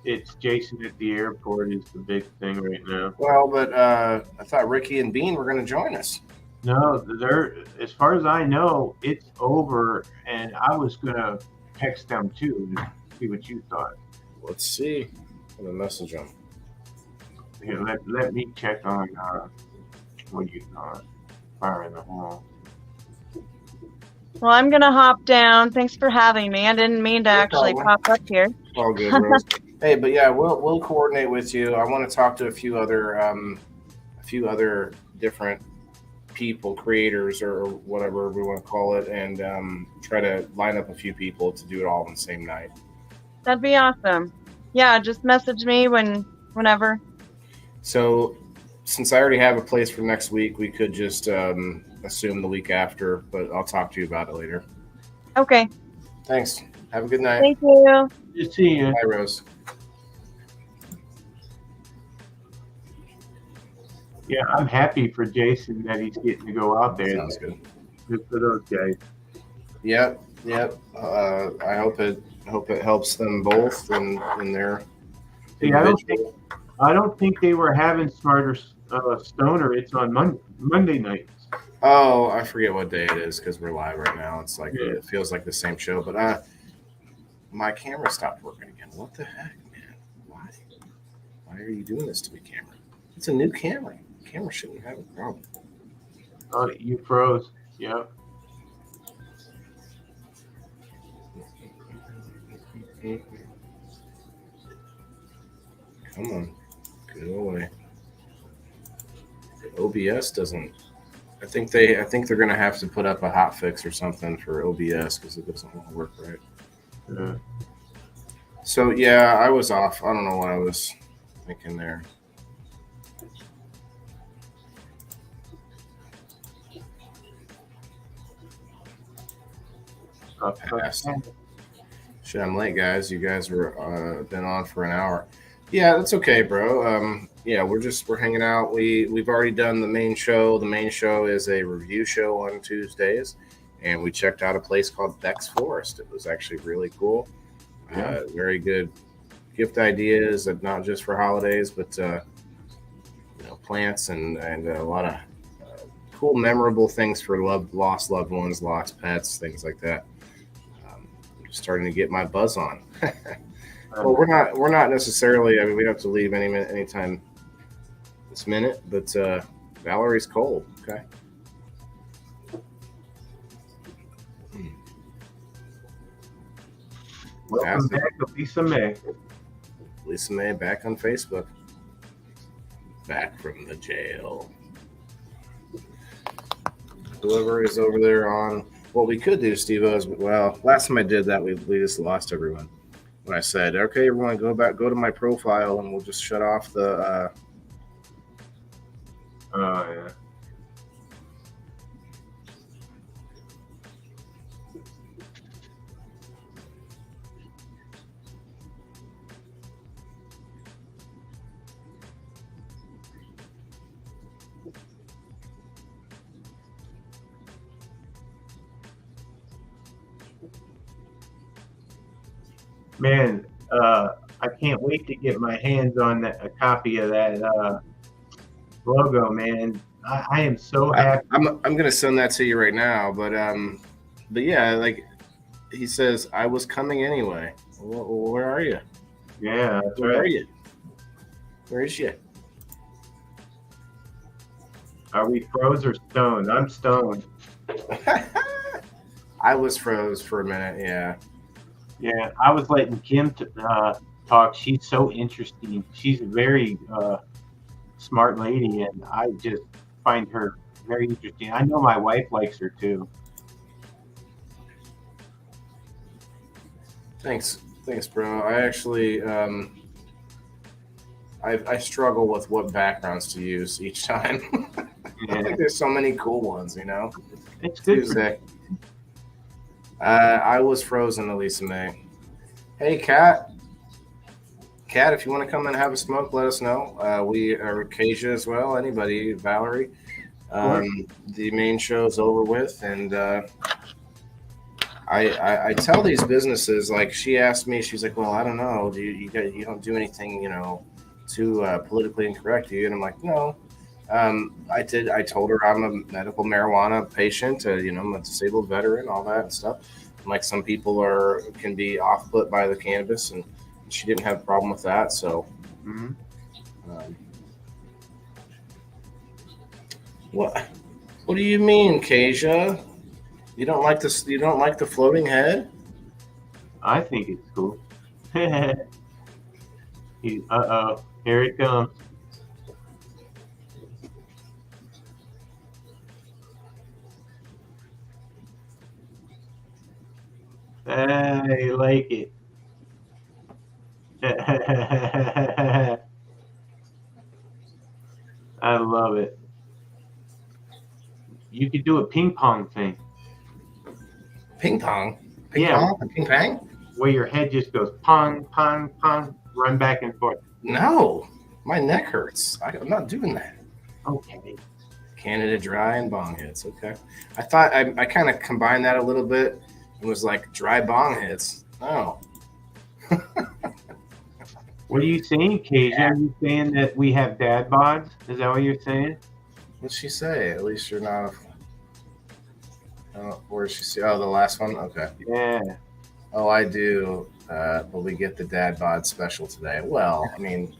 it's Jason at the airport is the big thing right now. Well, but I thought Ricky and Bean were going to join us. No, they're as far as I know, it's over, and I was gonna text them too to see what you thought. Let's see. I'm going to message them. Here, let me check on what you thought. Fire in the hole. Well, I'm gonna hop down. Thanks for having me. I didn't mean to No actually problem. pop up here. All good, Rose. Hey, but yeah, we'll coordinate with you. I want to talk to a few other different people, creators, or whatever we want to call it, and try to line up a few people to do it all on the same night. That'd be awesome. Yeah, just message me whenever. So, since I already have a place for next week, we could just assume the week after, but I'll talk to you about it later. Okay. Thanks. Have a good night. Thank you. Good to see you. Bye, Rose. Yeah, I'm happy for Jason that he's getting to go out there. Sounds good. Good for those guys. Yep. I hope it helps them both in their. See, I don't think they were having Smarter Stoner. It's on Monday nights. Oh, I forget what day it is because we're live right now. It's like Yeah. It feels like the same show, but my camera stopped working again. What the heck, man? Why are you doing this to me, camera? It's a new camera. Camera shouldn't have a problem. Oh, you froze. Yep. Come on, go away. OBS doesn't. I think they're gonna have to put up a hot fix or something for OBS because it doesn't want to work right. Yeah. So yeah, I was off. I don't know what I was thinking there. Shit, I'm late, guys. You guys were been on for an hour. Yeah, that's okay, bro. Yeah, we're hanging out. We've already done the main show. The main show is a review show on Tuesdays, and we checked out a place called Beck's Florist. It was actually really cool. Yeah. Very good gift ideas, not just for holidays, but plants and a lot of cool, memorable things for lost loved ones, lost pets, things like that. I'm starting to get my buzz on. Well, we're not necessarily. I mean, we have to leave anytime this minute, but Valerie's cold. Okay. Welcome back to Lisa May. Lisa May back on Facebook. Back from the jail. Whoever is over there on. What we could do, Steve-O, is, well, last time I did that, we just lost everyone. When I said, okay, everyone, go to my profile, and we'll just shut off the. Oh yeah. Man, I can't wait to get my hands on a copy of that logo, man. I am so happy. I'm gonna send that to you right now, but yeah, like he says, I was coming anyway. Where are you? Yeah, that's Where are right. you? Where is you? Are we froze or stoned? I'm stoned. I was froze for a minute. Yeah. Yeah, I was letting Kim talk. She's so interesting. She's a very smart lady, and I just find her very interesting. I know my wife likes her too. Thanks, bro. I actually, I struggle with what backgrounds to use each time. Yeah, There's so many cool ones, you know. it's good. Tuesday. I was frozen, Elisa May. Hey, Kat. Kat, if you want to come and have a smoke, let us know. We are Kasia as well. Anybody, Valerie. The main show is over with, and I tell these businesses, like she asked me, she's like, well, I don't know, you don't do anything, you know, too politically incorrect, do you? And I'm like, no. I told her I'm a medical marijuana patient, you know, I'm a disabled veteran, all that and stuff. And like some people can be off-put by the cannabis, and she didn't have a problem with that. So, what do you mean, Kasia? You don't like this? You don't like the floating head? I think it's cool. Uh-oh, here it comes. I like it. I love it. You could do a ping pong thing. Ping pong? Yeah. Pong? Ping pong? Where your head just goes pong, pong, pong, run back and forth. No, my neck hurts. I'm not doing that. Okay. Canada Dry and bong hits. Okay. I thought I kind of combined that a little bit and was like dry bong hits. Oh. What are you saying, Kasia? Are you saying that we have dad bods? Is that what you're saying? What'd she say? At least you're not. Where did she say? Oh, the last one? Okay. Yeah. Oh, I do. But we get the dad bod special today. Well, I mean,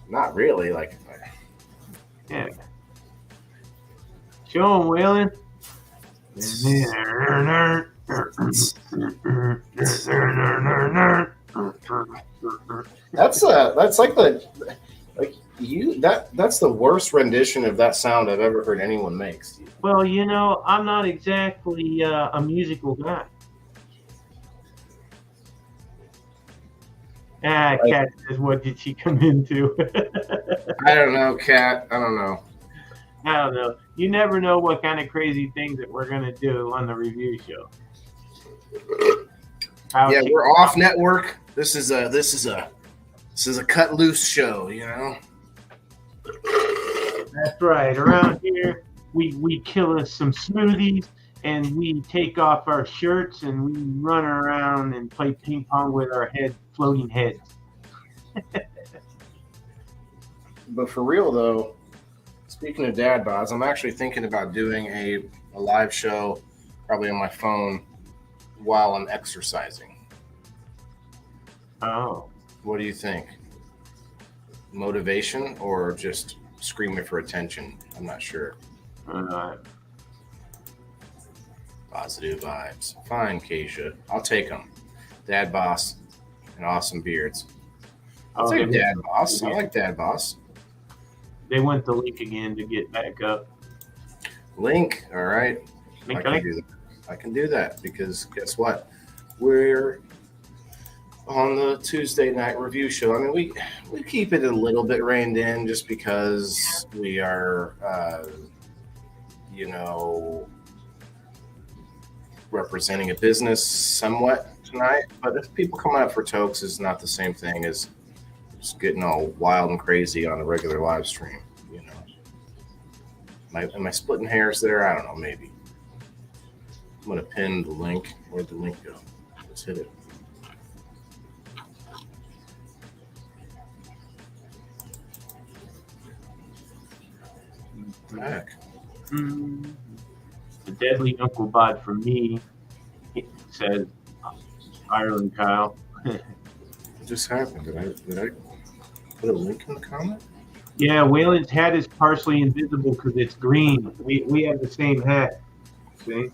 not really. Like, Yeah. Show him, Waylon. that's the worst rendition of that sound I've ever heard anyone makes. Well, you know, I'm not exactly a musical guy. Kat says, what did she come into? I don't know, Kat. I don't know. I don't know. You never know what kind of crazy things that we're going to do on the review show. Yeah, we're off network. This is a cut loose show, you know. That's right. Around here, we kill us some smoothies and we take off our shirts and we run around and play ping pong with our floating heads. But for real though, speaking of dad bods, I'm actually thinking about doing a live show, probably on my phone, while I'm exercising. Oh. What do you think? Motivation or just screaming for attention? I'm not sure. Positive vibes. Fine, Kasia. I'll take them. Dad boss and awesome beards. I'll take dad boss. I like dad boss. They went the link again to get back up. Link. All right. Link, I can do that because guess what? We're on the Tuesday night review show. I mean, we keep it a little bit reined in just because we are, you know, representing a business somewhat tonight. But if people come out for tokes is not the same thing as just getting all wild and crazy on a regular live stream. You know, am I splitting hairs there? I don't know. Maybe. I'm gonna pin the link. Where'd the link go? Let's hit it. Back. The deadly Uncle Bod for me, it says Ireland Kyle. What just happened? Did I put a link in the comment? Yeah, Waylon's hat is partially invisible because it's green. We have the same hat. See?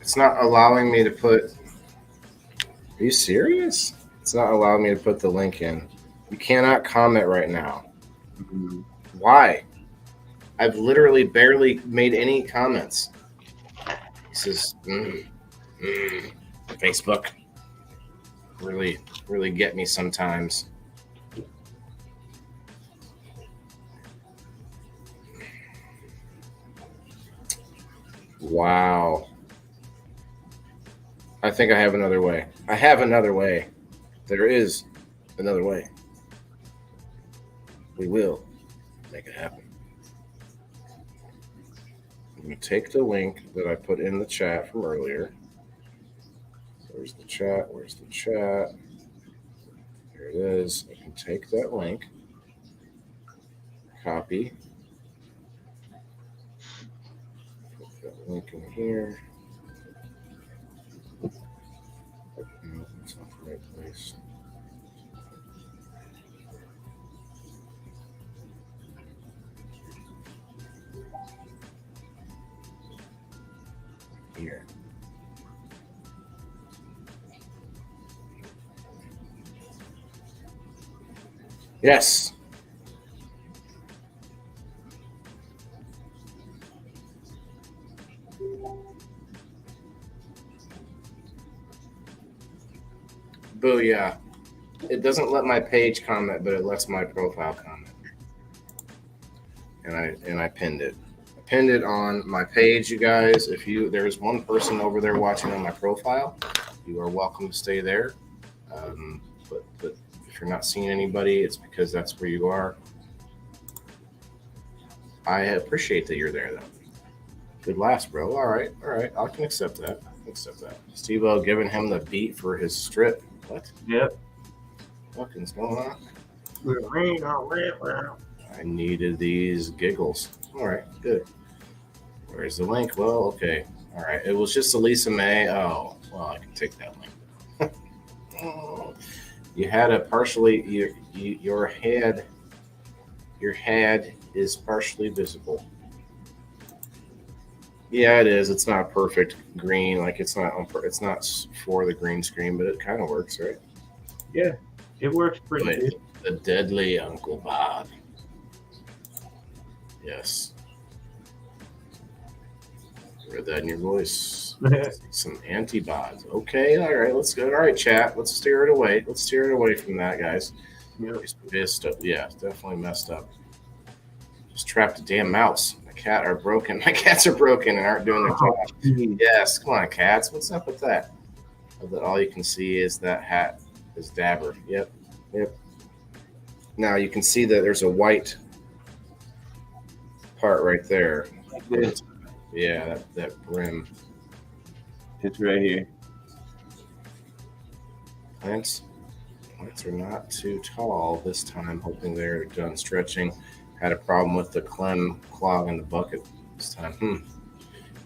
It's not allowing me to put. Are you serious? It's not allowing me to put the link in. You cannot comment right now. Why? I've literally barely made any comments. This is Facebook. Really get me sometimes. Wow. I think I have another way. I have another way. There is another way. We will make it happen. I'm going to take the link that I put in the chat from earlier. Where's the chat? Where's the chat? Here it is. I can take that link, copy, put that link in here. No, it's not the right place. Here. Yes. Booyah. It doesn't let my page comment, but it lets my profile comment. And I pinned it. I pinned it on my page, you guys. If there's one person over there watching on my profile, you are welcome to stay there. But if you're not seeing anybody, it's because that's where you are. I appreciate that you're there, though. Good last, bro. All right. I can accept that. Steve-O giving him the beat for his strip. What? Yep. What's going on? I needed these giggles. All right, good. Where's the link? Well, okay. All right. It was just a Lisa May. Oh, well, I can take that link. You had a partially your head is partially visible. Yeah, it is. It's not perfect green. Like it's not for the green screen, but it kind of works, right? Yeah, it works pretty good. The deadly Uncle Bob. Yes. Read that in your voice. Some antibodies. Okay, all right, let's go. All right, chat. Let's steer it away. Let's steer it away from that, guys. Yeah, definitely messed up. Just trapped a damn mouse. My cats are broken and aren't doing their job. Yes, come on, cats. What's up with that? All you can see is that hat is Dabber. Yep. Now you can see that there's a white part right there. Like this. Yeah, that brim. It's right here. Plants are not too tall this time. Hoping they're done stretching. Had a problem with the clem clog in the bucket this time.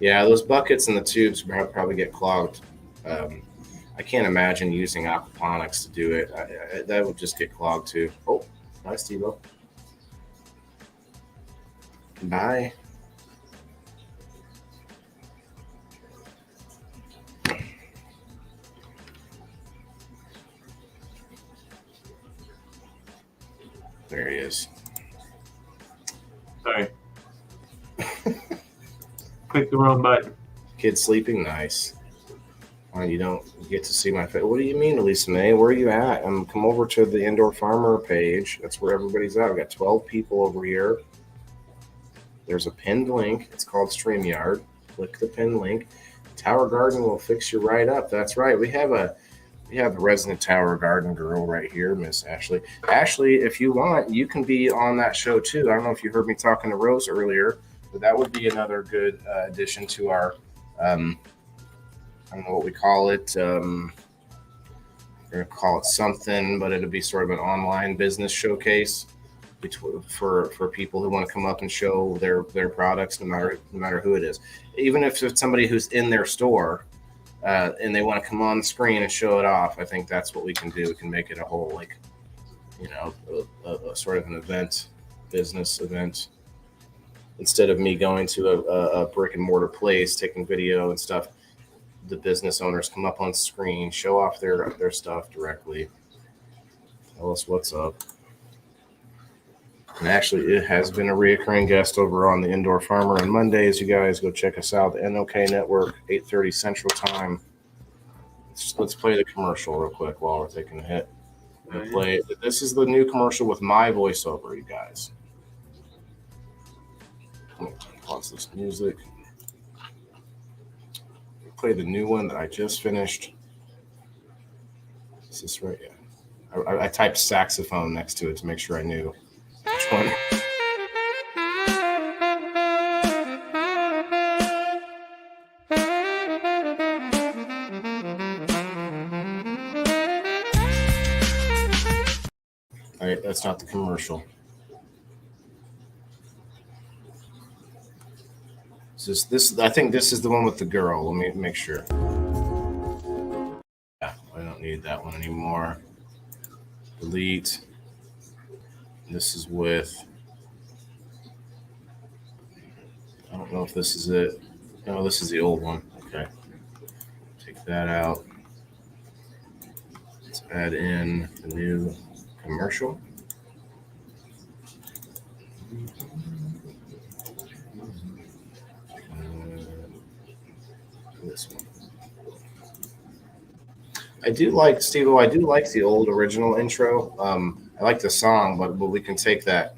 Yeah, those buckets and the tubes probably get clogged. I can't imagine using aquaponics to do it. That would just get clogged too. Oh, bye, Steve-O. Bye. There he is. Sorry. Click the wrong button. Kid sleeping, nice. You don't get to see my face. What do you mean, Elisa May? Where are you at? Come over to the Indoor Farmer page. That's where everybody's at. I've got 12 people over here. There's a pinned link. It's called StreamYard. Click the pinned link. Tower Garden will fix you right up. That's right. We have a resident Tower Garden girl right here, Miss Ashley. Ashley, if you want, you can be on that show too. I don't know if you heard me talking to Rose earlier, but that would be another good addition to our, I don't know what we call it. We're going to call it something, but it'll be sort of an online business showcase for people who want to come up and show their products, no matter who it is. Even if it's somebody who's in their store, and they want to come on the screen and show it off, I think that's what we can do. We can make it a whole, like, a sort of an business event. Instead of me going to a brick and mortar place, taking video and stuff, the business owners come up on screen, show off their stuff directly, tell us what's up. And actually, it has been a reoccurring guest over on the Indoor Farmer on Mondays. You guys go check us out, the NOK Network, 8:30 Central Time. Let's play the commercial real quick while we're taking a hit. This is the new commercial with my voiceover, you guys. Pause this music. Play the new one that I just finished. Is this right? Yeah. I typed saxophone next to it to make sure I knew which one. All right, that's not the commercial. This I think this is the one with the girl. Let me make sure. Yeah, I don't need that one anymore. Delete. This is with, I don't know if this is it. No, this is the old one. Okay. Take that out. Let's add in the new commercial. This one. I do like, Steveo, I do like the old original intro. I like the song, but we can take that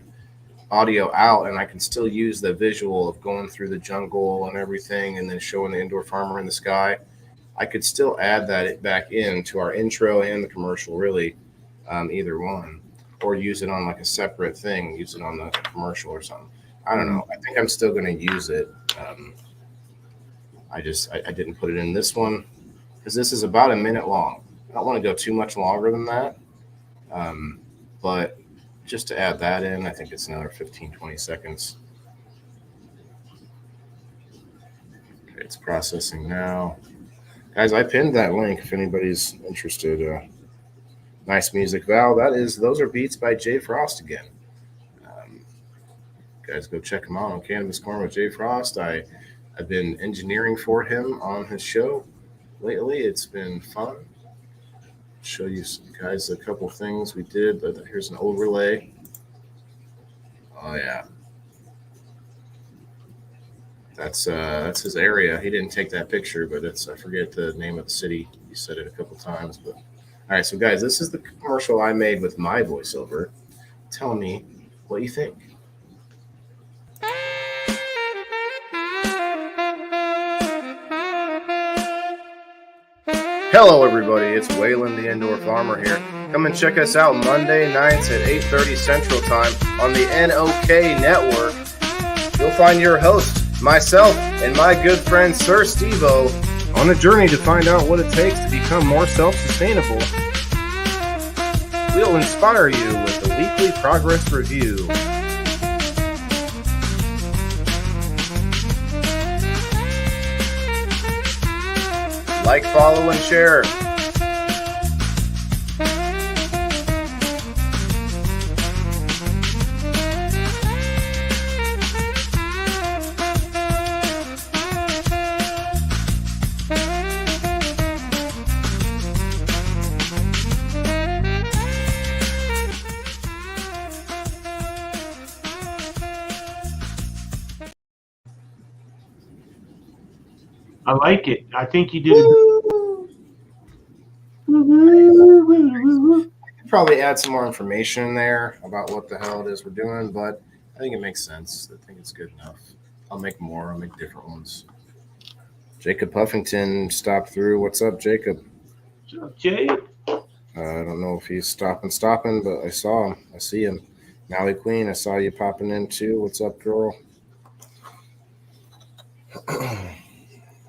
audio out and I can still use the visual of going through the jungle and everything and then showing the indoor farmer in the sky. I could still add that back into our intro and the commercial, really, either one, or use it on like a separate thing, use it on the commercial or something. I don't know. I think I'm still going to use it. I didn't put it in this one because this is about a minute long. I don't want to go too much longer than that. But just to add that in, I think it's another 15, 20 seconds. Okay, it's processing now. Guys, I pinned that link if anybody's interested. Nice music, Val. Those are beats by Jay Frost again. Guys, go check him out on Cannabis Corner with Jay Frost. I've been engineering for him on his show lately. It's been fun. Show you guys a couple things we did, but here's an overlay. Oh yeah, that's his area. He didn't take that picture, but I forget the name of the city. He said it a couple times, but all right. So guys, this is the commercial I made with my voiceover. Tell me what you think. Hello, everybody. It's Waylon, the Indoor Farmer here. Come and check us out Monday nights at 8:30 Central Time on the NOK Network. You'll find your host, myself, and my good friend Sir Steveo on a journey to find out what it takes to become more self-sustainable. We'll inspire you with a weekly progress review. Like, follow, and share. I like it. I think you did a Probably add some more information in there about what the hell it is we're doing, but I think it makes sense. I think it's good enough. I'll make more. I'll make different ones. Jacob Puffington stopped through. What's up, Jacob? Jay. I don't know if he's stopping, but I saw him. I see him. Mally Queen, I saw you popping in too. What's up, girl?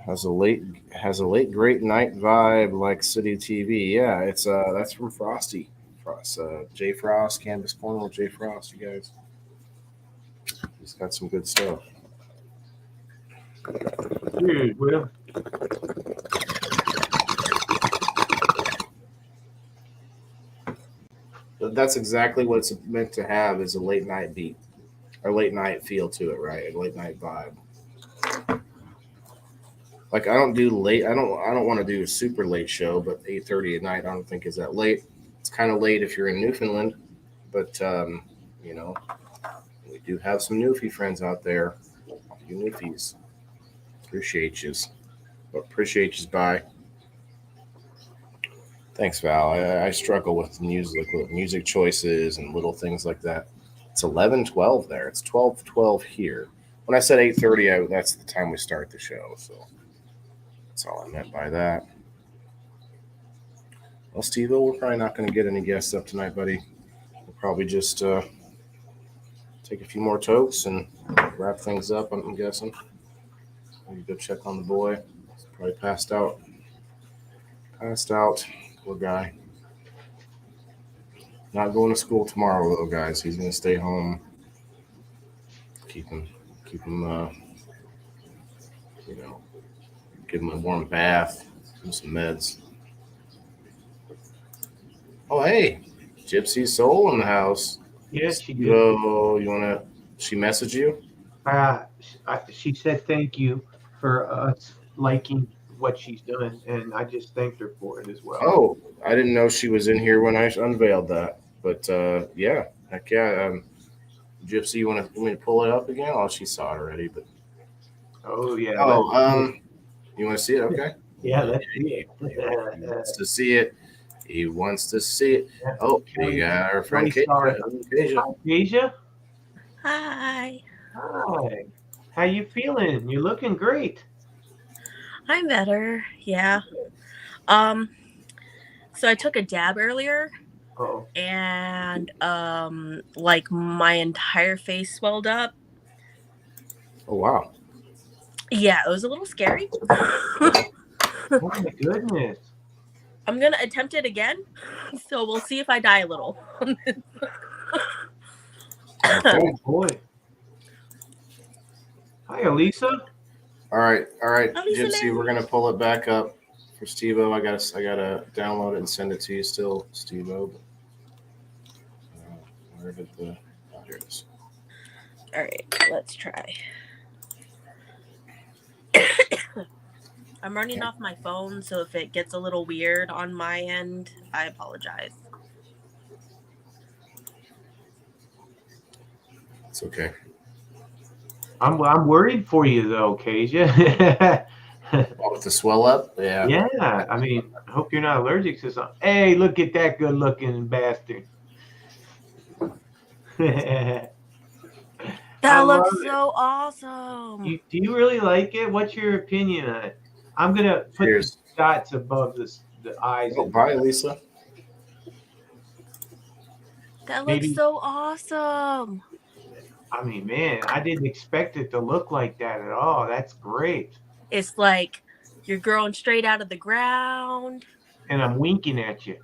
Has a late great night vibe like City TV. Yeah, it's that's from Frosty. Jay Frost, Cannabis Corner with Jay Frost, you guys. He's got some good stuff. Dude, Will. But that's exactly what it's meant to have, is a late night beat or late night feel to it, right? A late night vibe. like I don't do late. I don't want to do a super late show, but 8:30 at night I don't think is that late. It's kind of late if you're in Newfoundland, but you know, we do have some Newfie friends out there. You Newfies, appreciate yous. Appreciate yous. Bye. Thanks, Val. I struggle with music choices and little things like that. It's 11:12 there. It's 12:12 here. When I said 8:30, that's the time we start the show. So that's all I meant by that. Well, Steve-O, we're probably not going to get any guests up tonight, buddy. We'll probably just take a few more totes and wrap things up, I'm guessing. Maybe go check on the boy. He's probably passed out. Poor guy. Not going to school tomorrow, though, guys. He's going to stay home. Keep him, you know, give him a warm bath, give him some meds. Oh, hey, Gypsy Soul in the house. Yes, she did. So she messaged you? She said thank you for us liking what she's doing, and I just thanked her for it as well. Oh, I didn't know she was in here when I unveiled that. But yeah, heck yeah. Gypsy, you want me to pull it up again? Oh, she saw it already. But oh yeah. You want to see it? Okay. Yeah, let's see it. He wants to see it. He wants to see it. Oh, we got our friend Kasia. Kasia? Hi. Hi. How you feeling? You're looking great. I'm better. Yeah. So I took a dab earlier. Oh. And like my entire face swelled up. Oh wow. Yeah, it was a little scary. Oh my goodness. I'm gonna attempt it again. So we'll see if I die a little. Oh boy. Hi, Elisa. All right, Elisa, Gypsy. We're gonna pull it back up for Steve-O. I gotta download it and send it to you still, Steve-O. Where did the? Oh, here it is. All right, let's try. I'm running off my phone, so if it gets a little weird on my end, I apologize. It's okay. I'm worried for you though, Kasia. With the swell up, yeah. Yeah, I mean, I hope you're not allergic to something. Hey, look at that good-looking bastard. That looks so awesome. Do you really like it? What's your opinion on it? I'm gonna put the dots above the eyes. Oh, bye, Lisa. That looks so awesome. I mean, man, I didn't expect it to look like that at all. That's great. It's like you're growing straight out of the ground. And I'm winking at you.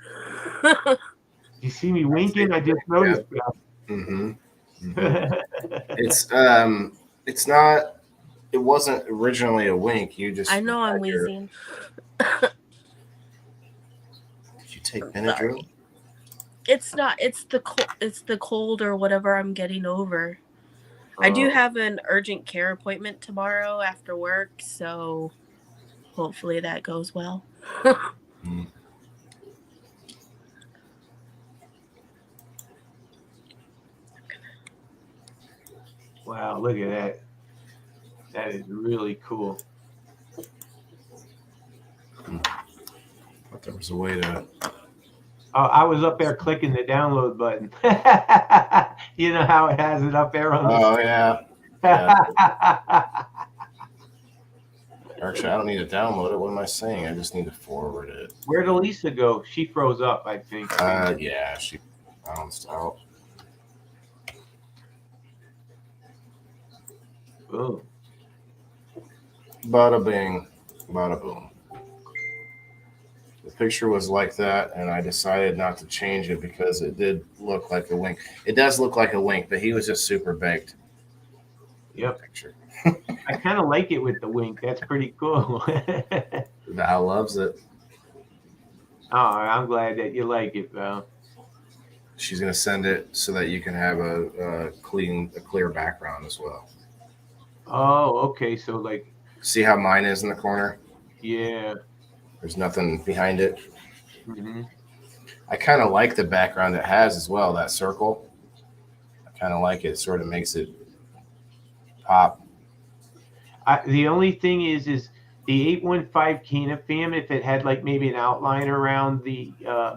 You see me winking? I just noticed that. Mm-hmm. It's not. It wasn't originally a wink. You just. I know I'm wheezing. Did you take Benadryl? It's not. It's the cold or whatever I'm getting over. I do have an urgent care appointment tomorrow after work, so hopefully that goes well. Wow, look at that. That is really cool. Thought there was a way to. Oh, I was up there clicking the download button. You know how it has it up there on the. Oh yeah. Actually, I don't need to download it. What am I saying? I just need to forward it. Where'd Elisa go? She froze up, I think. Yeah, she bounced out. Boom. Bada bing, bada boom. The picture was like that, and I decided not to change it because it did look like a wink. It does look like a wink, but he was just super baked. Yep. Picture. I kind of like it with the wink. That's pretty cool. Val loves it. Oh, I'm glad that you like it, Val. She's gonna send it so that you can have a clear background as well. Oh, okay. So like See how mine is in the corner? Yeah. There's nothing behind it. Mm-hmm. I kind of like the background it has as well, that circle. I kind of like it. It sort of makes it pop. The only thing is the 815 Canafam, if it had like maybe an outline around the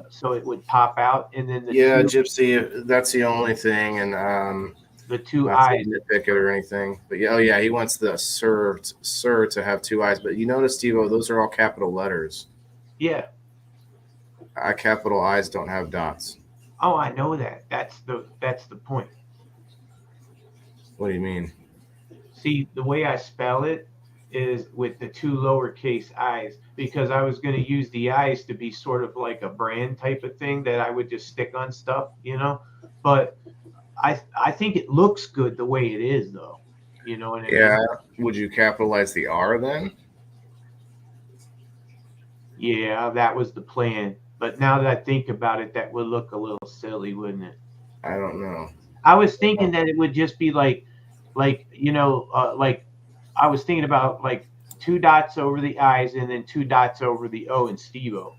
so it would pop out, and then the Yeah, two, Gypsy, that's the only thing. And the two not eyes. to nitpick it or anything. But yeah, oh yeah, he wants the sir to have two eyes. But you notice, Steve-O, those are all capital letters. Yeah. Capital I's don't have dots. Oh, I know that. That's the point. What do you mean? See, the way I spell it is with the two lowercase i's, because I was going to use the i's to be sort of like a brand type of thing that I would just stick on stuff, you know. But I think it looks good the way it is, though. You know what I Yeah. mean? Would you capitalize the R then? Yeah, that was the plan. But now that I think about it, that would look a little silly, wouldn't it? I don't know. I was thinking that it would just be like you know, like I was thinking about like 2 dots over the I's and then 2 dots over the O in Steve-O.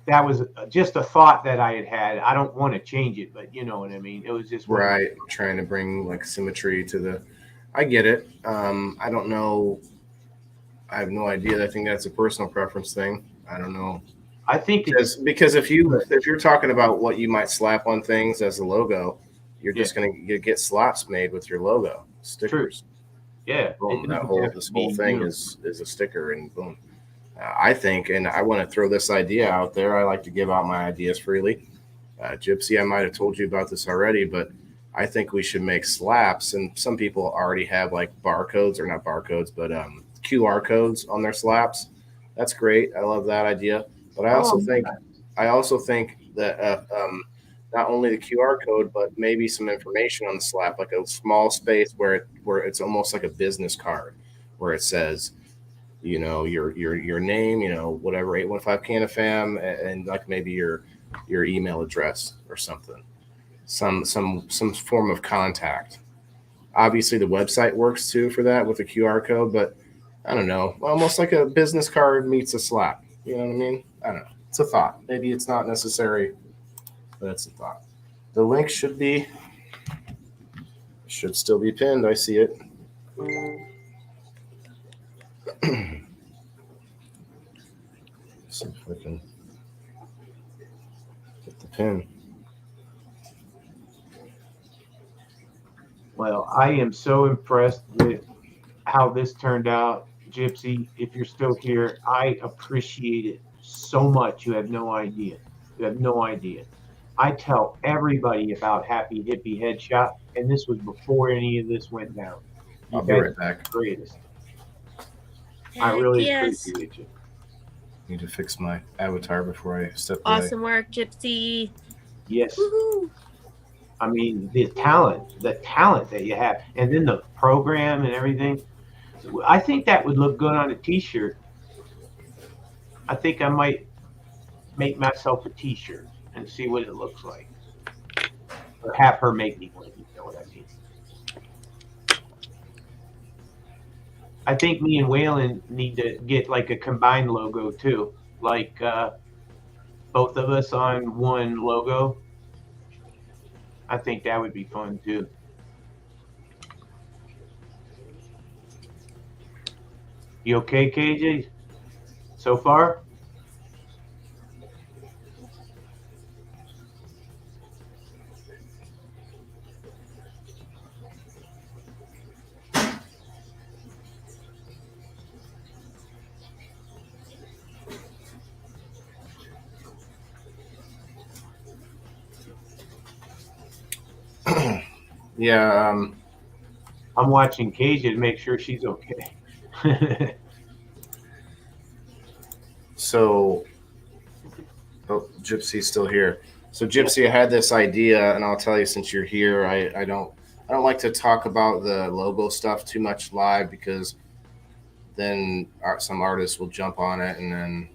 That was just a thought that I had. I don't want to change it, but you know what I mean. It was just right, trying to bring like symmetry to the. I get it. I don't know. I have no idea. I think that's a personal preference thing. I don't know. I think because if you're talking about what you might slap on things as a logo, you're just going to get slaps made with your logo stickers. True. Yeah, boom, this whole thing is a sticker, and boom. I think, and I want to throw this idea out there. I like to give out my ideas freely. Gypsy, I might have told you about this already, but I think we should make slaps, and some people already have like barcodes, or not barcodes, but QR codes on their slaps. That's great. I love that idea. But I also think that not only the QR code, but maybe some information on the slap, like a small space where it's almost like a business card, where it says, you know, your name, you know, whatever, 815 Canafam, and like maybe your email address or something, some form of contact. Obviously, the website works too for that with a QR code, but I don't know, almost like a business card meets a slap. You know what I mean? I don't know. It's a thought. Maybe it's not necessary, but it's a thought. The link should still be pinned. I see it. See if I can get the pin. Well, I am so impressed with how this turned out, Gypsy. If you're still here, I appreciate it so much. You have no idea. You have no idea. I tell everybody about Happy Hippie Headshot, and this was before any of this went down. I'll be right back. Greatest. I really appreciate you. Need to fix my avatar before I step away. Awesome work, Gypsy. Yes. Woo-hoo. I mean, the talent that you have, and then the program and everything. I think that would look good on a T-shirt. I think I might make myself a T-shirt and see what it looks like, or have her make me one. You know what I mean? I think me and Waylon need to get like a combined logo too, like both of us on one logo. I think that would be fun too. You okay, KJ? So far? Yeah. I'm watching KJ to make sure she's okay. So, Gypsy's still here. So, Gypsy, I had this idea, and I'll tell you, since you're here, I don't like to talk about the logo stuff too much live, because then some artists will jump on it, and then,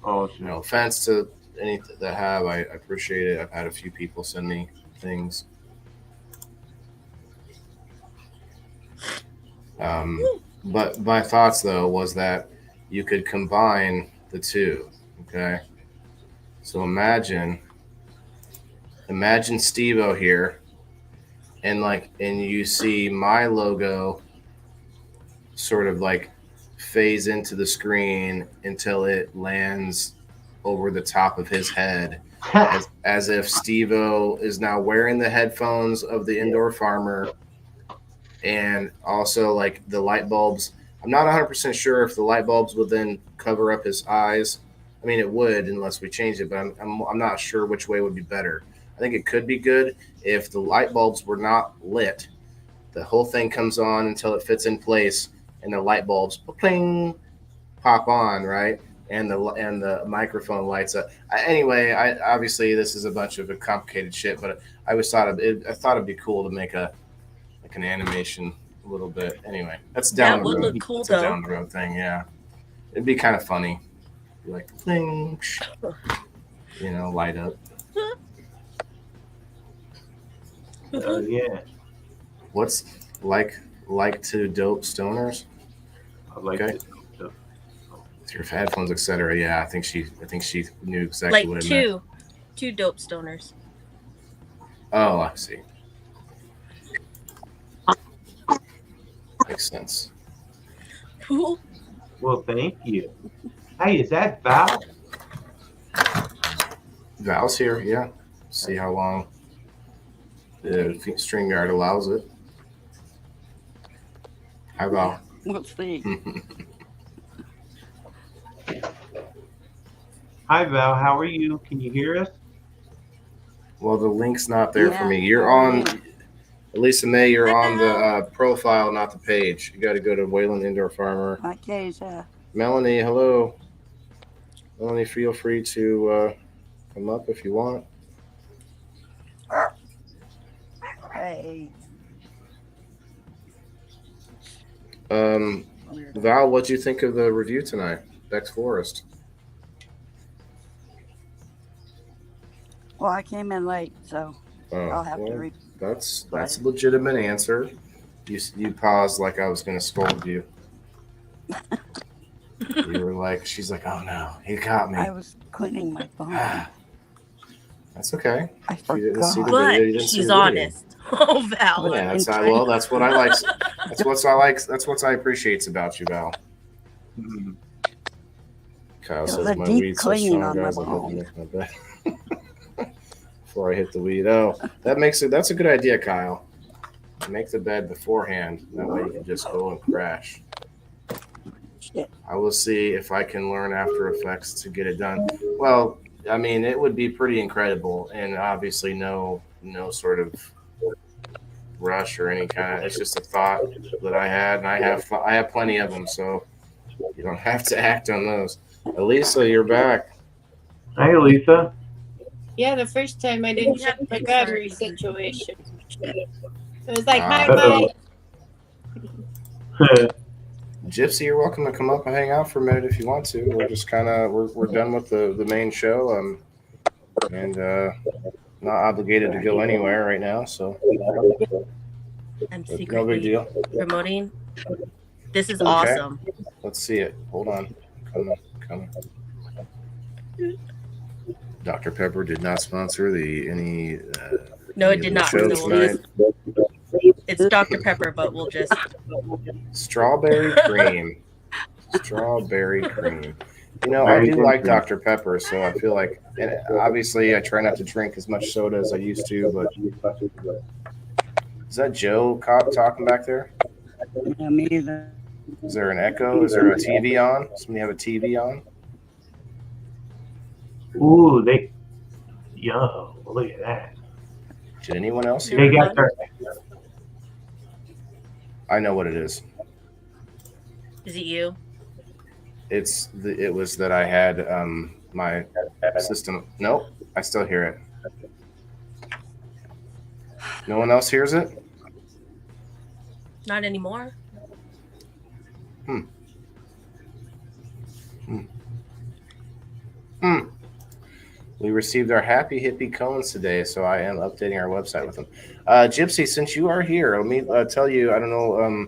no offense to any that have, I appreciate it. I've had a few people send me things. But my thoughts though was that you could combine the two. Okay. So imagine Steve-O here, and you see my logo sort of like phase into the screen until it lands over the top of his head, as if Steve-O is now wearing the headphones of the indoor farmer, and also like the light bulbs. I'm not 100% sure if the light bulbs would then cover up his eyes. I mean, it would unless we change it, but I'm not sure which way would be better. I think it could be good if the light bulbs were not lit. The whole thing comes on until it fits in place, and the light bulbs pling, pop on, right? And the microphone lights up. Anyway, obviously this is a bunch of complicated shit, but I thought it'd be cool to make an animation a little bit. Anyway, that's down That the would road. look cool, It's though. a down the road thing, yeah. It'd be kind of funny, like pling, light up. Yeah. What's like to dope stoners? I like Okay. it. With your headphones, etc. Yeah, I think she knew exactly Like what it meant. two dope stoners. Oh, I see. Makes sense. Cool. Well, thank you. Hey, is that Val? Val's here, yeah. See how long the StreamYard allows it. Hi, Val. We'll see. Hi, Val. How are you? Can you hear us? Well, the link's not there for Yeah, me. You're I'm on, Elisa May, you're on the profile, not the page. You got to go to Wayland Indoor Farmer. Okay, Melanie, hello. Melanie, feel free to come up if you want. hey. Val, what'd you think of the review tonight? Beck's Florist. Well, I came in late, so I'll have to read. That's a legitimate answer. You paused like I was going to scold you. You were like, she's like, oh no, he got me. I was cleaning my phone. That's okay. I You didn't see the forgot. video. You But didn't see she's the video. honest. Oh, Val. Yeah, that's what I like. That's what I appreciate about you, Val. Kyle It says was a my deep weed's so cleaning strong, on my guys. I hope bone. it makes my bed before I hit the weed. Oh, that's a good idea, Kyle. Make the bed beforehand. That way you can just go and crash. Shit. I will see if I can learn After Effects to get it done. Well, I mean, it would be pretty incredible, and obviously no sort of rush or any kind of. It's just a thought that I had, and I have plenty of them, so you don't have to act on those. Elisa, you're back. Hi, Lisa. Yeah, the first time I didn't check my battery situation. It was like, Ah. bye. Gypsy, you're welcome to come up and hang out for a minute if you want to. We're just kind of we're done with the main show, and not obligated to go anywhere right now, so I'm no big secretly deal. promoting. This is Okay. awesome. Let's see it. Hold on. Coming. Dr. Pepper did not sponsor any. No, any it did of the not. So shows we'll tonight. it's Dr. Pepper, but we'll just. Strawberry cream. Strawberry cream. You know, I do like Dr. Pepper, so I feel like, and obviously I try not to drink as much soda as I used to, but is that Joe talking back there? Yeah, me either. Is there an echo? Is there a TV on? Somebody have a TV on? Ooh, yo, look at that. Did anyone else hear? They got their, I know what it is. Is it you? It was that I had my system. Nope, I still hear it. No one else hears it? Not anymore. We received our happy hippie cones today, so I am updating our website with them. Gypsy, since you are here, let me tell you, I don't know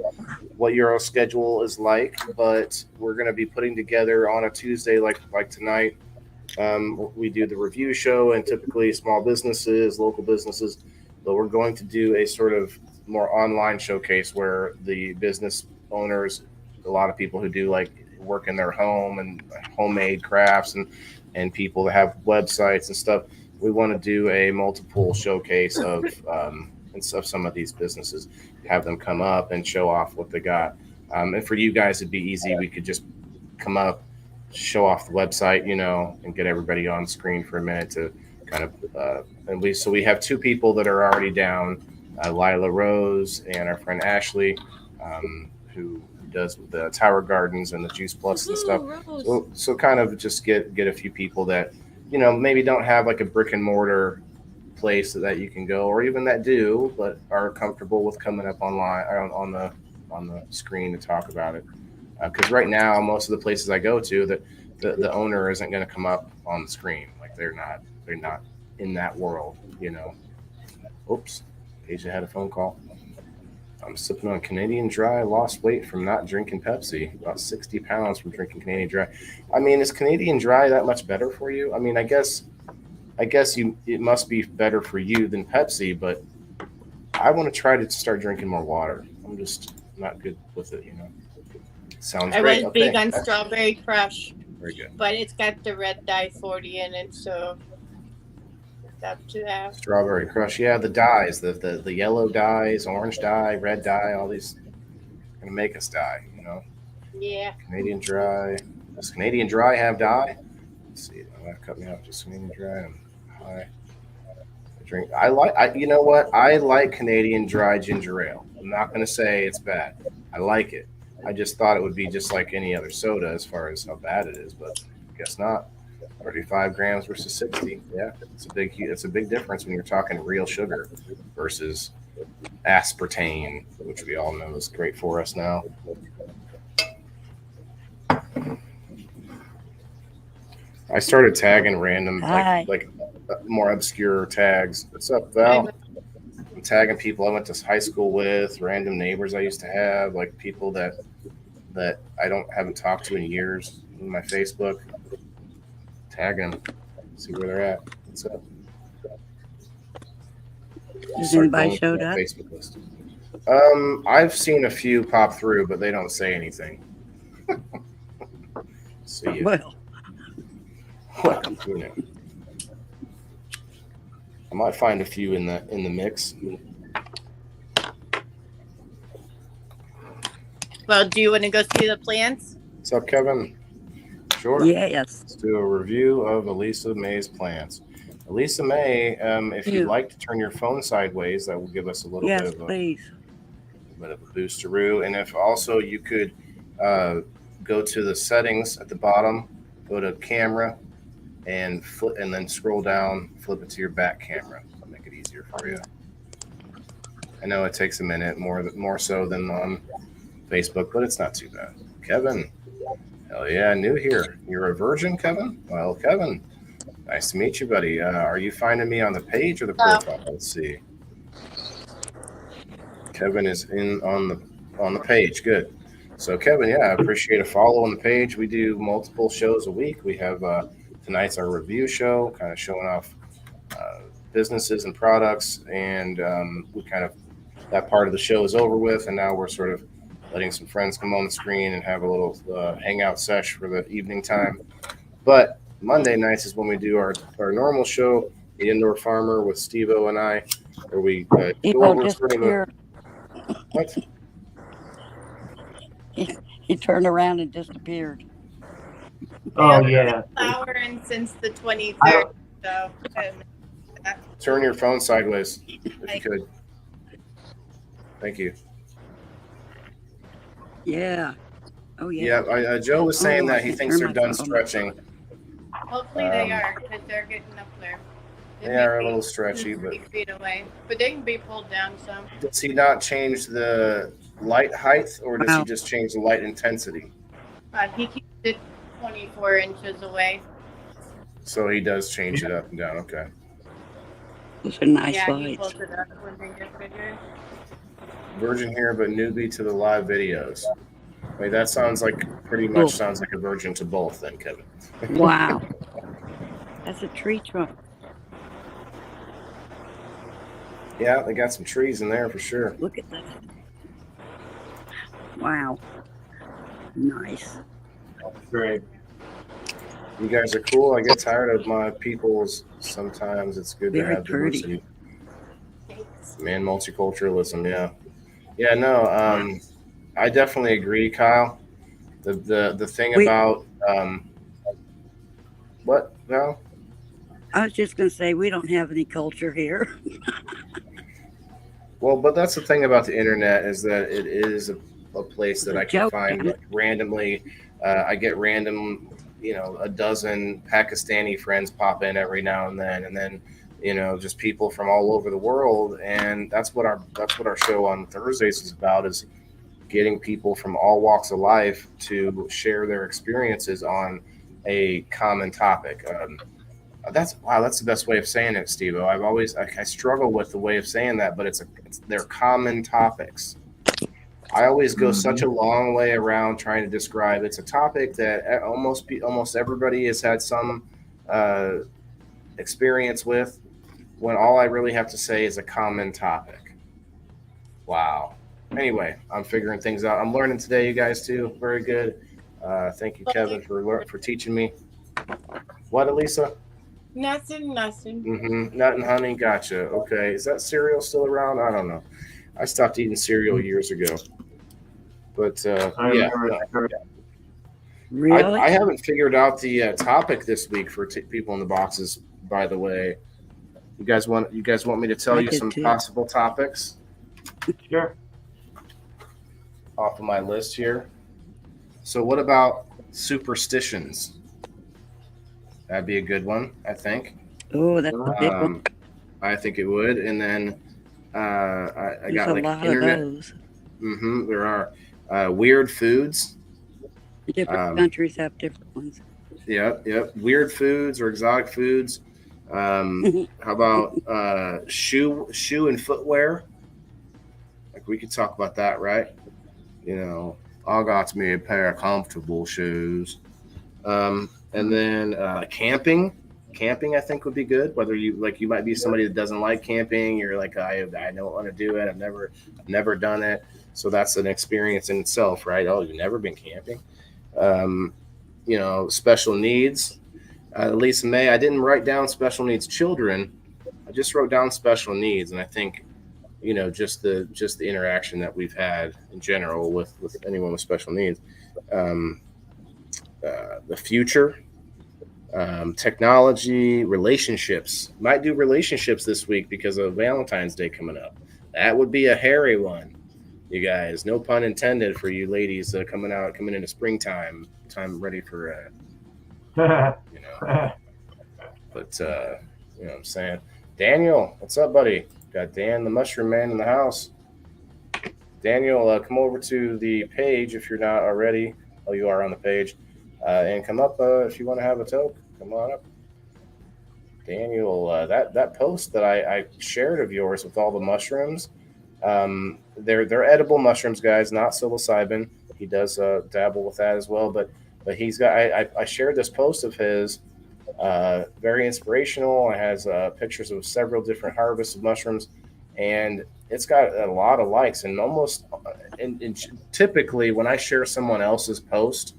what your schedule is like, but we're going to be putting together on a Tuesday like tonight. We do the review show, and typically small businesses, local businesses, but we're going to do a sort of more online showcase where the business owners, a lot of people who do like work in their home and homemade crafts and people that have websites and stuff, we want to do a multiple showcase of some of these businesses, have them come up and show off what they got. And for you guys, it'd be easy. We could just come up, show off the website, and get everybody on screen for a minute to kind of, so we have two people that are already down, Lila Rose and our friend Ashley, who does the Tower Gardens and the Juice Plus and stuff. So kind of just get a few people that, maybe don't have like a brick and mortar place that you can go, or even that do, but are comfortable with coming up online on the screen to talk about it. Because right now, most of the places I go to, that the owner isn't going to come up on the screen. Like they're not in that world, Oops, Asia had a phone call. I'm sipping on Canadian Dry. Lost weight from not drinking Pepsi. About 60 pounds from drinking Canadian Dry. I mean, is Canadian Dry that much better for you? I mean, I guess it must be better for you than Pepsi, but I want to try to start drinking more water. I'm just not good with it, Sounds I great. was big on Strawberry Crush, Very good. but it's got the red dye 40 in it, so it's up to that. Strawberry Crush, yeah, the dyes, the yellow dyes, orange dye, red dye, all these are gonna make us die, Yeah. Canadian Dry. Does Canadian Dry have dye? Let's see. That cut me off. Just Canadian Dry. You know what? I like Canadian Dry ginger ale. I'm not gonna say it's bad. I like it. I just thought it would be just like any other soda as far as how bad it is, but I guess not. 35 grams versus 60. Yeah, it's a big difference when you're talking real sugar versus aspartame, which we all know is great for us now. I started tagging random, like more obscure tags. What's up, Val? I'm tagging people I went to high school with, random neighbors I used to have, like people that I haven't talked to in years in my Facebook. Tagging them, see where they're at. What's up? Has anybody showed up? Facebook list. I've seen a few pop through, but they don't say anything. See you. Well, I might find a few in the mix. Well, do you want to go see the plants? What's up, Kevin? Sure. yes. Let's do a review of Elisa May's plants. Elisa May, if you'd like to turn your phone sideways, that will give us a little bit of a boosteroo. And if also you could go to the settings at the bottom, go to camera, and flip, and then scroll down, flip it to your back camera. That'll make it easier for you. I know it takes a minute, more so than on Facebook, but it's not too bad. Kevin, hell yeah, new here. You're a virgin, Kevin? Well, Kevin, nice to meet you, buddy. Are you finding me on the page or the profile? Let's see. Kevin is in on the page. Good. So Kevin, yeah, I appreciate a follow on the page. We do multiple shows a week. We have tonight's our review show, kind of showing off businesses and products, and we kind of, that part of the show is over with, and now we're sort of letting some friends come on the screen and have a little hangout sesh for the evening time. But Monday nights is when we do our normal show, The Indoor Farmer with Steveo and I, where we go over sort of a, what? He turned around and disappeared. Oh yeah. Flowering since the 23rd. So turn your phone sideways if you could. Thank you. Yeah. Oh yeah. Yeah. Joe was saying that he thinks they're done stretching. Hopefully they are, because they're getting up there. They are a little stretchy, but 3 feet away. But they can be pulled down some. Does he not change the light height, or does he just change the light intensity? He keeps it 24 inches away. So he does change it up and down. Okay. Those are nice Yeah, he lights. pulls it up when they get bigger. Virgin here, but newbie to the live videos. Wait, that sounds like pretty much sounds like a virgin to both then, Kevin. Wow. That's a tree trunk. Yeah, they got some trees in there for sure. Look at that. Wow. Nice. Great. You guys are cool. I get tired of my peoples. Sometimes it's good Very to have pretty. diversity. Man, multiculturalism, yeah. Yeah, no, I definitely agree, Kyle. The thing about what, Val? I was just going to say, we don't have any culture here. Well, but that's the thing about the internet is that it is a place that I can find like, randomly. I get random, a dozen Pakistani friends pop in every now and then, just people from all over the world, and that's what our show on Thursdays is about, is getting people from all walks of life to share their experiences on a common topic. That's the best way of saying it, Steve-O. I struggle with the way of saying that, but they're common topics. I always go such a long way around trying to describe. It's a topic that almost everybody has had some experience with, when all I really have to say is a common topic. Wow. Anyway, I'm figuring things out. I'm learning today, you guys too. Very good. Thank you, Kevin, for teaching me. What, Elisa? Nothing. Nothing, honey. Gotcha. Okay. Is that cereal still around? I don't know. I stopped eating cereal years ago. But yeah. Really? I haven't figured out the topic this week for people in the boxes, by the way. You guys want me to tell you some possible topics? Sure. Off of my list here. So what about superstitions? That'd be a good one, I think. Oh, that's a big one. I think it would. And then I got like lot internet. Of those. There are weird foods. Different countries have different ones. Yep. Weird foods or exotic foods. How about shoe and footwear? Like we could talk about that, right? I got me a pair of comfortable shoes. And then camping. Camping, I think, would be good. Whether you might be somebody that doesn't like camping. You're like, I don't want to do it. I've never done it. So that's an experience in itself, right? Oh, you've never been camping. Special needs. Lisa May, I didn't write down special needs children. I just wrote down special needs, and I think, just the interaction that we've had in general with anyone with special needs. The future, technology, relationships. Might do relationships this week because of Valentine's Day coming up. That would be a hairy one, you guys. No pun intended for you ladies coming into springtime, time ready for But what I'm saying. Daniel, what's up, buddy? Got Dan the Mushroom Man in the house. Daniel, come over to the page if you're not already. Oh, you are on the page. And come up if you want to have a toke. Come on up. Daniel, that post that I shared of yours with all the mushrooms, they're edible mushrooms, guys, not psilocybin. He does dabble with that as well, but he's got. I shared this post of his, very inspirational. It has pictures of several different harvests of mushrooms, and it's got a lot of likes. And almost, and typically when I share someone else's post,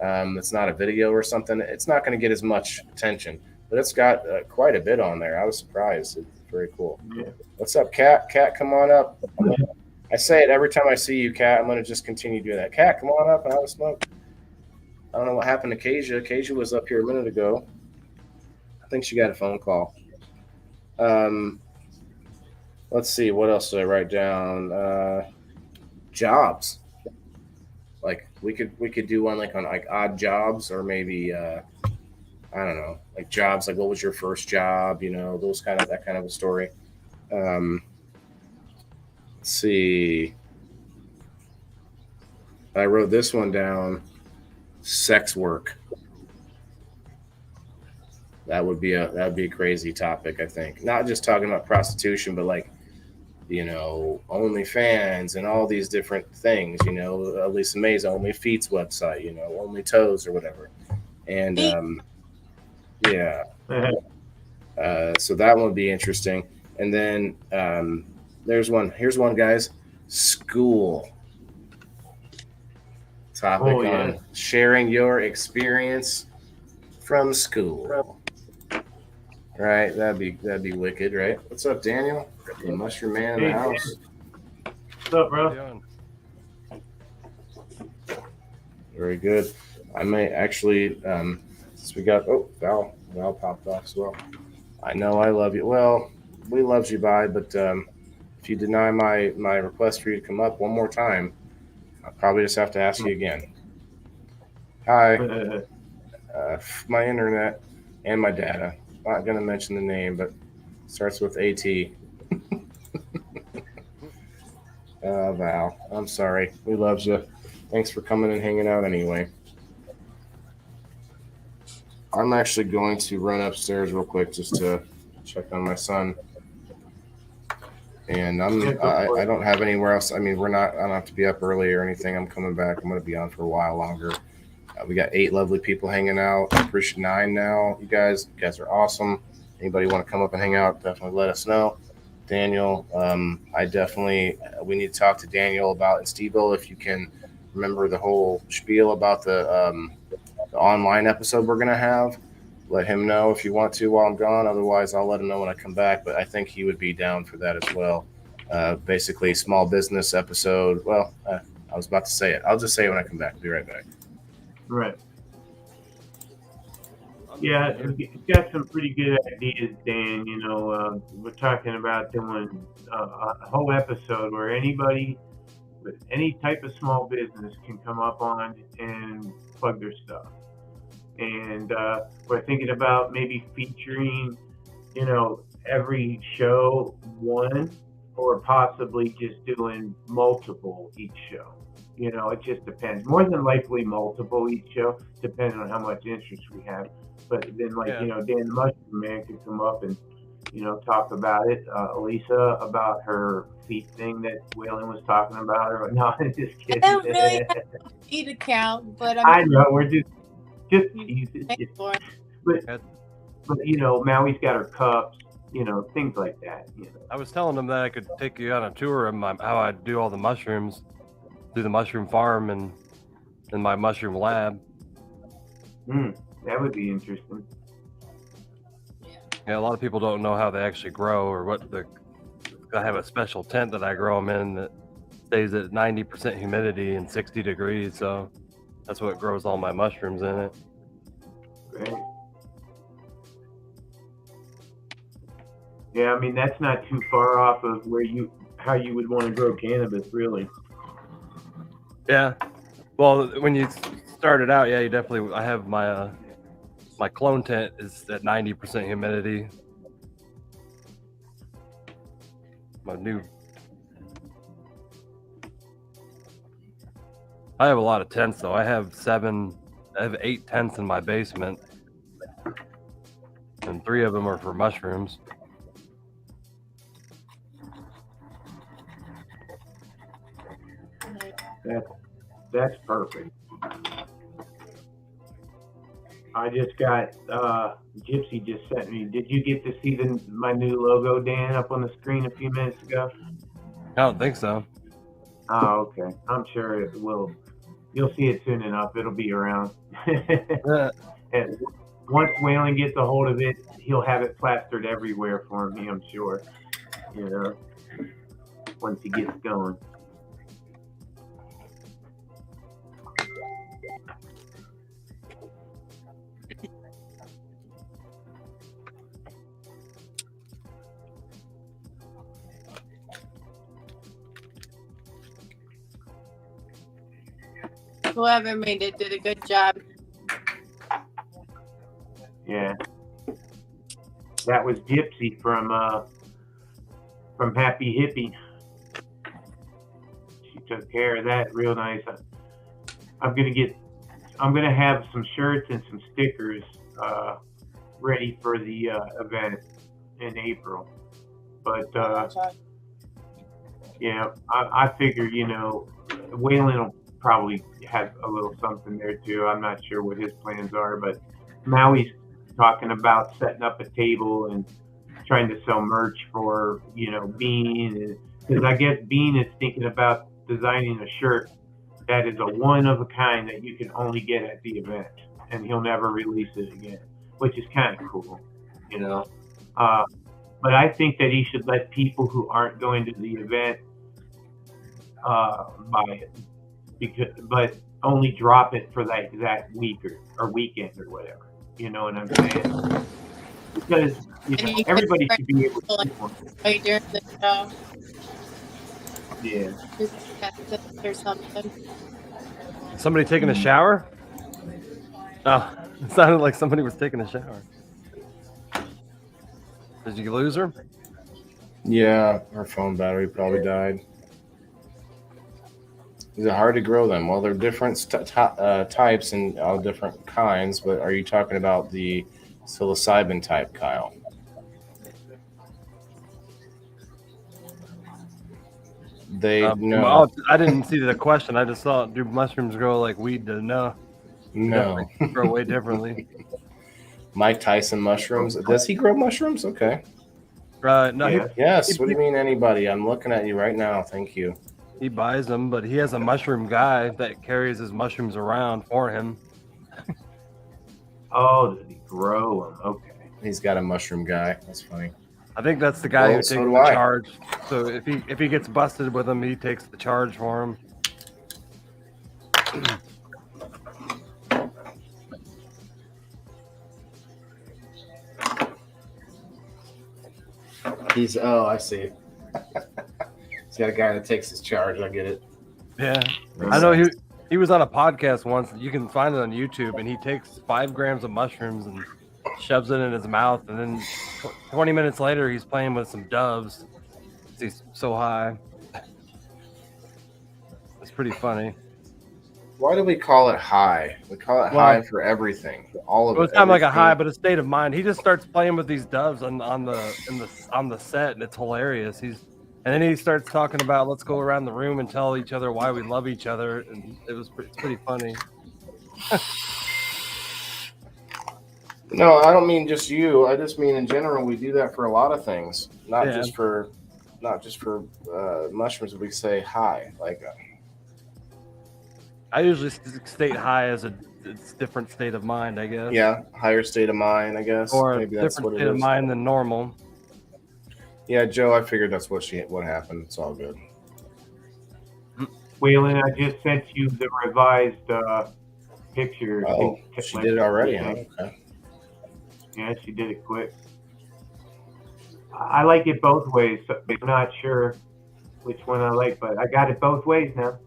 it's not a video or something, it's not going to get as much attention. But it's got quite a bit on there. I was surprised. It's very cool. Yeah. What's up, Kat? Kat, come on up. I say it every time I see you, Kat. I'm going to just continue doing that. Kat, come on up and have a smoke. I don't know what happened to Kasia. Kasia was up here a minute ago. I think she got a phone call. Let's see. What else did I write down? Jobs. Like we could do one like on like odd jobs, or maybe I don't know, like jobs, like what was your first job, that kind of a story. Let's see. I wrote this one down. Sex work. That would be a crazy topic, I think. Not just talking about prostitution, but like OnlyFans and all these different things, Lisa May's Only Feet's website, Only Toes or whatever. And yeah, so that one would be interesting. And then here's one, guys. School. Topic on sharing your experience from school. Right, that'd be wicked, right? What's up, Daniel? The mushroom man in the house. What's up, bro? Very good. I may actually, since we got Val popped off as well. I know I love you. Well, we loved you, bye, but if you deny my request for you to come up one more time, I'll probably just have to ask you again. Hi. My internet and my data. Not going to mention the name, but starts with AT. Val, I'm sorry. We love you. Thanks for coming and hanging out anyway. I'm actually going to run upstairs real quick just to check on my son. And I don't have anywhere else. I mean, I don't have to be up early or anything. I'm coming back. I'm going to be on for a while longer. We got 8 lovely people hanging out. I appreciate 9 now. You guys are awesome. Anybody want to come up and hang out, definitely let us know. Daniel, we need to talk to Daniel about, and Steveo, if you can remember the whole spiel about the online episode we're going to have. Let him know if you want to while I'm gone. Otherwise, I'll let him know when I come back. But I think he would be down for that as well. Basically, small business episode. Well, I was about to say it. I'll just say it when I come back. I'll be right back. Right. Yeah, it's got some pretty good ideas, Dan. We're talking about doing a whole episode where anybody with any type of small business can come up on and plug their stuff. And we're thinking about maybe featuring, every show one, or possibly just doing multiple each show. It just depends. More than likely multiple each show, depending on how much interest we have. But then, Dan the Mushroom Man could come up and, talk about it. Elisa, about her feet thing that Waylon was talking about. Or no, I'm just kidding. I don't really have a feet account, but I know, we're just teasing. But Maui's got her cups, things like that. I was telling them that I could take you on a tour of how I do all the mushrooms through the mushroom farm and in my mushroom lab. That would be interesting. Yeah, a lot of people don't know how they actually grow or I have a special tent that I grow them in that stays at 90% humidity and 60 degrees. So that's what grows all my mushrooms in it. Great. Yeah, I mean, that's not too far off of how you would want to grow cannabis, really. Yeah. Well, when you started out, yeah, I have my clone tent is at 90% humidity. I have a lot of tents though. I have 8 tents in my basement, and 3 of them are for mushrooms. That's perfect. I just got Gypsy just sent me. Did you get to see my new logo, Dan, up on the screen a few minutes ago? I don't think so. Oh, okay. I'm sure it will. You'll see it soon enough. It'll be around. And once Waylon gets a hold of it, he'll have it plastered everywhere for me, I'm sure. Once he gets going. Whoever made it did a good job. Yeah. That was Gypsy from Happy Hippie. She took care of that real nice. I'm gonna have some shirts and some stickers ready for the event in April. But Yeah, I figure, you know, Waylon will probably have a little something there too. I'm not sure what his plans are, but Maui's talking about setting up a table and trying to sell merch for, you know, Bean. Because I guess Bean is thinking about designing a shirt that is a one of a kind that you can only get at the event, and he'll never release it again, which is kind of cool, you know. But I think that he should let people who aren't going to the event buy it, but only drop it for that week or weekend or whatever. You know what I'm saying? Because you know, everybody should be able to see one. Right during the show. Yeah. Or something. Somebody taking a shower? Oh, it sounded like somebody was taking a shower. Did you lose her? Yeah, her phone battery probably died. Is it hard to grow them? Well, they're different types and all different kinds, but are you talking about the psilocybin type, Kyle? No. Well, I didn't see the question. I just thought, do mushrooms grow like weed? No. No. They grow way differently. Mike Tyson mushrooms. Does he grow mushrooms? Okay. No. Yeah. Yes. What do you mean, anybody? I'm looking at you right now. Thank you. He buys them, but he has a mushroom guy that carries his mushrooms around for him. Oh, does he grow them? Okay. He's got a mushroom guy. That's funny. I think that's the guy who takes so do the I. charge. So if he gets busted with him, he takes the charge for him. I see. He's got a guy that takes his charge. I get it. Yeah. I know he was on a podcast once. You can find it on YouTube, and he takes 5 grams of mushrooms and shoves it in his mouth, and then 20 minutes later, he's playing with some doves. He's so high. It's pretty funny. Why do we call it high? We call it high for everything. All of it. It's kind of like a high, but a state of mind. He just starts playing with these doves on the set, and it's hilarious. And then he starts talking about, let's go around the room and tell each other why we love each other, and it's pretty funny. No, I don't mean just you. I just mean in general. We do that for a lot of things, not just for mushrooms. We say high, like. I usually state high as it's different state of mind, I guess. Yeah, higher state of mind, I guess. Or maybe that's different what state of mind than normal. Yeah, Joe, I figured that's what happened. It's all good. Waylon, I just sent you the revised picture. Oh, she did it already, huh? Okay. Yeah, she did it quick. I like it both ways. So I'm not sure which one I like, but I got it both ways now.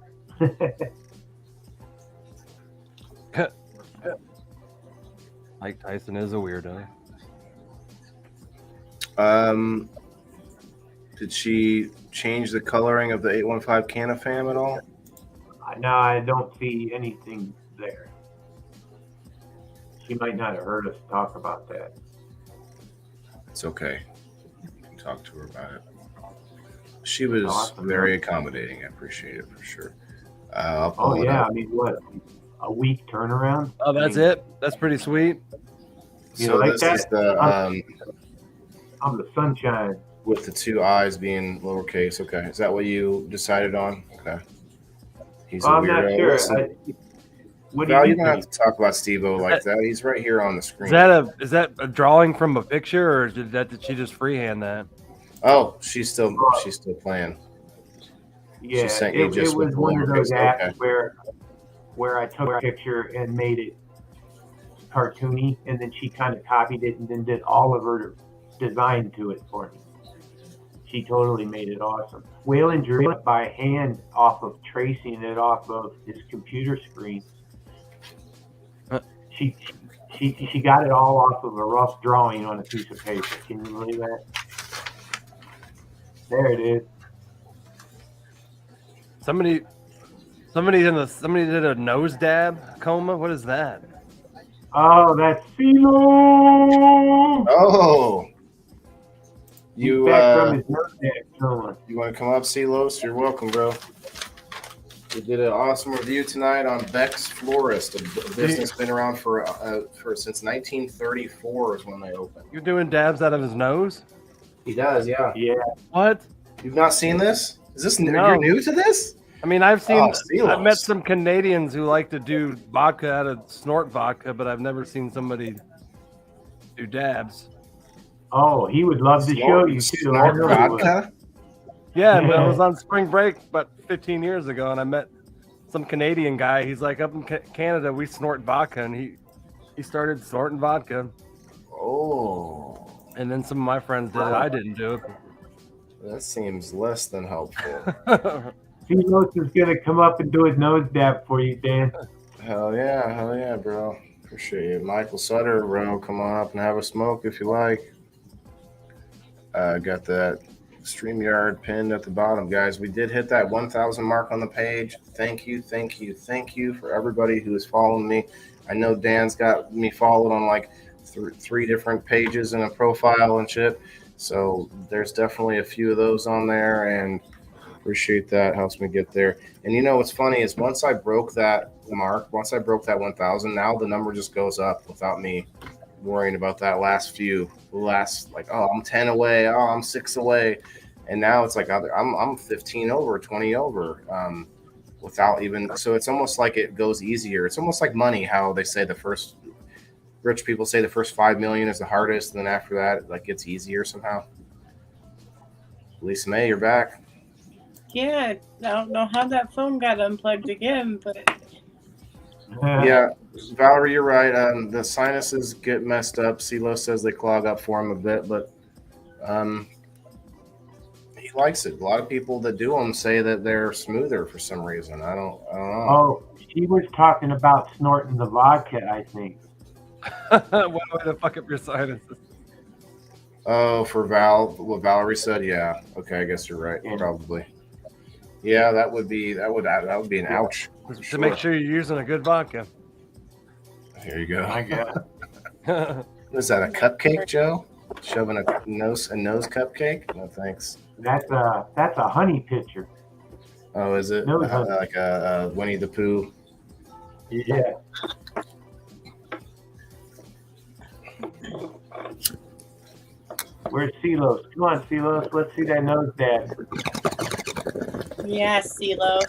Mike Tyson is a weirdo. Did she change the coloring of the 815 Canafam at all? No, I don't see anything there. She might not have heard us talk about that. It's okay. You can talk to her about it. She was awesome, very accommodating. I appreciate it for sure. Oh yeah, I mean, what, a week turnaround? Oh, that's it. That's pretty sweet. You know, like this that? is the I'm the sunshine with the 2 eyes being lowercase. Okay, is that what you decided on? Okay. He's a I'm weirdo. not sure. Listen, What do Val, you you don't have think? to talk about Steve-O like that. He's right here on the screen. Is that a drawing from a picture, or did she just freehand that? Oh, she's still playing. Yeah, She sent you it just with was the one of those lowercase. apps where I took a picture and made it cartoony, and then she kind of copied it and then did all of her design to it for me. She totally made it awesome. Waylon drew it by hand off of tracing it off of his computer screen. She got it all off of a rough drawing on a piece of paper. Can you believe that? There it is. Somebody did a nose dab coma. What is that? Oh, that's CeeLo. Oh, you Back from his nose dab. You want to come up, Silos? You're welcome, bro. We did an awesome review tonight on Beck's Florist, a business been around for since 1934 is when they opened. You're doing dabs out of his nose? He does, yeah. Yeah. What? You've not seen this? Is this No. You're new to this? I mean, I've seen. Silos. I've met some Canadians who like to do vodka out of snort vodka, but I've never seen somebody do dabs. Oh, he would love to show you too. I know he would. Vodka? Yeah, but I was on spring break about 15 years ago, and I met some Canadian guy. He's like, up in Canada, we snort vodka, and he started snorting vodka. Oh. And then some of my friends did it. I didn't do it. That seems less than helpful. Silos is gonna come up and do his nose dab for you, Dan. Hell yeah, bro. Appreciate you. Michael Sutter, bro, come on up and have a smoke if you like. Got that StreamYard pinned at the bottom, guys. We did hit that 1,000 mark on the page. Thank you for everybody who is following me. I know Dan's got me followed on like three different pages and a profile and shit. So there's definitely a few of those on there, and appreciate that. Helps me get there. And you know what's funny is once I broke that mark, once I broke that 1,000, now the number just goes up without me worrying about that last like, oh, I'm 10 away, oh, I'm 6 away, and now it's like I'm 15 over, 20 over, without even. So it's almost like it goes easier. It's almost like money, how they say rich people say the first 5 million is the hardest, and then after that it like gets easier somehow. Lisa May, you're back. Yeah, I don't know how that phone got unplugged again, but Yeah, Valerie, you're right. The sinuses get messed up. CeeLo says they clog up for him a bit, but he likes it. A lot of people that do them say that they're smoother for some reason. I don't know. Oh, he was talking about snorting the vodka, I think. What way to fuck up your sinuses? Oh, for what Valerie said, yeah. Okay, I guess you're right. Probably. Yeah, that would be an ouch. To make sure you're using a good vodka. Here you go. My God. Is that a cupcake, Joe? Shoving a nose cupcake? No thanks. That's a honey pitcher. Oh, is it No, like a Winnie the Pooh? Yeah. Where's Silos? Come on, Silos. Let's see that nose dab. yeah, CeeLo.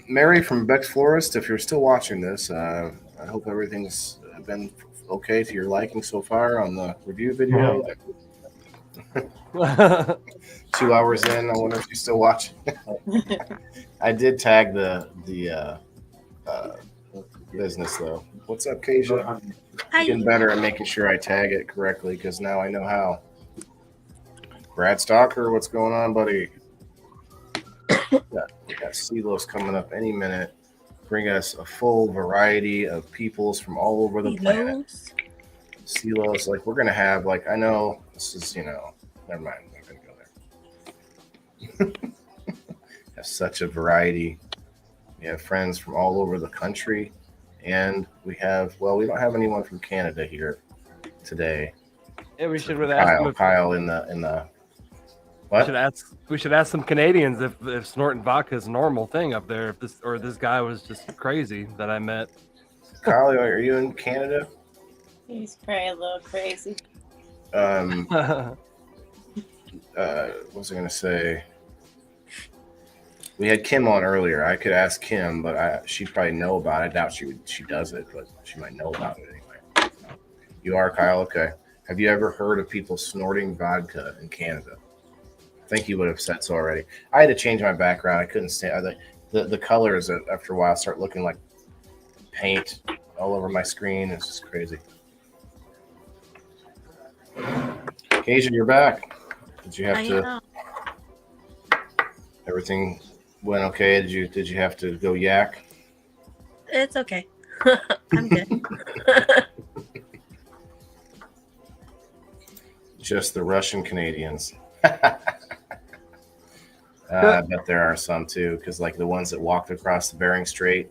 Mary from Beck's Florist, if you're still watching this, I hope everything's been okay to your liking so far on the review video. Yeah. 2 hours in, I wonder if you're still watching. I did tag the business though. What's up, Kasia? Getting better at making sure I tag it correctly because now I know how. Brad Stalker, what's going on, buddy? We got CeeLo's coming up any minute. Bring us a full variety of peoples from all over the planet. CeeLo's like we're gonna have like I know this is never mind. I'm not gonna go there. Have such a variety. We have friends from all over the country, and we don't have anyone from Canada here today. Yeah, we should ask Kyle in the. What? We should ask some Canadians if snorting vodka is a normal thing up there. If this guy was just crazy that I met. Kyle, are you in Canada? He's probably a little crazy. What was I gonna say? We had Kim on earlier. I could ask Kim, but she'd probably know about it. I doubt she does it, but she might know about it anyway. You are, Kyle? Okay. Have you ever heard of people snorting vodka in Canada? I think you would have said so already. I had to change my background. I couldn't stand the colors after a while start looking like paint all over my screen. It's just crazy. Kasia, you're back. Did you have to? Everything went okay? Did you have to go yak? It's okay. I'm good. Just the Russian Canadians. I bet there are some too, because like the ones that walked across the Bering Strait.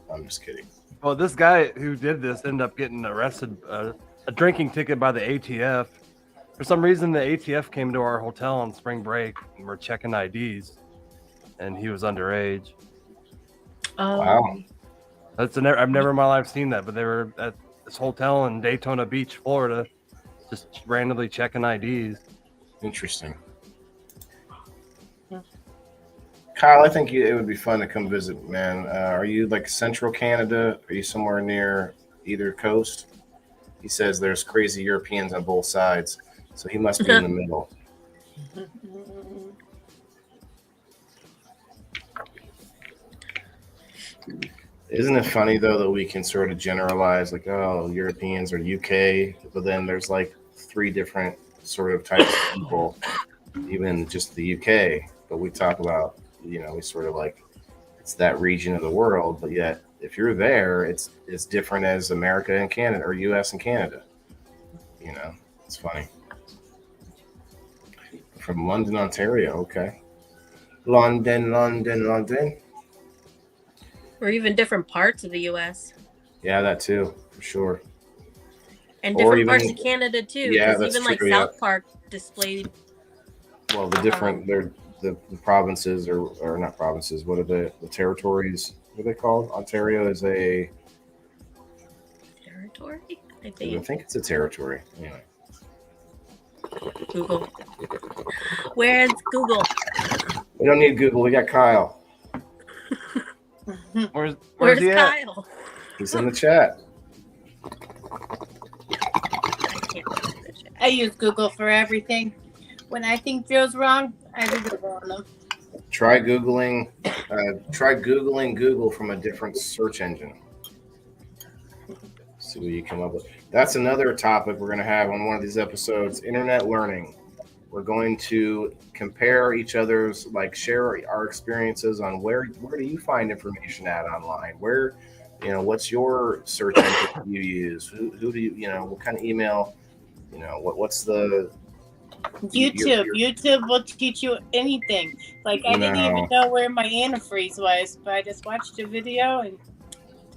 I'm just kidding. Well, this guy who did this ended up getting arrested, a drinking ticket by the ATF. For some reason, the ATF came to our hotel on spring break and were checking IDs, and he was underage. Wow. I've never in my life seen that, but they were at this hotel in Daytona Beach, Florida, just randomly checking IDs. Interesting. Kyle, I think it would be fun to come visit, man. Are you like central Canada? Are you somewhere near either coast? He says there's crazy Europeans on both sides, so he must be in the middle. Isn't it funny, though, that we can sort of generalize, like, oh, Europeans or UK, but then there's like 3 different sort of types of people, even just the UK. But we talk about, we sort of like it's that region of the world, but yet if you're there, it's different as America and Canada or US and Canada. It's funny. From London, Ontario. Okay. London. Or even different parts of the U.S. Yeah, that too, for sure. And different parts of Canada too. Yeah, because that's even like true, South Park displayed. Well, the different the provinces or not provinces. What are the territories? What are they called? Ontario is a territory. I think it's a territory. Anyway. Google. Where's Google? We don't need Google. We got Kyle. Where's he at? Kyle? He's in the chat. I use Google for everything. When I think Joe's wrong, I Google on them. Try Googling Google from a different search engine. See what you come up with. That's another topic we're going to have on one of these episodes, internet learning. We're going to compare each other's, share our experiences on where do you find information at online? Where, what's your search engine you use? Who do you, what kind of email, what's the... YouTube. YouTube will teach you anything. I didn't even know where my antifreeze was, but I just watched a video and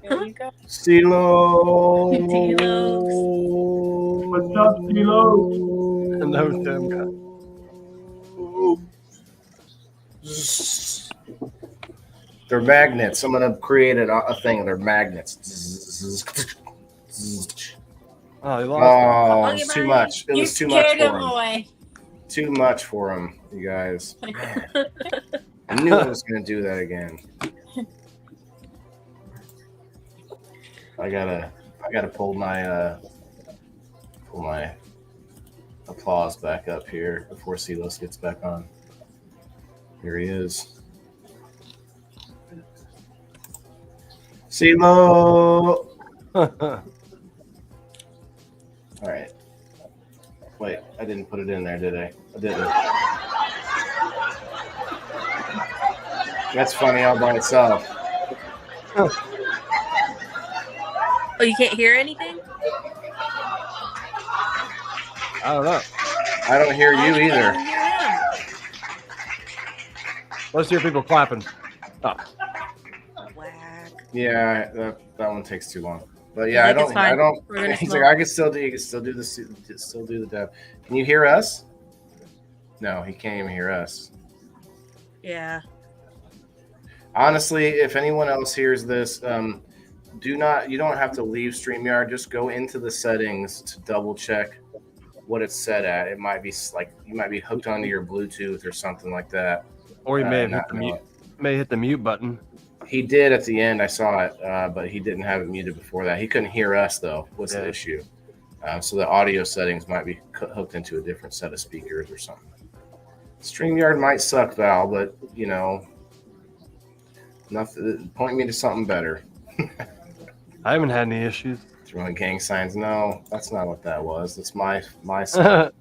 there you go. CeeLo. What's up, CeeLo? Hello, Tim. They're magnets. I'm gonna create a thing. They're magnets. Oh, you lost it's too much. It was too much for him. Away. Too much for him, you guys. Man. I knew I was gonna do that again. I gotta pull my applause back up here before CeeLo gets back on. Here he is. CeeLo. All right. Wait, I didn't put it in there, did I? I didn't. That's funny all by itself. Oh, you can't hear anything? I don't know. I don't hear you either. Let's hear people clapping. Oh. Yeah, that one takes too long. But yeah, I don't. He's like, I can still do. You can still do the dev. Can you hear us? No, he can't even hear us. Yeah. Honestly, if anyone else hears this, you don't have to leave StreamYard. Just go into the settings to double check what it's set at. It might be you might be hooked onto your Bluetooth or something like that. Or you may have hit the mute button. He did at the end. I saw it, but he didn't have it muted before that. He couldn't hear us though. What's the issue? So the audio settings might be hooked into a different set of speakers or something. StreamYard might suck, Val, but nothing. Point me to something better. I haven't had any issues. Throwing gang signs. No, that's not what that was. That's my side.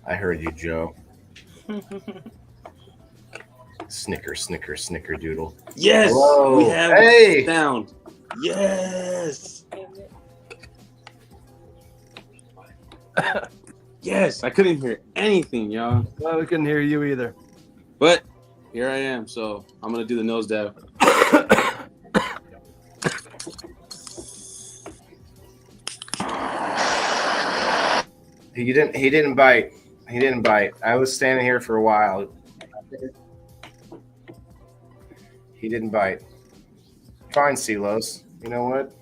I heard you, Joe. Snicker, snickerdoodle. Yes, hello. We have sound. Yes. Yes, I couldn't hear anything, y'all. Well, we couldn't hear you either. But here I am, so I'm gonna do the nose dab. He didn't bite. He didn't bite. I was standing here for a while. He didn't bite. Fine, Silos. You know what?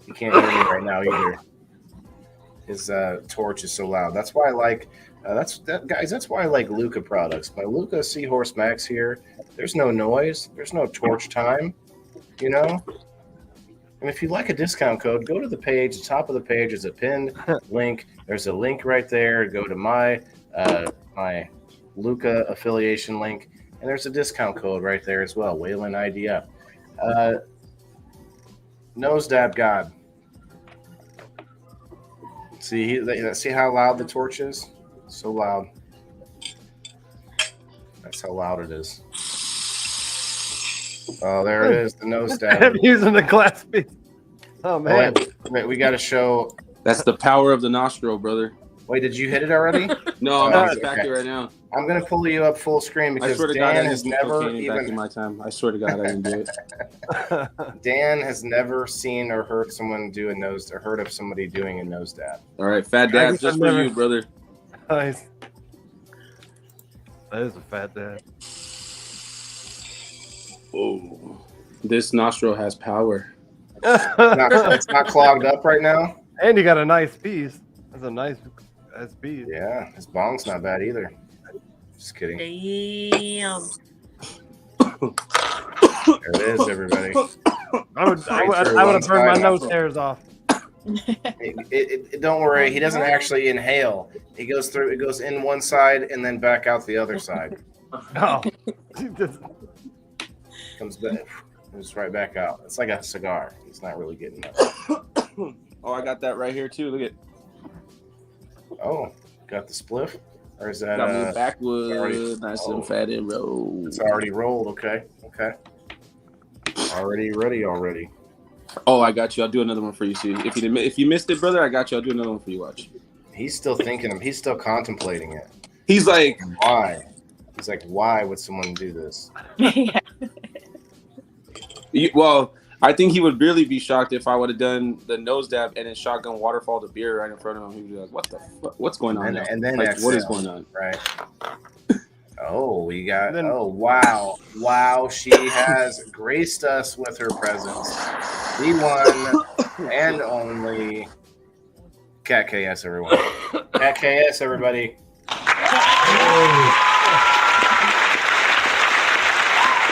You can't hear me right now either. His torch is so loud. That's why I like guys. That's why I like Luca products. My Luca Seahorse Max here. There's no noise. There's no torch time. You know. And if you like a discount code, go to the page. The top of the page is a pinned link. There's a link right there. Go to my Luca affiliation link, and there's a discount code right there as well. Whalen IDF. Nose Dab God. See how loud the torch is? So loud. That's how loud it is. Oh, there it is. The nose dab. I'm using the glass piece. Oh man. Wait, we got to show. That's the power of the nostril, brother. Wait, did you hit it already? No, I'm not back there right now. I'm gonna pull you up full screen because Dan has never even back in my time. I swear to God, I didn't do it. Dan has never seen or heard someone do a nose or heard of somebody doing a nose dab. All right, fat dab, just for you, brother. Nice. That is a fat dab. Oh, this nostril has power. It's not clogged up right now. And you got a nice piece. That's a nice piece. Yeah, his bong's not bad either. Just kidding. Damn. There it is, everybody. I would have burned my nose hairs off. Don't worry, he doesn't actually inhale. He goes through. It goes in one side and then back out the other side. Oh. Comes back. Goes right back out. It's like a cigar. He's not really getting that. Oh, I got that right here too. Look at. Oh, got the spliff, or is that got me backwood? Nice and fat and rolled. It's already rolled. Okay. Already ready. Already. Oh, I got you. I'll do another one for you. See, if you missed it, brother, I got you. I'll do another one for you. Watch. He's still thinking. He's still contemplating it. He's like, why? He's like, why would someone do this? Well, I think he would really be shocked if I would have done the nose dab and then shotgun waterfall the beer right in front of him. He would be like, "What the fuck? What's going on?" And then like, what is going on? Right. Oh, we got. Oh, wow! She has graced us with her presence. The one and only Cat KS, everyone. Cat KS, everybody.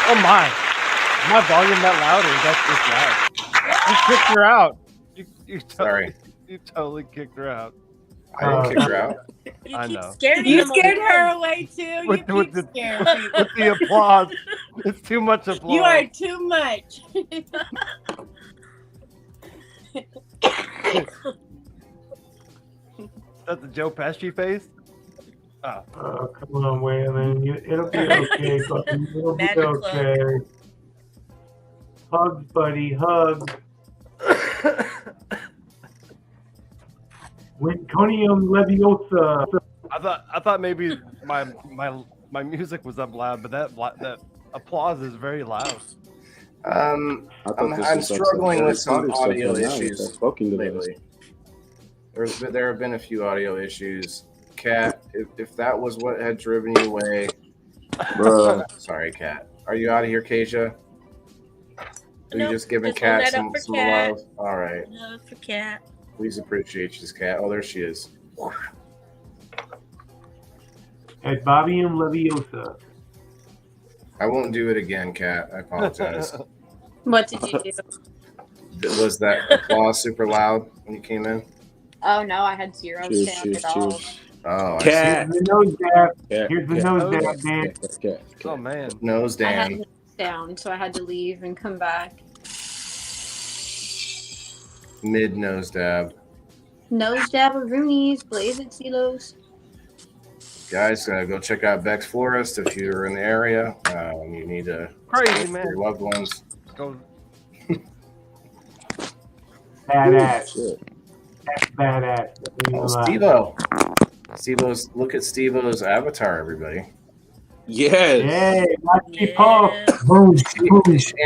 Oh my! My volume that loud, or that's just loud. You kicked her out. Sorry. You totally kicked her out. I didn't kick her out. You I keep know. scaring You him scared away. her away too. With You keep the scaring people. with the applause. It's too much applause. You are too much. That's the Joe Pesci face. Oh. Oh, come on, Waylon. It'll be okay, buddy. It'll be okay. Hugs, buddy. Hugs. Winconium Leviosa. I thought maybe my music was up loud, but that applause is very loud. I'm struggling with some audio issues lately. There have been a few audio issues. Kat, if that was what had driven you away, bro. Sorry, Kat. Are you out of here, Keisha? Are you just giving Kat some love? All right. No, for Kat. Please appreciate you, Kat. Oh, there she is. At Bobium Leviosa. I won't do it again, Kat. I apologize. What did you do? Was that applause super loud when you came in? Oh no, I had zero sound at all. Oh, Cat. Here's the nose dab. Here's the nose dab, man. Oh man. Nose I had Dan. no sound, so I had to leave and come back. Mid nose dab. Nose dab of Roonies, blaze it, Silos. Guys, go check out Beck's Florist if you're in the area. You need to Crazy, man. your loved ones. Go. Badass. That's badass. Oh, Stevo. Look at Stevo's avatar, everybody. Yes. Yay, Yeah. boom, And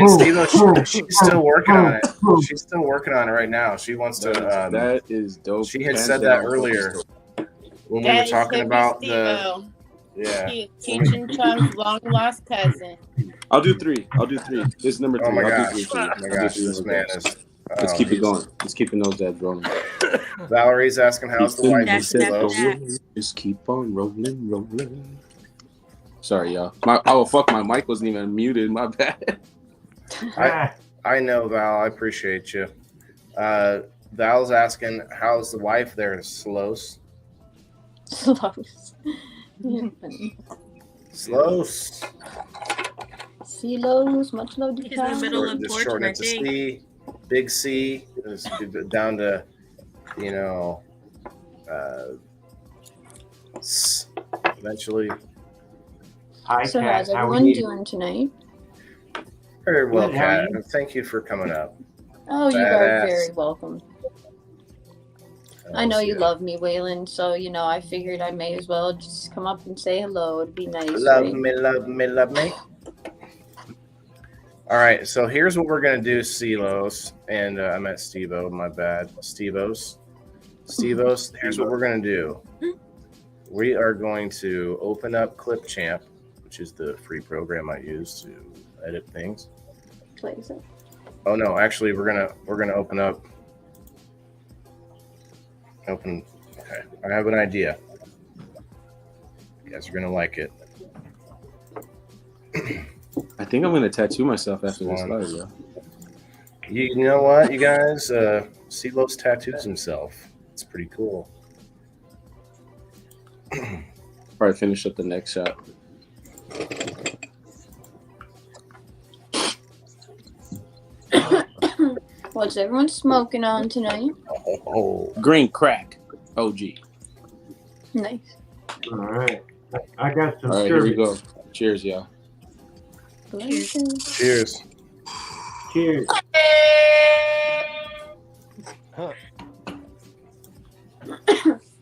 Steve, she's still working on it. She's still working on it right now. She wants to. That is dope. She had Hands said that down. earlier when we That were is talking hippie about Steve-O. yeah. Cheech and Chong's long lost cousin. I'll do 3. This is number 3. Oh my I'll gosh! do 3 for you. Oh my gosh! This man is. Let's keep it going. Let's keep those dabs rolling. Valerie's asking how's the wife? Snap, snap, snap. Just keep on rolling. Sorry, y'all. My mic wasn't even muted. My bad. I know, Val. I appreciate you. Val's asking how's the wife there? Slows. Slows. Slows. Silos, much love to He's in the middle of Just torture, shorten I it to think. C, big C, down to, eventually. Hi, So Kat. how's How are everyone you? doing tonight? Very well, Good, how are Kat. you? Thank you for coming up. Oh, you are Badass. very welcome. I know you love me, Waylon, so I figured I may as well just come up and say hello. It'd be nice. Love right? me, love me, love me. All right, so here's what we're gonna do, Silos, and I meant Steve-O, my bad, Stevos. Here's what we're gonna do. We are going to open up Clipchamp, which is the free program I use to edit things. Plays it. Oh no, actually, we're gonna open up. Okay, I have an idea. You guys are gonna like it. I think I'm gonna tattoo myself after this live, yo. You know what, you guys? CeeLo's tattoos himself. It's pretty cool. Probably finish up the next shot. What's everyone smoking on tonight? Oh, green crack, OG. Nice. All right. I got some. All right, here we go. Cheers, y'all. Cheers. Cheers.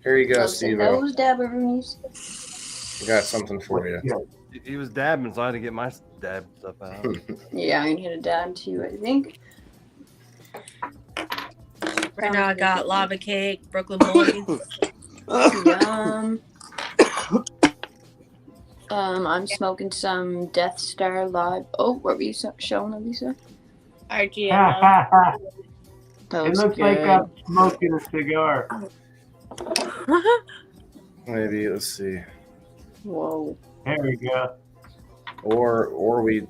Here you go, Loves Steve. those dabberoonies. I got something for you. He was dabbing, so I had to get my dab stuff out. Yeah, I'm gonna hit a dab too, I think. Right now I got lava cake, Brooklyn boys. Yum. I'm smoking some Death Star Live. Oh, what were you showing, Elisa? RGM. That It was looks good. like I'm smoking a cigar. Maybe let's see. Whoa. There we go. Or we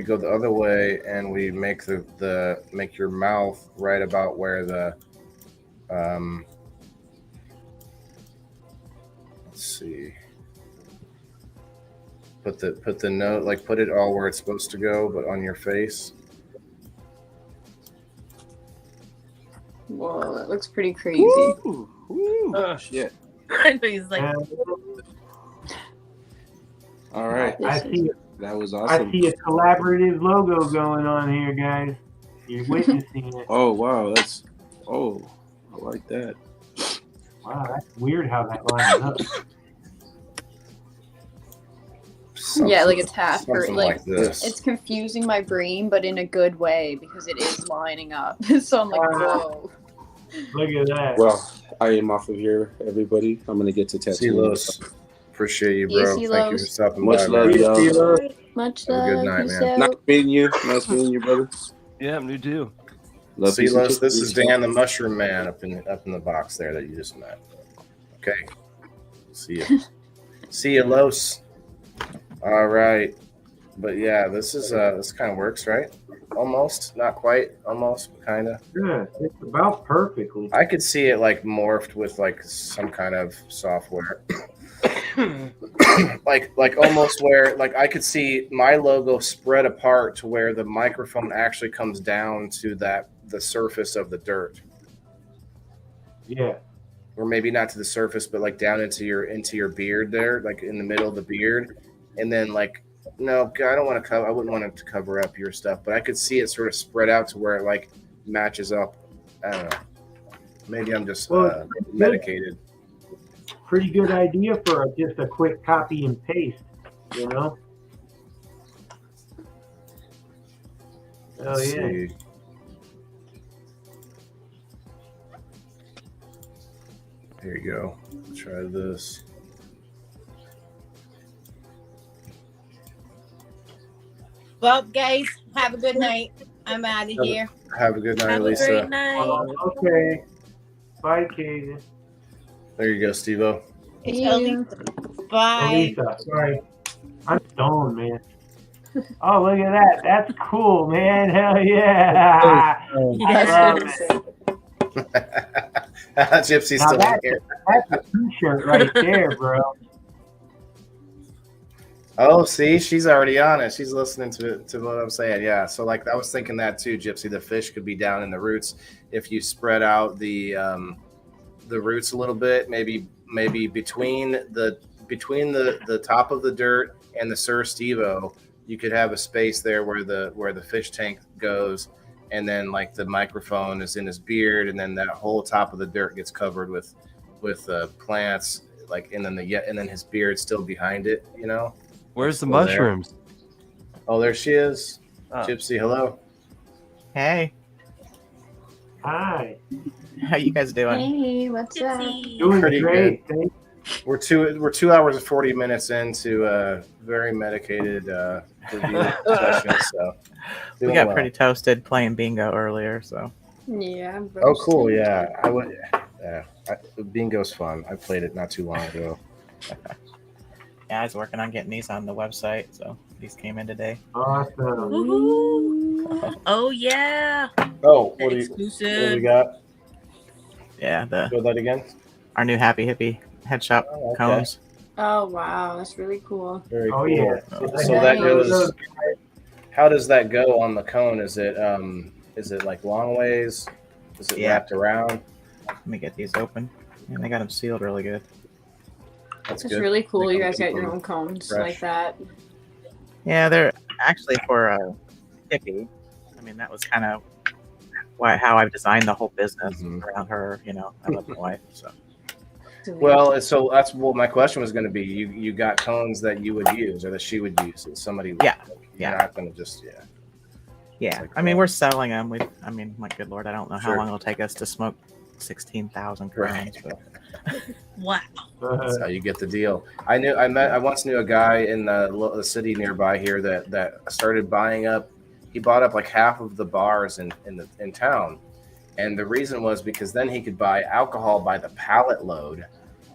go the other way and we make the make your mouth right about where the let's see. Put the note, like put it all where it's supposed to go, but on your face. Whoa, that looks pretty crazy. Shit. I know he's like, All right. That was awesome. I see a collaborative logo going on here, guys. You're witnessing it. Oh wow, I like that. Wow, that's weird how that lines up. Yeah, like it's half or something like like this. it's confusing my brain, but in a good way because it is lining up. So I'm like, whoa. Look at that. Well, I am off of here, everybody. I'm gonna get to tattoo. Silos. Appreciate you, bro. Peace, Thank you for Silos. stopping Much by. love, man. y'all. Much Have a love. good night, Peace man. out. Nice meeting you. Nice meeting you, brother. Yeah, me too. Love, peace, and Silos, this chicken. is Dan the Mushroom Man up in the box there that you just met. Okay. See you. See you, Los. All right. But yeah, this kind of works, right? Almost, not quite, almost, kind of. Yeah, it's about perfectly. I could see it like morphed with like some kind of software. like almost where like I could see my logo spread apart to where the microphone actually comes down to the surface of the dirt. Yeah. Or maybe not to the surface, but like down into your beard there, like in the middle of the beard. And then like, no, I don't want to cover. I wouldn't want it to cover up your stuff, but I could see it sort of spread out to where it like matches up. I don't know. Maybe I'm just medicated. Pretty good idea for just a quick copy and paste. You know? Oh Let's yeah. see. Here you go. Try this. Well, guys, have a good night. I'm out of here. Have a good night, Have a Lisa. great night. Okay. Bye, Katie. There you go, Steve-O. Bye. Lisa, sorry. I'm stoned, man. Oh, look at that. That's cool, man. Hell yeah. I love it. Gypsy's Now still in here. that's a t-shirt right there, bro. Oh, see, she's already on it. She's listening to what I'm saying. Yeah. So like I was thinking that too, Gypsy. The fish could be down in the roots if you spread out the roots a little bit, maybe between the top of the dirt and the Sir Steve-O, you could have a space there where the fish tank goes, and then like the microphone is in his beard, and then that whole top of the dirt gets covered with plants, like, and then his beard's still behind it, you know. Where's the Still there. mushrooms? Oh, there she is. Oh. Gypsy, hello. Hey, Hi. how you guys doing? Hey, what's up? Gypsy. Doing Pretty great. good. We're 2 hours and 40 minutes into a very medicated review session, so We doing got well. pretty toasted playing bingo earlier, so Yeah. Oh, cool. Yeah, I would. Yeah, bingo's fun. I played it not too long ago. yeah, I was working on getting these on the website, so these came in today. Awesome. Woohoo. Oh yeah. Oh, what do we Exclusive. got? Yeah, Go that again. our new Happy Hippie head shop Oh, okay. cones. Oh wow, that's really cool. Very Oh cool. yeah. So that goes. How does that go on the cone? Is it like long ways? Is it Yeah. wrapped around? Let me get these open. And they got them sealed really good. That's That's good. really cool. They You come guys got your from own cones fresh. like that. Yeah, they're actually for a hippie. I mean, that was kind of how I've designed the whole business Mhm. around her. You know, I love my wife, so. Well, so that's what my question was going to be. You got cones that you would use or that she would use. That somebody would. Yeah. You're Yeah. not going to just Yeah, like, I mean, we're selling them. I mean, my good lord, I don't know how Sure. long it'll take us to smoke 16,000 crowns. But Wow. That's how you get the deal. I once knew a guy in the city nearby here that started buying up. He bought up like half of the bars in town, and the reason was because then he could buy alcohol by the pallet load,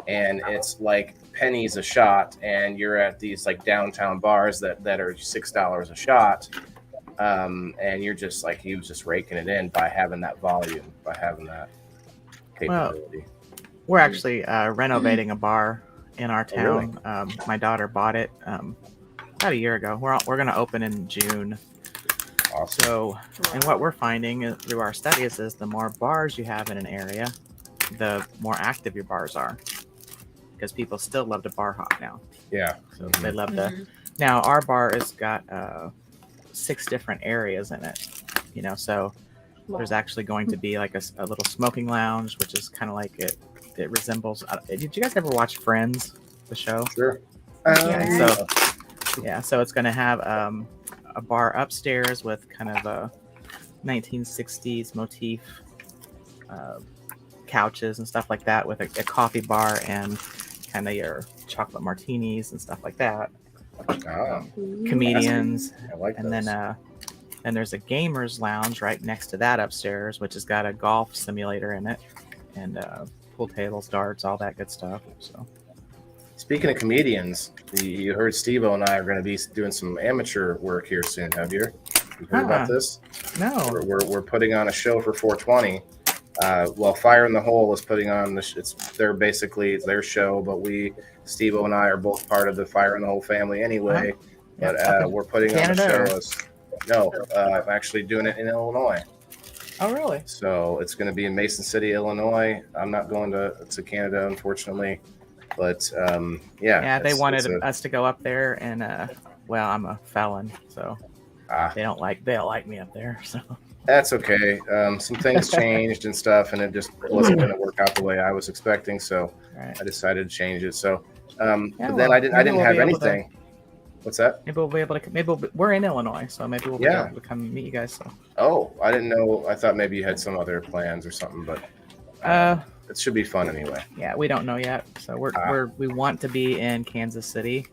and it's like pennies a shot, and you're at these like downtown bars that are $6 a shot, and you're just like, he was just raking it in by having that volume, by having that capability. we're actually renovating a bar in our Oh, really? town. My daughter bought it about a year ago. We're going to open in June. Awesome. So, and what we're finding through our studies is the more bars you have in an area, the more active your bars are, because people still love to bar hop now. Yeah. So they love to. Now our bar has got 6 different areas in it, you know. So there's actually going to be like a little smoking lounge, which is kind of like it resembles. Did you guys ever watch Friends, the show? Sure. So it's going to have a bar upstairs with kind of a 1960s motif, couches and stuff like that, with a coffee bar and kind of your chocolate martinis and stuff like that. Comedians. I like and those. then there's a gamers lounge right next to that upstairs, which has got a golf simulator in it, and pool tables, darts, all that good stuff. So Speaking of comedians, you heard Steveo and I are going to be doing some amateur work here soon. Have you heard about this? No. We're putting on a show for 420. Well, Fire in the Hole is putting on it's their show, but Steveo and I are both part of the Fire in the Hole family anyway. But we're putting Canada, on a show. I'm actually doing it in Illinois. Oh, really? So it's going to be in Mason City, Illinois. I'm not going to Canada, unfortunately. But they wanted us to go up there, and I'm a felon, so they don't like me up there. So that's okay. Some things changed and stuff, and it just wasn't going to work out the way I was expecting. So I decided to change it. So, but then I didn't have anything. What's that? Maybe we'll be able to. We're in Illinois, so maybe we'll be able to come meet you guys. So. Oh, I didn't know. I thought maybe you had some other plans or something, but it should be fun anyway. Yeah, we don't know yet. So we want to be in Kansas City.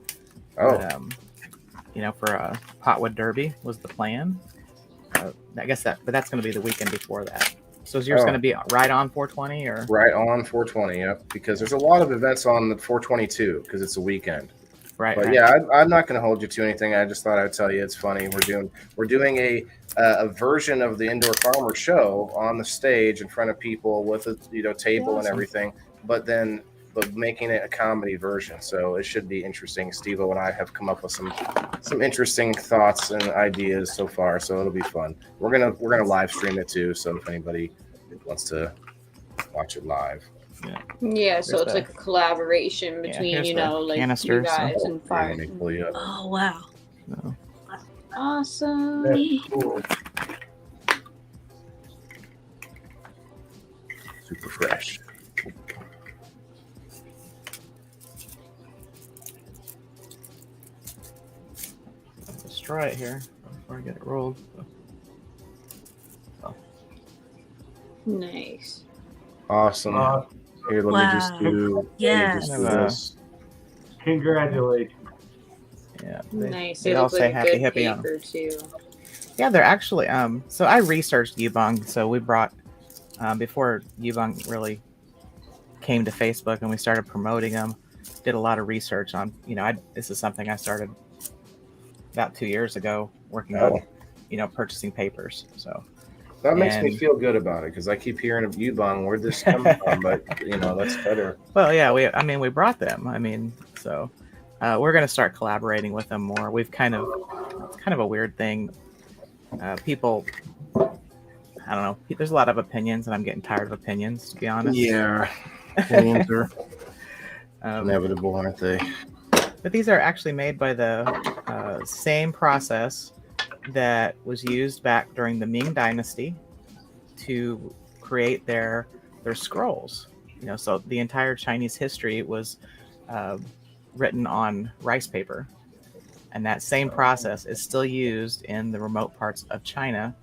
Oh. But, for a Potwood Derby was the plan. I guess but that's going to be the weekend before that. So is yours going to be right on 420 or? Right on 420, yep. Because there's a lot of events on the 422 because it's a weekend. Right. But right. yeah, I'm not going to hold you to anything. I just thought I'd tell you it's funny. We're doing a version of the Indoor Farmer Show on the stage in front of people with a table and everything, but making it a comedy version. So it should be interesting. Steveo and I have come up with some interesting thoughts and ideas so far. So it'll be fun. We're gonna live stream it too. So if anybody wants to watch it live. Yeah, so it's like a collaboration between, you guys and Fire. Oh, wow. No. Awesome. That's cool. Super fresh. Let's try it here before I get it rolled. So. Nice. Awesome. Here, let me just do. Yes. Congratulations. Yeah. Nice. They all say happy hippie on them. Too. Yeah, they're actually so I researched Yubong, so we brought before Yubong really came to Facebook and we started promoting them, did a lot of research on, this is something I started about 2 years ago working on, purchasing papers. So that makes me feel good about it because I keep hearing of Yubong. Where'd this come from? But that's better. Well, yeah, we brought them. So we're gonna start collaborating with them more. It's kind of a weird thing. People, I don't know. There's a lot of opinions, and I'm getting tired of opinions, to be honest. Yeah, opinions are inevitable, aren't they? But these are actually made by the same process that was used back during the Ming Dynasty to create their scrolls. So the entire Chinese history was written on rice paper. And that same process is still used in the remote parts of China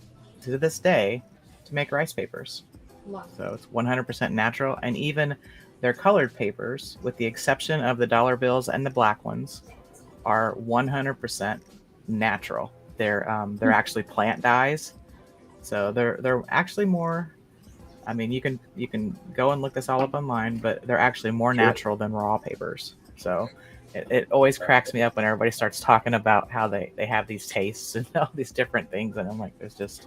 to this day to make rice papers. Wow. So it's 100% natural. And even their colored papers, with the exception of the dollar bills and the black ones, are 100% natural. They're actually plant dyes. So they're actually more, you can go and look this all up online, but they're actually more natural than raw papers. So it always cracks me up when everybody starts talking about how they have these tastes and all these different things, and I'm like, there's just,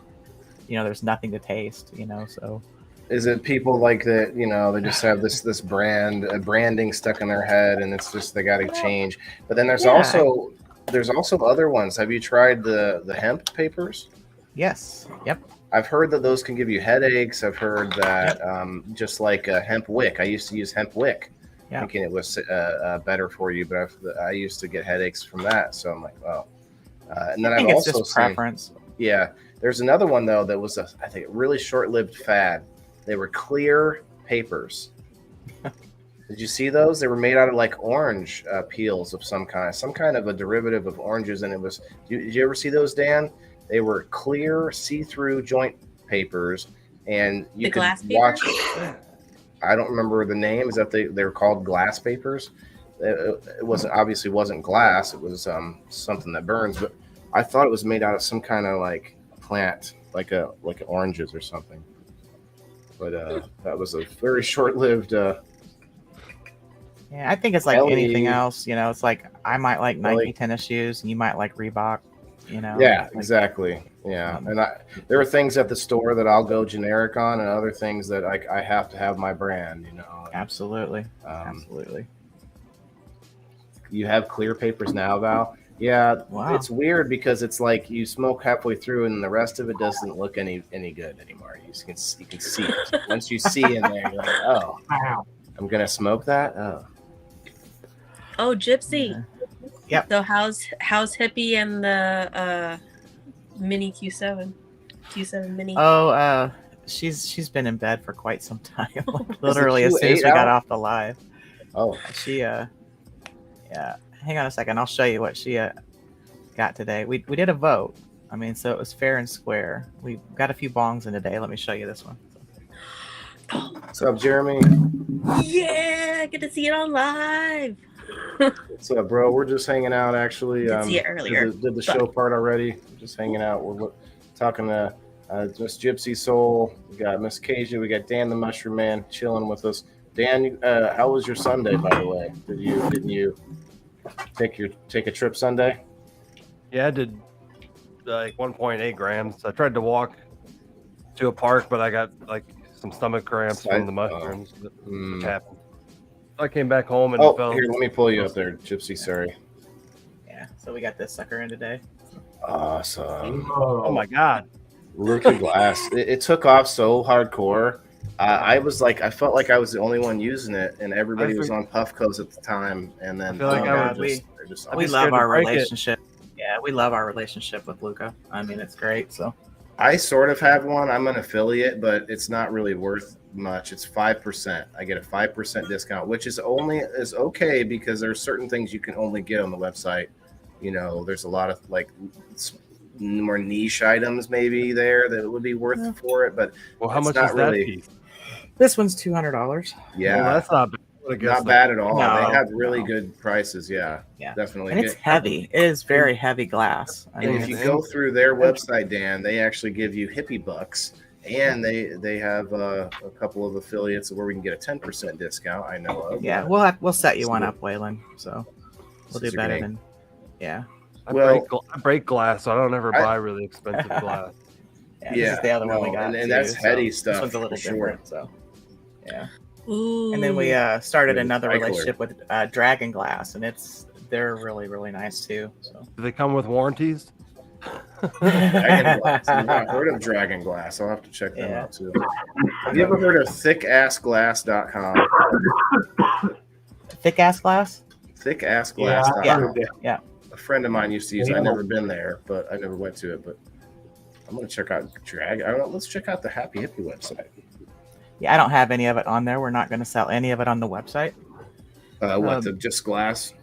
there's nothing to taste, so. Is it people like that, they just have this branding stuck in their head, and it's just they got to change. But then there's also other ones. Have you tried the hemp papers? Yes. Yep. I've heard that those can give you headaches. I've heard that just like a hemp wick. I used to use hemp wick, thinking it was better for you, but I used to get headaches from that. So I'm like, oh. And then I think I've it's also just preference. Yeah. There's another one though that was I think a really short-lived fad. They were clear papers. Did you see those? They were made out of like orange peels of some kind of a derivative of oranges, and it was. Did you ever see those, Dan? They were clear, see-through joint papers, and you could watch. I don't remember the name. Is that they were called glass papers? It wasn't glass. It was something that burns, but I thought it was made out of some kind of like plant, like oranges or something. But that was a very short-lived. Yeah, I think it's like anything else. It's like I might like Nike tennis shoes, and you might like Reebok. Yeah, exactly. Yeah, and there are things at the store that I'll go generic on, and other things that I have to have my brand. Absolutely. Absolutely. You have clear papers now, Val? Yeah. Wow. It's weird because it's like you smoke halfway through, and the rest of it doesn't look any good anymore. You can see it. Once you see in there, you're like, oh, wow. I'm gonna smoke that. Oh, Gypsy. Yep. So how's Hippie and the Mini Q7 Mini? Oh, she's been in bed for quite some time. Literally as soon as we got off the live. Oh, she yeah. Hang on a second. I'll show you what she got today. We did a vote. I mean, so it was fair and square. We got a few bongs in today. Let me show you this one. What's up, Jeremy? Yeah, I get to see it on live. What's up, bro? We're just hanging out, actually. Did see it earlier. Did the show part already. Just hanging out. We're talking to Miss Gypsy Soul. We got Miss Kasia. We got Dan the Mushroom Man chilling with us. Dan, how was your Sunday, by the way? Didn't you take a trip Sunday? Yeah, I did like 1.8 grams. I tried to walk to a park, but I got like some stomach cramps from the mushrooms. Which happened. I came back home and felt. Here, let me pull you up there, Gypsy. Sorry. Yeah, so we got this sucker in today. Awesome. Oh my God. Luca Glass. It took off so hardcore. I felt like I was the only one using it, and everybody was on Puffco's at the time. And then we love our relationship. Yeah, we love our relationship with Luca. I mean, it's great. So I sort of have one. I'm an affiliate, but it's not really worth much. It's 5%. I get a 5% discount, which is okay because there's certain things you can only get on the website. You know, there's a lot of like more niche items maybe there that would be worth for it. But how much is that piece? This one's $200. Yeah, well, that's not bad. Not bad at all. No, they have really good prices. Yeah, definitely. And it's heavy. It is very heavy glass. And if you go through their website, Dan, they actually give you hippie bucks, and they have a couple of affiliates where we can get a 10% discount. I know of. Yeah, we'll set you one up, Waylon. So we'll do better than. Yeah. I break glass, so I don't ever buy really expensive glass. This is the other one we got. And that's heady stuff. This one's a little different. Sure. So yeah. Ooh. And then we started another relationship with Dragon Glass, and they're really, really nice too. So do they come with warranties? Dragon Glass. I've not heard of Dragon Glass. I'll have to check them out too. Have you ever heard of thickassglass.com? Thick-ass glass? Thickassglass.com. Yeah. A friend of mine used to use it. I've never been there, but I never went to it. But I'm going to check out let's check out the Happy Hippie website. Yeah, I don't have any of it on there. We're not going to sell any of it on the website. Just glass?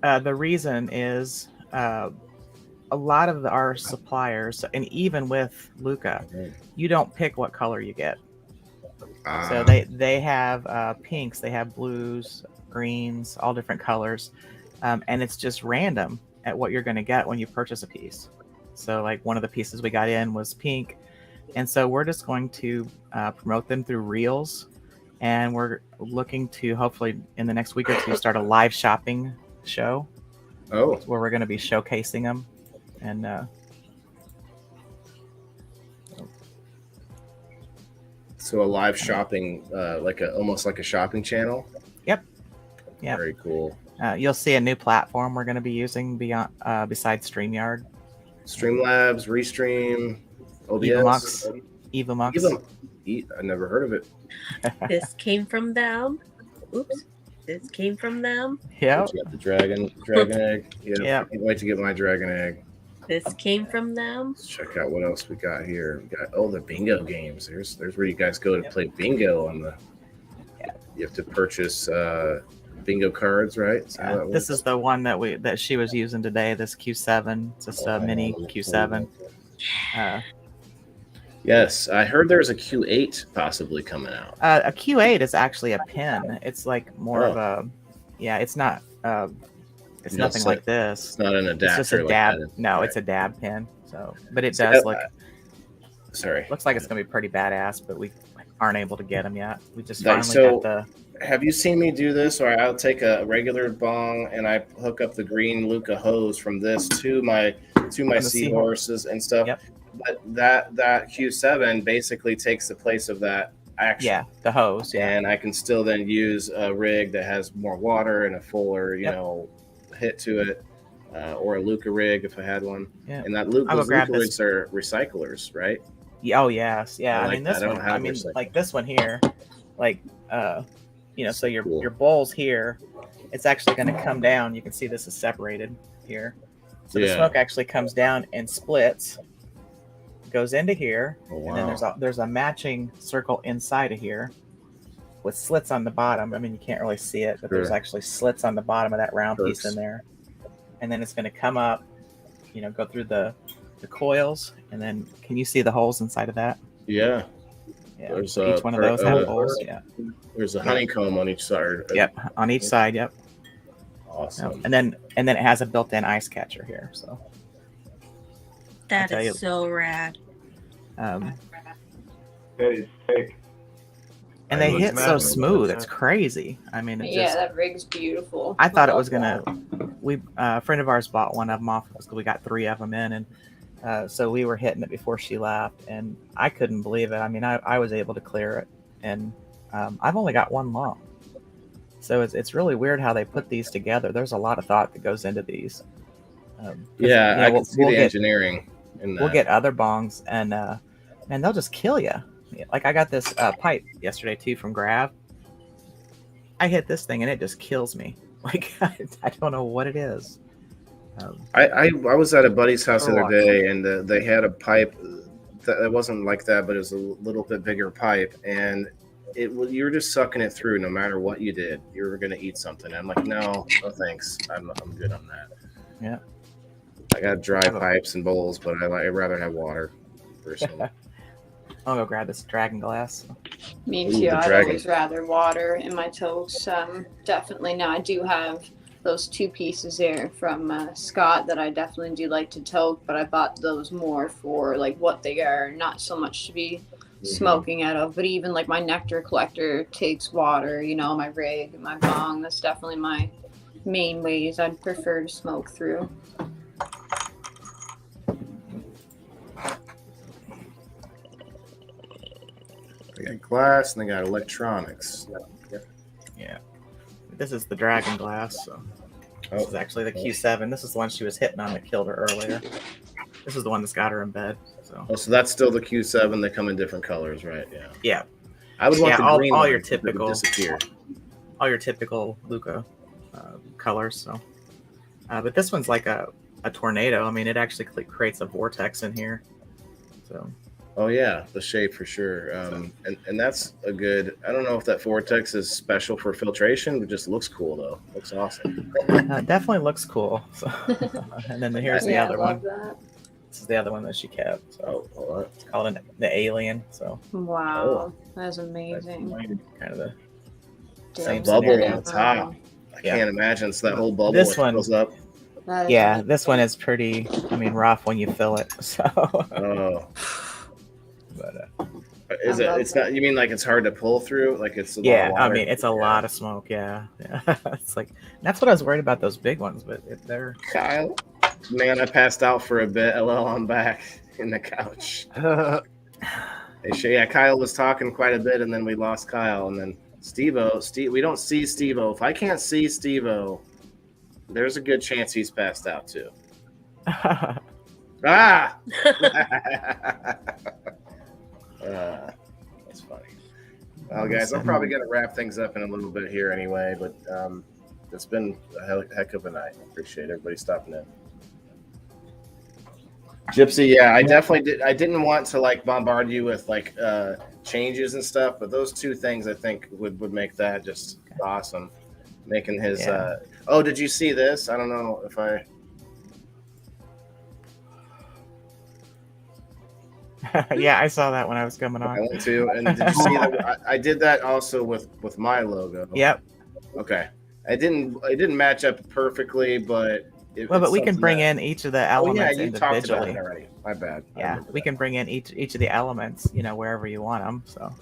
The reason is a lot of our suppliers, and even with Luca, you don't pick what color you get. So they have pinks, they have blues, greens, all different colors, and it's just random at what you're going to get when you purchase a piece. So like one of the pieces we got in was pink. And so we're just going to promote them through Reels, and we're looking to hopefully in the next week or two start a live shopping show. Oh, where we're going to be showcasing them, and so a live shopping, almost like a shopping channel. Yep. Yeah. Very cool. You'll see a new platform we're going to be using besides StreamYard. Streamlabs, Restream. OBS. Evamux. I never heard of it. This came from them. Oops. This came from them. Yeah. Got the dragon egg. Yeah. Can't wait to get my dragon egg. This came from them. Let's check out what else we got here. We got the bingo games. There's where you guys go to play bingo on the. You have to purchase bingo cards, right? This is the one that she was using today. This Q7, just a mini Q7. Yes, I heard there's a Q8 possibly coming out. A Q8 is actually a pin. It's like more of a, it's not. It's nothing like this. It's not an adapter. It's just a dab. No, it's a dab pin. So, but it does look. Sorry. Looks like it's gonna be pretty badass, but we aren't able to get them yet. We just finally got the. Have you seen me do this? Or I'll take a regular bong and I hook up the green Luca hose from this to my seahorses and stuff. Yep. But that Q7 basically takes the place of that action. Yeah, the hose. Yeah. And I can still then use a rig that has more water and a fuller, hit to it, or a Luca rig if I had one. Yeah. And those Luca rigs are recyclers, right? Oh yes, yeah. I mean this one. I mean, like this one here, so your bowl's here. It's actually going to come down. You can see this is separated here. So the smoke actually comes down and splits. Goes into here, and then there's a matching circle inside of here with slits on the bottom. I mean, you can't really see it, but there's actually slits on the bottom of that round piece in there. And then it's going to come up go through the coils, and then can you see the holes inside of that? Yeah. Yeah. There's Each one of those have holes. Yeah. There's a honeycomb on each side. Yep. On each side. Yep. Awesome. Yep. And then it has a built-in ice catcher here. So That is so rad. That is sick. And they hit so smooth. It's crazy. I mean, that rig's beautiful. I thought it was gonna. A friend of ours bought one of them off because we got 3 of them in, and so we were hitting it before she left, and I couldn't believe it. I mean, I was able to clear it, and I've only got one long, so it's really weird how they put these together. There's a lot of thought that goes into these. I can see the engineering. We'll get other bongs, and man, they'll just kill you. Like I got this pipe yesterday too from Grav. I hit this thing and it just kills me. Like I don't know what it is. I was at a buddy's house the other day, and they had a pipe that wasn't like that, but it was a little bit bigger pipe, and you were just sucking it through no matter what you did. You were gonna eat something. I'm like, no thanks. I'm good on that. Yeah. I got dry pipes and bowls, but I'd rather have water personally. I'll go grab this dragon glass. Me too. I'd always rather water in my totes. Definitely. Now I do have those 2 pieces there from Scott that I definitely do like to tote, but I bought those more for like what they are, not so much to be smoking out of. But even like my nectar collector takes water. My rig, my bong. That's definitely my main ways I'd prefer to smoke through. They got glass and they got electronics. Yeah. This is the dragon glass. So this is actually the Q7. This is the one she was hitting on that killed her earlier. This is the one that's got her in bed. So that's still the Q7. They come in different colors, right? Yeah. Yeah. I would want the green all one your typical disappear. All your typical Luca colors. So, but this one's like a tornado. I mean, it actually creates a vortex in here. So. Oh yeah, the shape for sure. And that's a good. I don't know if that vortex is special for filtration, but just looks cool though. Looks awesome. Definitely looks cool. So, and then here's the other one. That. This is the other one that she kept. So it's called the Alien. So wow, that's amazing. Kind of the same bubble on top. I can't imagine. So that whole bubble this one fills up. Yeah, this one is pretty. I mean, rough when you fill it. So. Oh. But is it? It's not. You mean like it's hard to pull through? Like it's a lot of water? I mean it's a lot of smoke. Yeah. It's like that's what I was worried about, those big ones, but they're. Kyle, man, I passed out for a bit. LL, I'm back in the couch. Kyle was talking quite a bit, and then we lost Kyle, and then Steve-O. We don't see Steve-O. If I can't see Steve-O, there's a good chance he's passed out too. Ah. That's funny. Well, guys, I'm probably going to wrap things up in a little bit here anyway, but it's been a heck of a night. Appreciate everybody stopping in. Gypsy, yeah, I definitely did. I didn't want to like bombard you with like changes and stuff, but those 2 things I think would make that just awesome. Making his. Oh, did you see this? I don't know if I. Yeah, I saw that when I was coming on. I went to, and did you see that? I did that also with my logo. Yep. Okay. It didn't match up perfectly, but but we can bring in each of the elements you individually. talked about it already. My bad. Yeah, we can bring in each of the elements, wherever you want them. So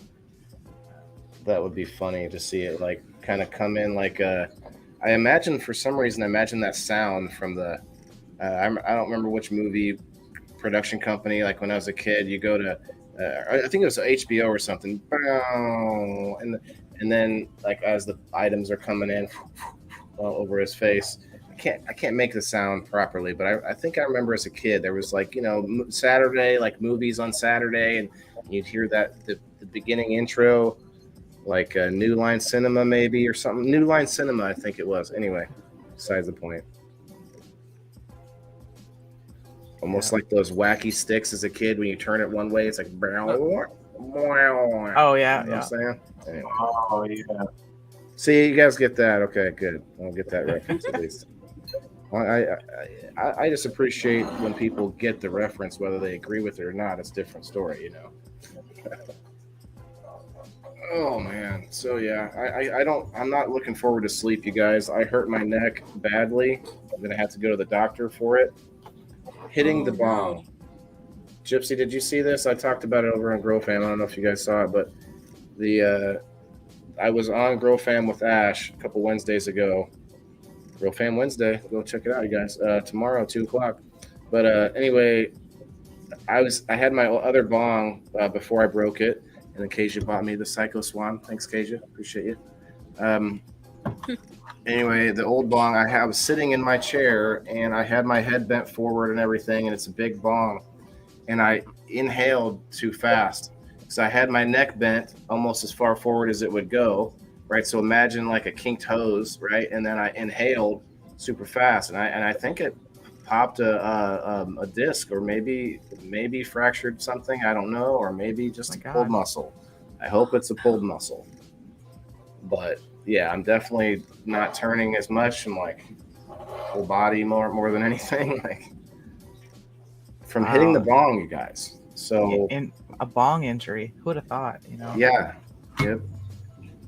that would be funny to see it like kind of come in like I imagine for some reason that sound from the I don't remember which movie production company, like when I was a kid, you go to I think it was HBO or something, and then like as the items are coming in over his face, I can't make the sound properly, but I think I remember as a kid there was like Saturday, like movies on Saturday, and you'd hear that the beginning intro, like New Line Cinema maybe or something. New Line Cinema, I think it was. Anyway, besides the point. Almost like those wacky sticks as a kid when you turn it one way, it's like. Oh yeah, you know what I'm saying? Anyway. Oh yeah. See, you guys get that? Okay, good. I'll get that reference at least. I just appreciate when people get the reference, whether they agree with it or not. It's a different story, you know. Oh man, so yeah, I'm not looking forward to sleep, you guys. I hurt my neck badly. I'm gonna have to go to the doctor for it. Hitting the bong. Gypsy, did you see this? I talked about it over on Grow Fam. I don't know if you guys saw it, but I was on Grow Fam with Ash a couple Wednesdays ago. Grow Fam Wednesday. Go check it out, you guys. Tomorrow, 2:00. But anyway, I had my other bong before I broke it, and then Kasia bought me the Psycho Swan. Thanks, Kasia. Appreciate you. Anyway, the old bong, I was sitting in my chair, and I had my head bent forward and everything, and it's a big bong, and I inhaled too fast because I had my neck bent almost as far forward as it would go, right? So imagine like a kinked hose, right? And then I inhaled super fast, and I think it popped a disc, or maybe fractured something. I don't know, or maybe just a pulled muscle. I hope it's a pulled muscle. But yeah, I'm definitely not turning as much. I'm like whole body more than anything, like from hitting the bong, you guys. So in a bong injury, who would have thought? You know? Yeah. Yep.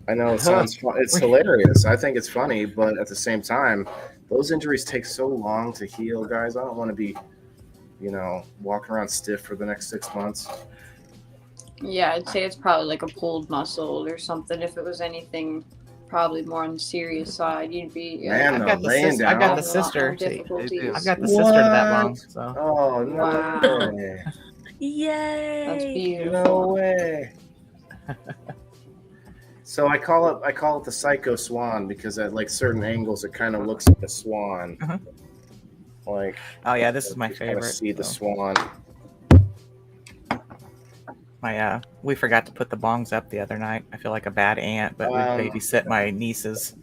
I know it sounds fun. It's hilarious. I think it's funny, but at the same time, those injuries take so long to heal, guys. I don't want to be, walking around stiff for the next 6 months. Yeah, I'd say it's probably like a pulled muscle or something. If it was anything probably more on the serious side, you'd be. I've got the sister. I've got the sister to that bong. So. Oh no! Wow. Way. Yay! That's beautiful. No way. So I call it the Psycho Swan because at like certain angles it kind of looks like a swan. Uh-huh. Like, oh yeah, this is my favorite. See the swan. We forgot to put the bongs up the other night. I feel like a bad aunt, but we babysit my nieces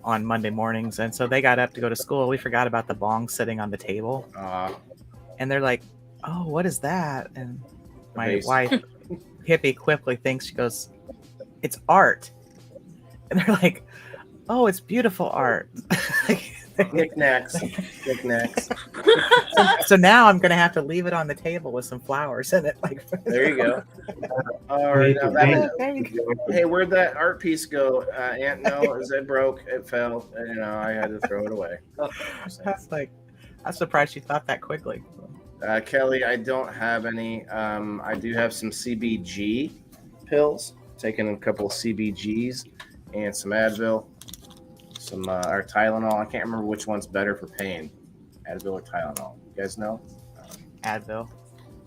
on Monday mornings, and so they got up to go to school. We forgot about the bong sitting on the table, and they're like, "Oh, what is that?" And my wife, Hippie, quickly thinks, she goes, "It's art," and they're like, "Oh, it's beautiful art." Knickknacks. So now I'm gonna have to leave it on the table with some flowers in it. Like, there you go. All right, hey, where'd that art piece go, Aunt? No, it broke. It fell. I had to throw it away. I'm surprised you thought that quickly. Kelly, I don't have any. I do have some CBG pills. Taking a couple of CBGs and some Advil. Some or Tylenol. I can't remember which one's better for pain, Advil or Tylenol. You guys know? Advil.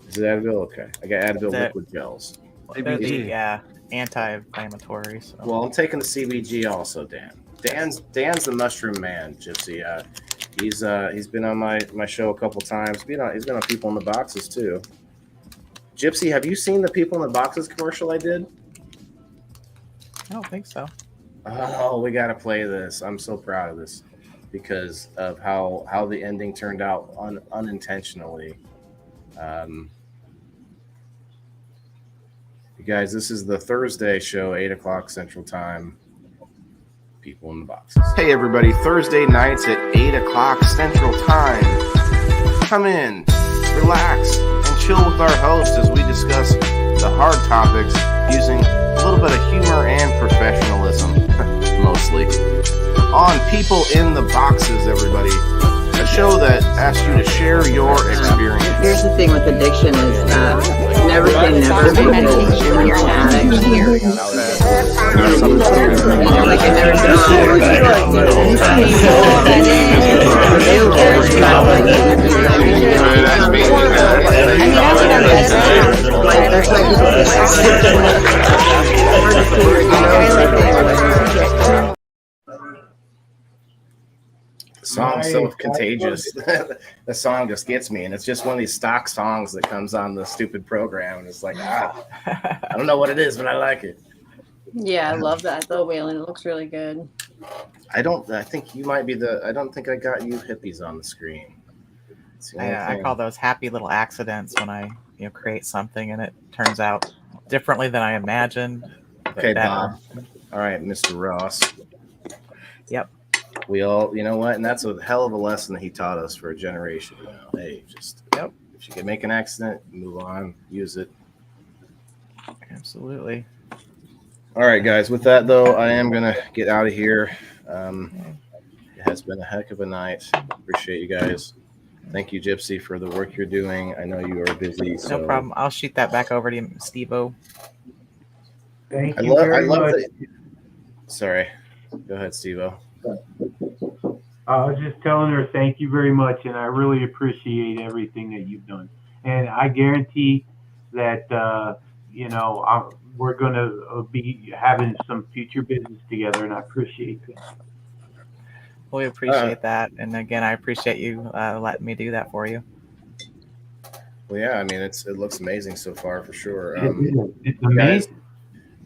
Is it Advil? Okay, I got Advil liquid gels. Yeah, anti-inflammatory. So. Well, I'm taking the CBG also, Dan. Dan's the mushroom man, Gypsy. He's been on my show a couple times. He's been on People in the Boxes too. Gypsy, have you seen the People in the Boxes commercial I did? I don't think so. Oh, we got to play this. I'm so proud of this because of how the ending turned out unintentionally. You guys, this is the Thursday show, 8:00 Central Time. People in the Boxes. Hey, everybody. Thursday nights at 8:00 Central Time. Come in, relax, and chill with our host as we discuss the hard topics using a little bit of humor and professionalism, mostly. On People in the Boxes, everybody. A show that asks you to share your experience. Here's the thing with addiction is never say never because you're an addict. Like I never The song's so contagious. The song just gets me, and it's just one of these stock songs that comes on the stupid program, and it's like, I don't know what it is, but I like it. Yeah, I love that though, Waylon. It looks really good. I think you might be I don't think I got you hippies on the screen. I call those happy little accidents when I create something and it turns out differently than I imagined. Okay, Bob. All right, Mr. Ross. Yep. we all, you know what? And that's a hell of a lesson that he taught us for a generation. You know, hey, just if you can make an accident, move on, use it. Absolutely. All right, guys. With that, though, I am gonna get out of here. It has been a heck of a night. Appreciate you guys. Thank you, Gypsy, for the work you're doing. I know you are busy. So. No problem. I'll shoot that back over to you, Steve-O. Thank you very much. Sorry. Go ahead, Steve-O. I was just telling her thank you very much, and I really appreciate everything that you've done. And I guarantee that we're going to be having some future business together, and I appreciate that. We appreciate that, and again, I appreciate you letting me do that for you. Well, yeah, I mean, it looks amazing so far for sure. It's amazing. Guys,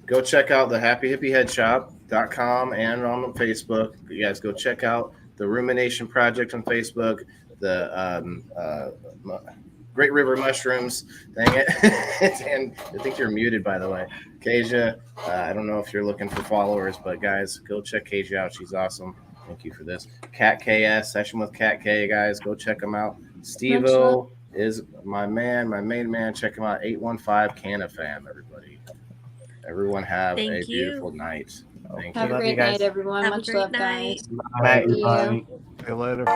go check out the happyhippieheadshop.com and on Facebook. You guys go check out the Rumination Project on Facebook, the Great River Mushrooms. Dang it. And I think you're muted, by the way. Kasia, I don't know if you're looking for followers, but guys, go check Kasia out. She's awesome. Thank you for this. Cat KS, Session with Cat K, guys. Go check them out. Steve-O is my man, my main man. Check him out. 815 Canafam, everybody. Everyone have a beautiful night. Thank you. Have a great night, everyone. Much love, guys. Bye. Thank you. See you later.